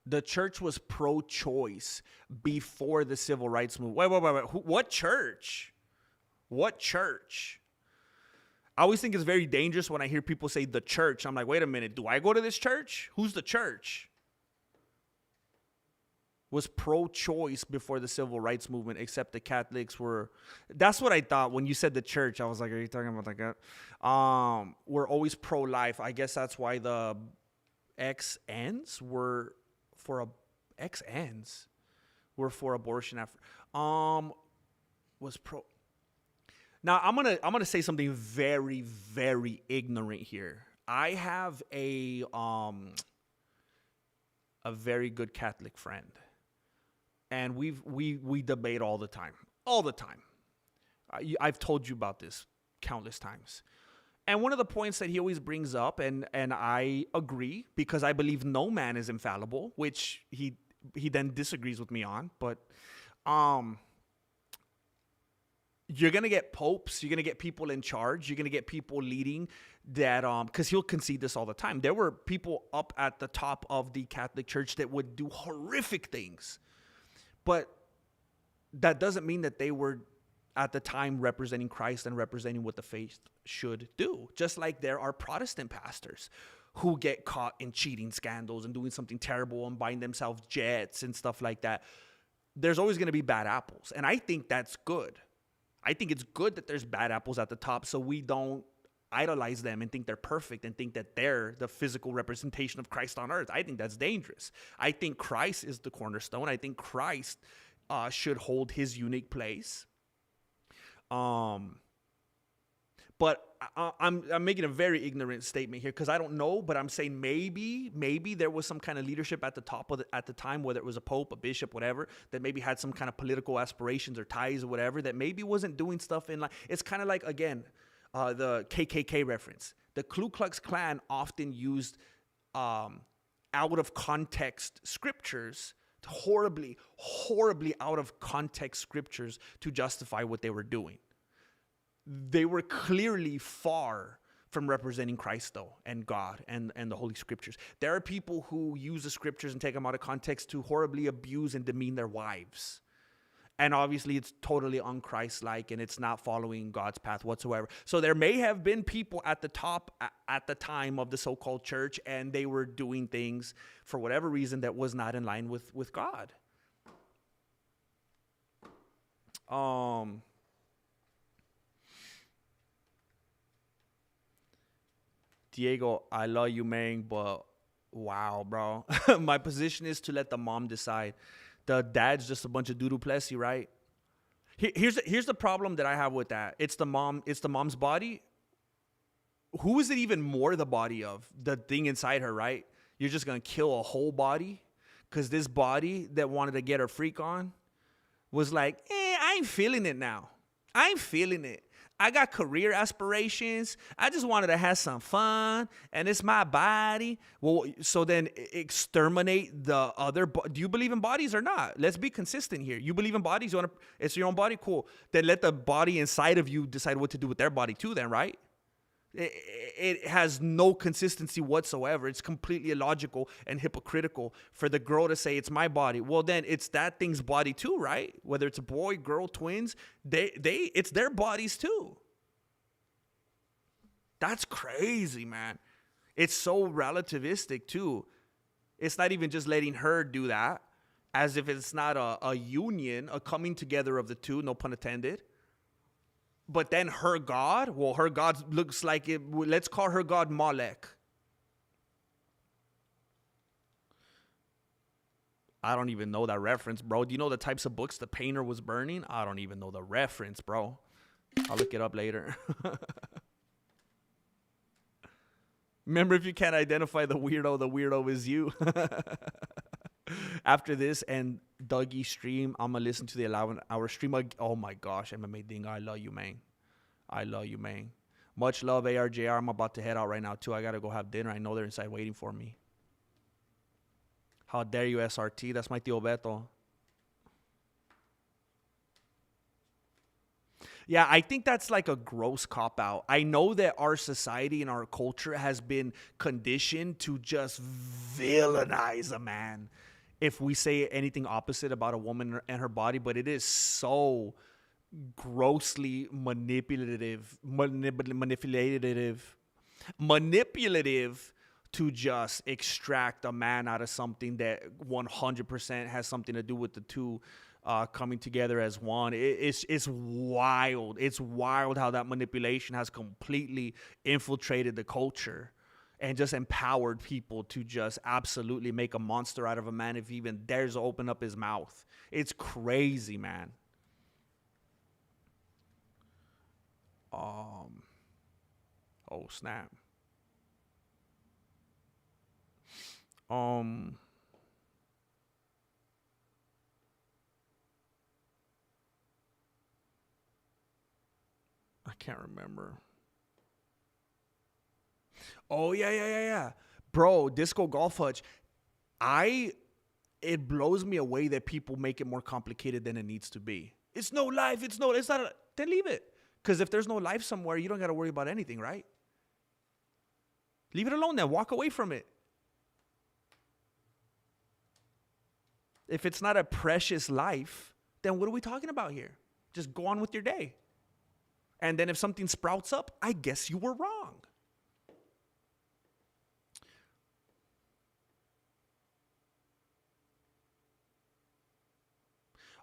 The church was pro-choice before the civil rights movement. Wait. What church? What church? I always think it's very dangerous when I hear people say the church. I'm like, wait a minute. Do I go to this church? Who's the church? Was pro-choice before the civil rights movement, except the Catholics were. That's what I thought when you said the church. I was like, are you talking about like that? We're always pro-life. I guess that's why the XNs were for XNs were for abortion after. Was pro. Now I'm gonna say something very, very ignorant here. I have a very good Catholic friend, and we debate all the time. I've told you about this countless times. And one of the points that he always brings up, and I agree, because I believe no man is infallible, which he then disagrees with me on. But you're going to get popes, you're going to get people in charge, you're going to get people leading that, because he'll concede this all the time. There were people up at the top of the Catholic Church that would do horrific things. But that doesn't mean that they were at the time representing Christ and representing what the faith should do. Just like there are Protestant pastors who get caught in cheating scandals and doing something terrible and buying themselves jets and stuff like that. There's always going to be bad apples. And I think that's good. I think it's good that there's bad apples at the top, so we don't idolize them and think they're perfect and think that they're the physical representation of Christ on earth. I think that's dangerous. I think Christ is the cornerstone. I think Christ should hold his unique place. But I'm making a very ignorant statement here because I don't know, but I'm saying maybe there was some kind of leadership at the top of at the time, whether it was a pope, a bishop, whatever, that maybe had some kind of political aspirations or ties or whatever, that maybe wasn't doing stuff in like, it's kind of like, again, the KKK reference. The Ku Klux Klan often used out of context scriptures, horribly out of context scriptures to justify what they were doing. They were clearly far from representing Christ, though, and God and the Holy Scriptures. There are people who use the scriptures and take them out of context to horribly abuse and demean their wives. And obviously, it's totally un-Christ-like, and it's not following God's path whatsoever. So there may have been people at the top at the time of the so-called church, and they were doing things for whatever reason that was not in line with God. Diego, I love you, man, but wow, bro. My position is to let the mom decide. The dad's just a bunch of doodoo plessy, right? Here's the problem that I have with that. It's the mom's body. Who is it even more the body of? The thing inside her, right? You're just going to kill a whole body? Because this body that wanted to get her freak on was like, I'm feeling it now. I'm feeling it. I got career aspirations. I just wanted to have some fun, and it's my body. Well, so then exterminate the other. Do you believe in bodies or not? Let's be consistent here. You believe in bodies? It's your own body? Cool. Then let the body inside of you decide what to do with their body too then, right? It has no consistency whatsoever. It's completely illogical and hypocritical for the girl to say it's my body. Well, then it's that thing's body too, right? Whether it's a boy, girl, twins, it's their bodies too. That's crazy, man. It's so relativistic too. It's not even just letting her do that, as if it's not a union, a coming together of the two, no pun intended. But then her God, well, her God looks like it. Let's call her God Molech. I don't even know that reference, bro. Do you know the types of books the painter was burning? I don't even know the reference, bro. I'll look it up later. Remember, if you can't identify the weirdo is you. After this and Dougie's stream, I'm going to listen to the 11-hour stream. Oh, my gosh. MMA Dingo, I love you, man. I love you, man. Much love, ARJR. I'm about to head out right now, too. I got to go have dinner. I know they're inside waiting for me. How dare you, SRT? That's my tío Beto. Yeah, I think that's like a gross cop-out. I know that our society and our culture has been conditioned to just villainize a man if we say anything opposite about a woman and her body, but it is so grossly manipulative to just extract a man out of something that 100% has something to do with the two coming together as one. It's wild. It's wild how that manipulation has completely infiltrated the culture and just empowered people to just absolutely make a monster out of a man if he even dares to open up his mouth. It's crazy, man. Oh, snap. I can't remember. Oh, yeah. Bro, Disco Golf Hutch. It blows me away that people make it more complicated than it needs to be. It's no life. It's not. Then leave it. Because if there's no life somewhere, you don't got to worry about anything, right? Leave it alone then. Walk away from it. If it's not a precious life, then what are we talking about here? Just go on with your day. And then if something sprouts up, I guess you were wrong.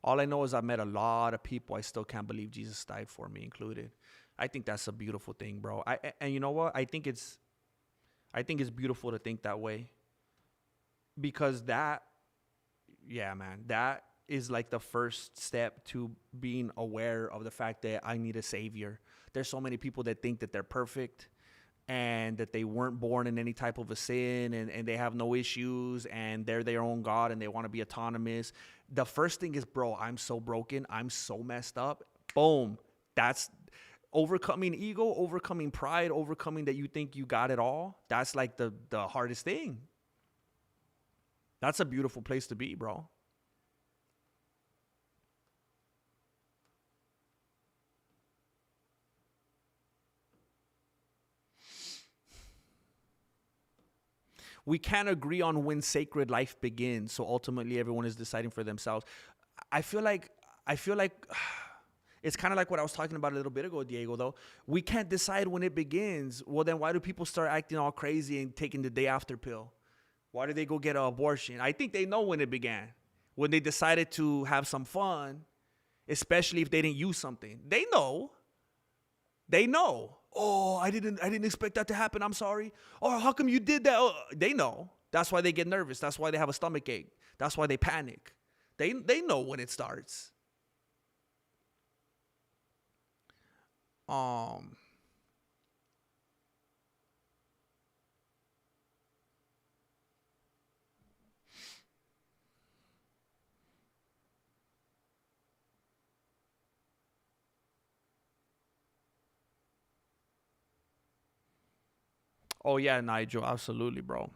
All I know is I met a lot of people I still can't believe Jesus died for me, included. I think that's a beautiful thing, bro. And you know what? I think it's beautiful to think that way. Because that is like the first step to being aware of the fact that I need a savior. There's so many people that think that they're perfect and that they weren't born in any type of a sin and they have no issues and they're their own God and they want to be autonomous. The first thing is, bro, I'm so broken. I'm so messed up. Boom. That's overcoming ego, overcoming pride, overcoming that you think you got it all. That's like the hardest thing. That's a beautiful place to be, bro. We can't agree on when sacred life begins, so ultimately everyone is deciding for themselves. I feel like it's kind of like what I was talking about a little bit ago, Diego, though. We can't decide when it begins. Well, then why do people start acting all crazy and taking the day after pill? Why do they go get an abortion? I think they know when it began. When they decided to have some fun, especially if they didn't use something. They know. They know. Oh, I didn't expect that to happen. I'm sorry. Oh, how come you did that? Oh, they know. That's why they get nervous. That's why they have a stomach ache. That's why they panic. They know when it starts. Oh, yeah, Nigel. Absolutely, bro.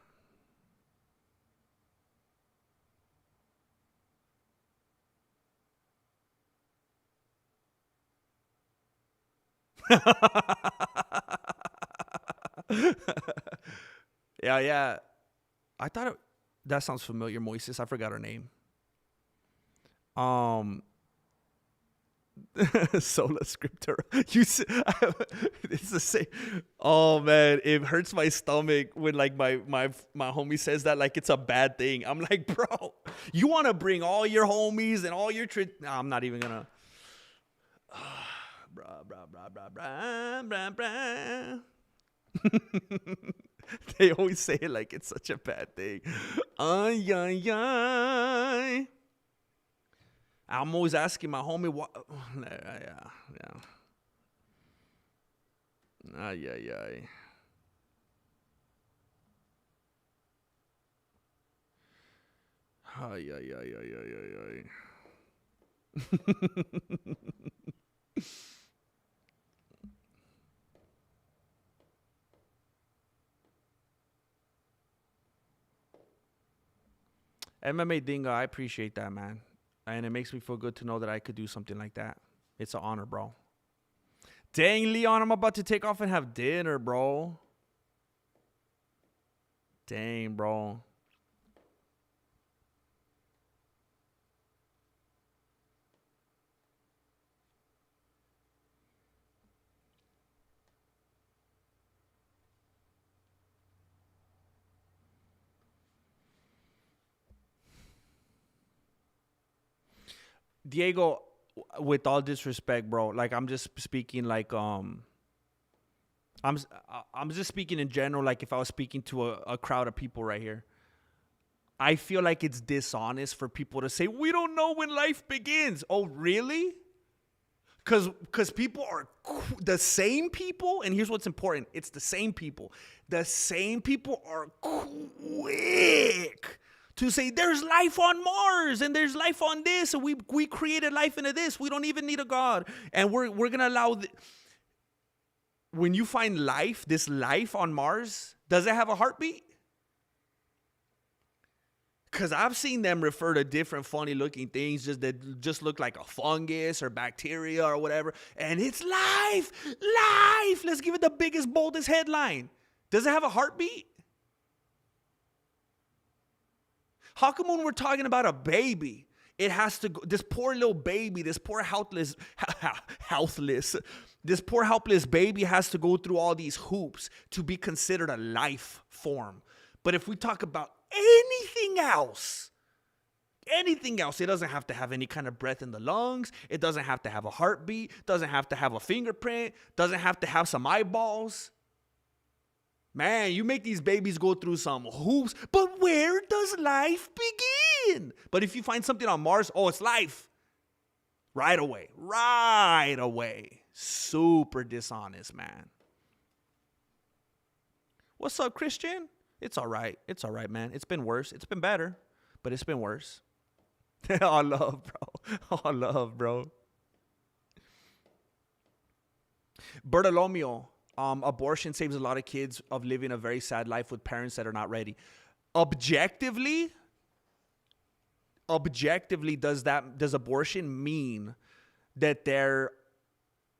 Yeah, yeah. I thought that sounds familiar, Moises. I forgot her name. Um, Sola Scriptura. It's the same. Oh man, it hurts my stomach when like my homie says that like it's a bad thing. I'm like, bro, you want to bring all your homies and all your Nah, I'm not even gonna. They always say it like it's such a bad thing. Ay, ay, ay. I'm always asking my homie what. Yeah. Ay, ay, ay. Ay, ay, ay, ay, ay, ay, ay. MMA Dingo, I appreciate that, man. And it makes me feel good to know that I could do something like that. It's an honor, bro. Dang, Leon, I'm about to take off and have dinner, bro. Dang, bro. Diego, with all disrespect, bro, like I'm just speaking like I'm just speaking in general, like if I was speaking to a crowd of people right here. I feel like it's dishonest for people to say, we don't know when life begins. Oh, really? Because people are the same people, and here's what's important. It's the same people. The same people are quick to say there's life on Mars and there's life on this, and we created life into this. We don't even need a God. And we're going to allow... When you find life, this life on Mars, does it have a heartbeat? Because I've seen them refer to different funny looking things that just look like a fungus or bacteria or whatever. And it's life. Life. Let's give it the biggest, boldest headline. Does it have a heartbeat? How come when we're talking about a baby, it has to go, this poor little baby, this poor helpless, this poor helpless baby has to go through all these hoops to be considered a life form. But if we talk about anything else, it doesn't have to have any kind of breath in the lungs. It doesn't have to have a heartbeat. Doesn't have to have a fingerprint. Doesn't have to have some eyeballs. Man, you make these babies go through some hoops. But where does life begin? But if you find something on Mars, oh, it's life. Right away. Right away. Super dishonest, man. What's up, Christian? It's all right. It's all right, man. It's been worse. It's been better, but it's been worse. All love, bro. All love, bro. Bertolomeo, abortion saves a lot of kids of living a very sad life with parents that are not ready. Objectively, does abortion mean that there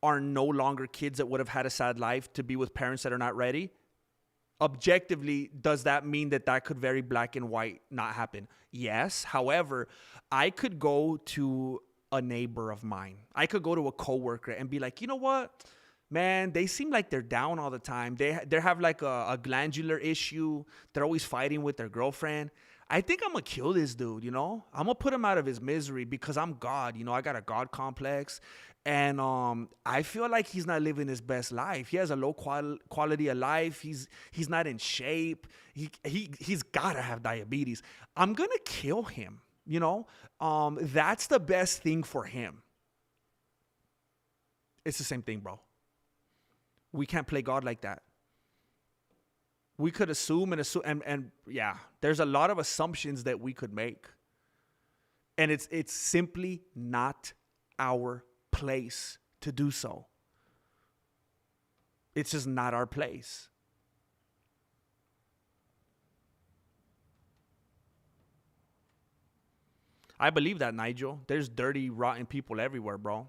are no longer kids that would have had a sad life to be with parents that are not ready? Objectively, does that mean that could very black and white not happen? Yes. However, I could go to a neighbor of mine. I could go to a coworker and be like, you know what? Man, they seem like they're down all the time. They have like a glandular issue. They're always fighting with their girlfriend. I think I'm going to kill this dude, you know? I'm going to put him out of his misery because I'm God. You know, I got a God complex. And I feel like he's not living his best life. He has a low quality of life. He's not in shape. He's got to have diabetes. I'm going to kill him, you know? That's the best thing for him. It's the same thing, bro. We can't play God like that. We could assume and yeah, there's a lot of assumptions that we could make. And it's simply not our place to do so. It's just not our place. I believe that, Nigel. There's dirty, rotten people everywhere, bro.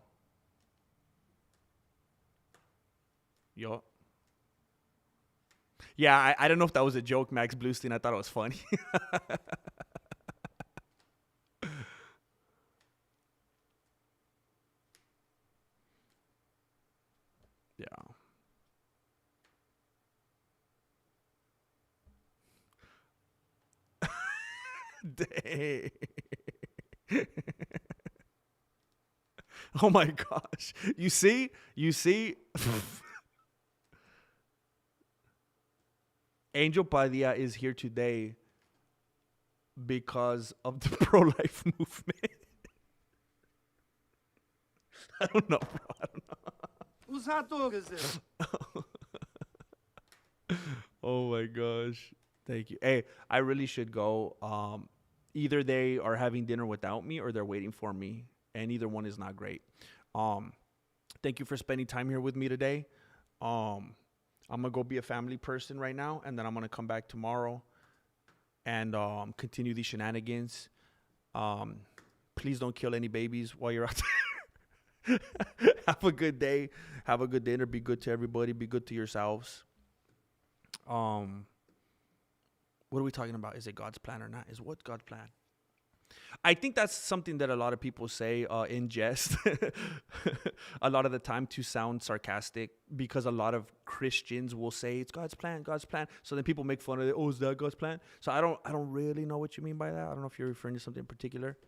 Yo. Yeah, I don't know if that was a joke, Max Bluestein. I thought it was funny. Yeah. Dang. Oh my gosh. You see? Angel Padilla is here today because of the pro-life movement. I don't know, bro. I don't know. Whose hot dog is this? Oh my gosh. Thank you. Hey, I really should go. Either they are having dinner without me or they're waiting for me, and either one is not great. Thank you for spending time here with me today. I'm gonna go be a family person right now, and then I'm gonna come back tomorrow and continue these shenanigans. Please don't kill any babies while you're out there. Have a good day. Have a good dinner. Be good to everybody. Be good to yourselves. What are we talking about? Is it God's plan or not? Is what God's plan? I think that's something that a lot of people say in jest a lot of the time to sound sarcastic, because a lot of Christians will say it's God's plan, God's plan. So then people make fun of it. Oh, is that God's plan? So I don't really know what you mean by that. I don't know if you're referring to something in particular.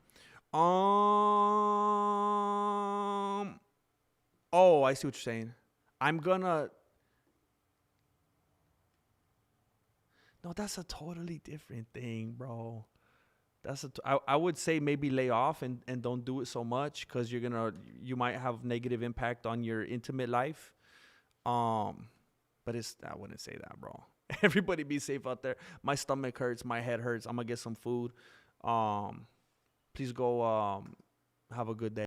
Oh, I see what you're saying. No, that's a totally different thing, bro. I would say maybe lay off and don't do it so much, because you might have negative impact on your intimate life. But I wouldn't say that, bro. Everybody be safe out there. My stomach hurts, my head hurts. I'm gonna get some food. Please go have a good day.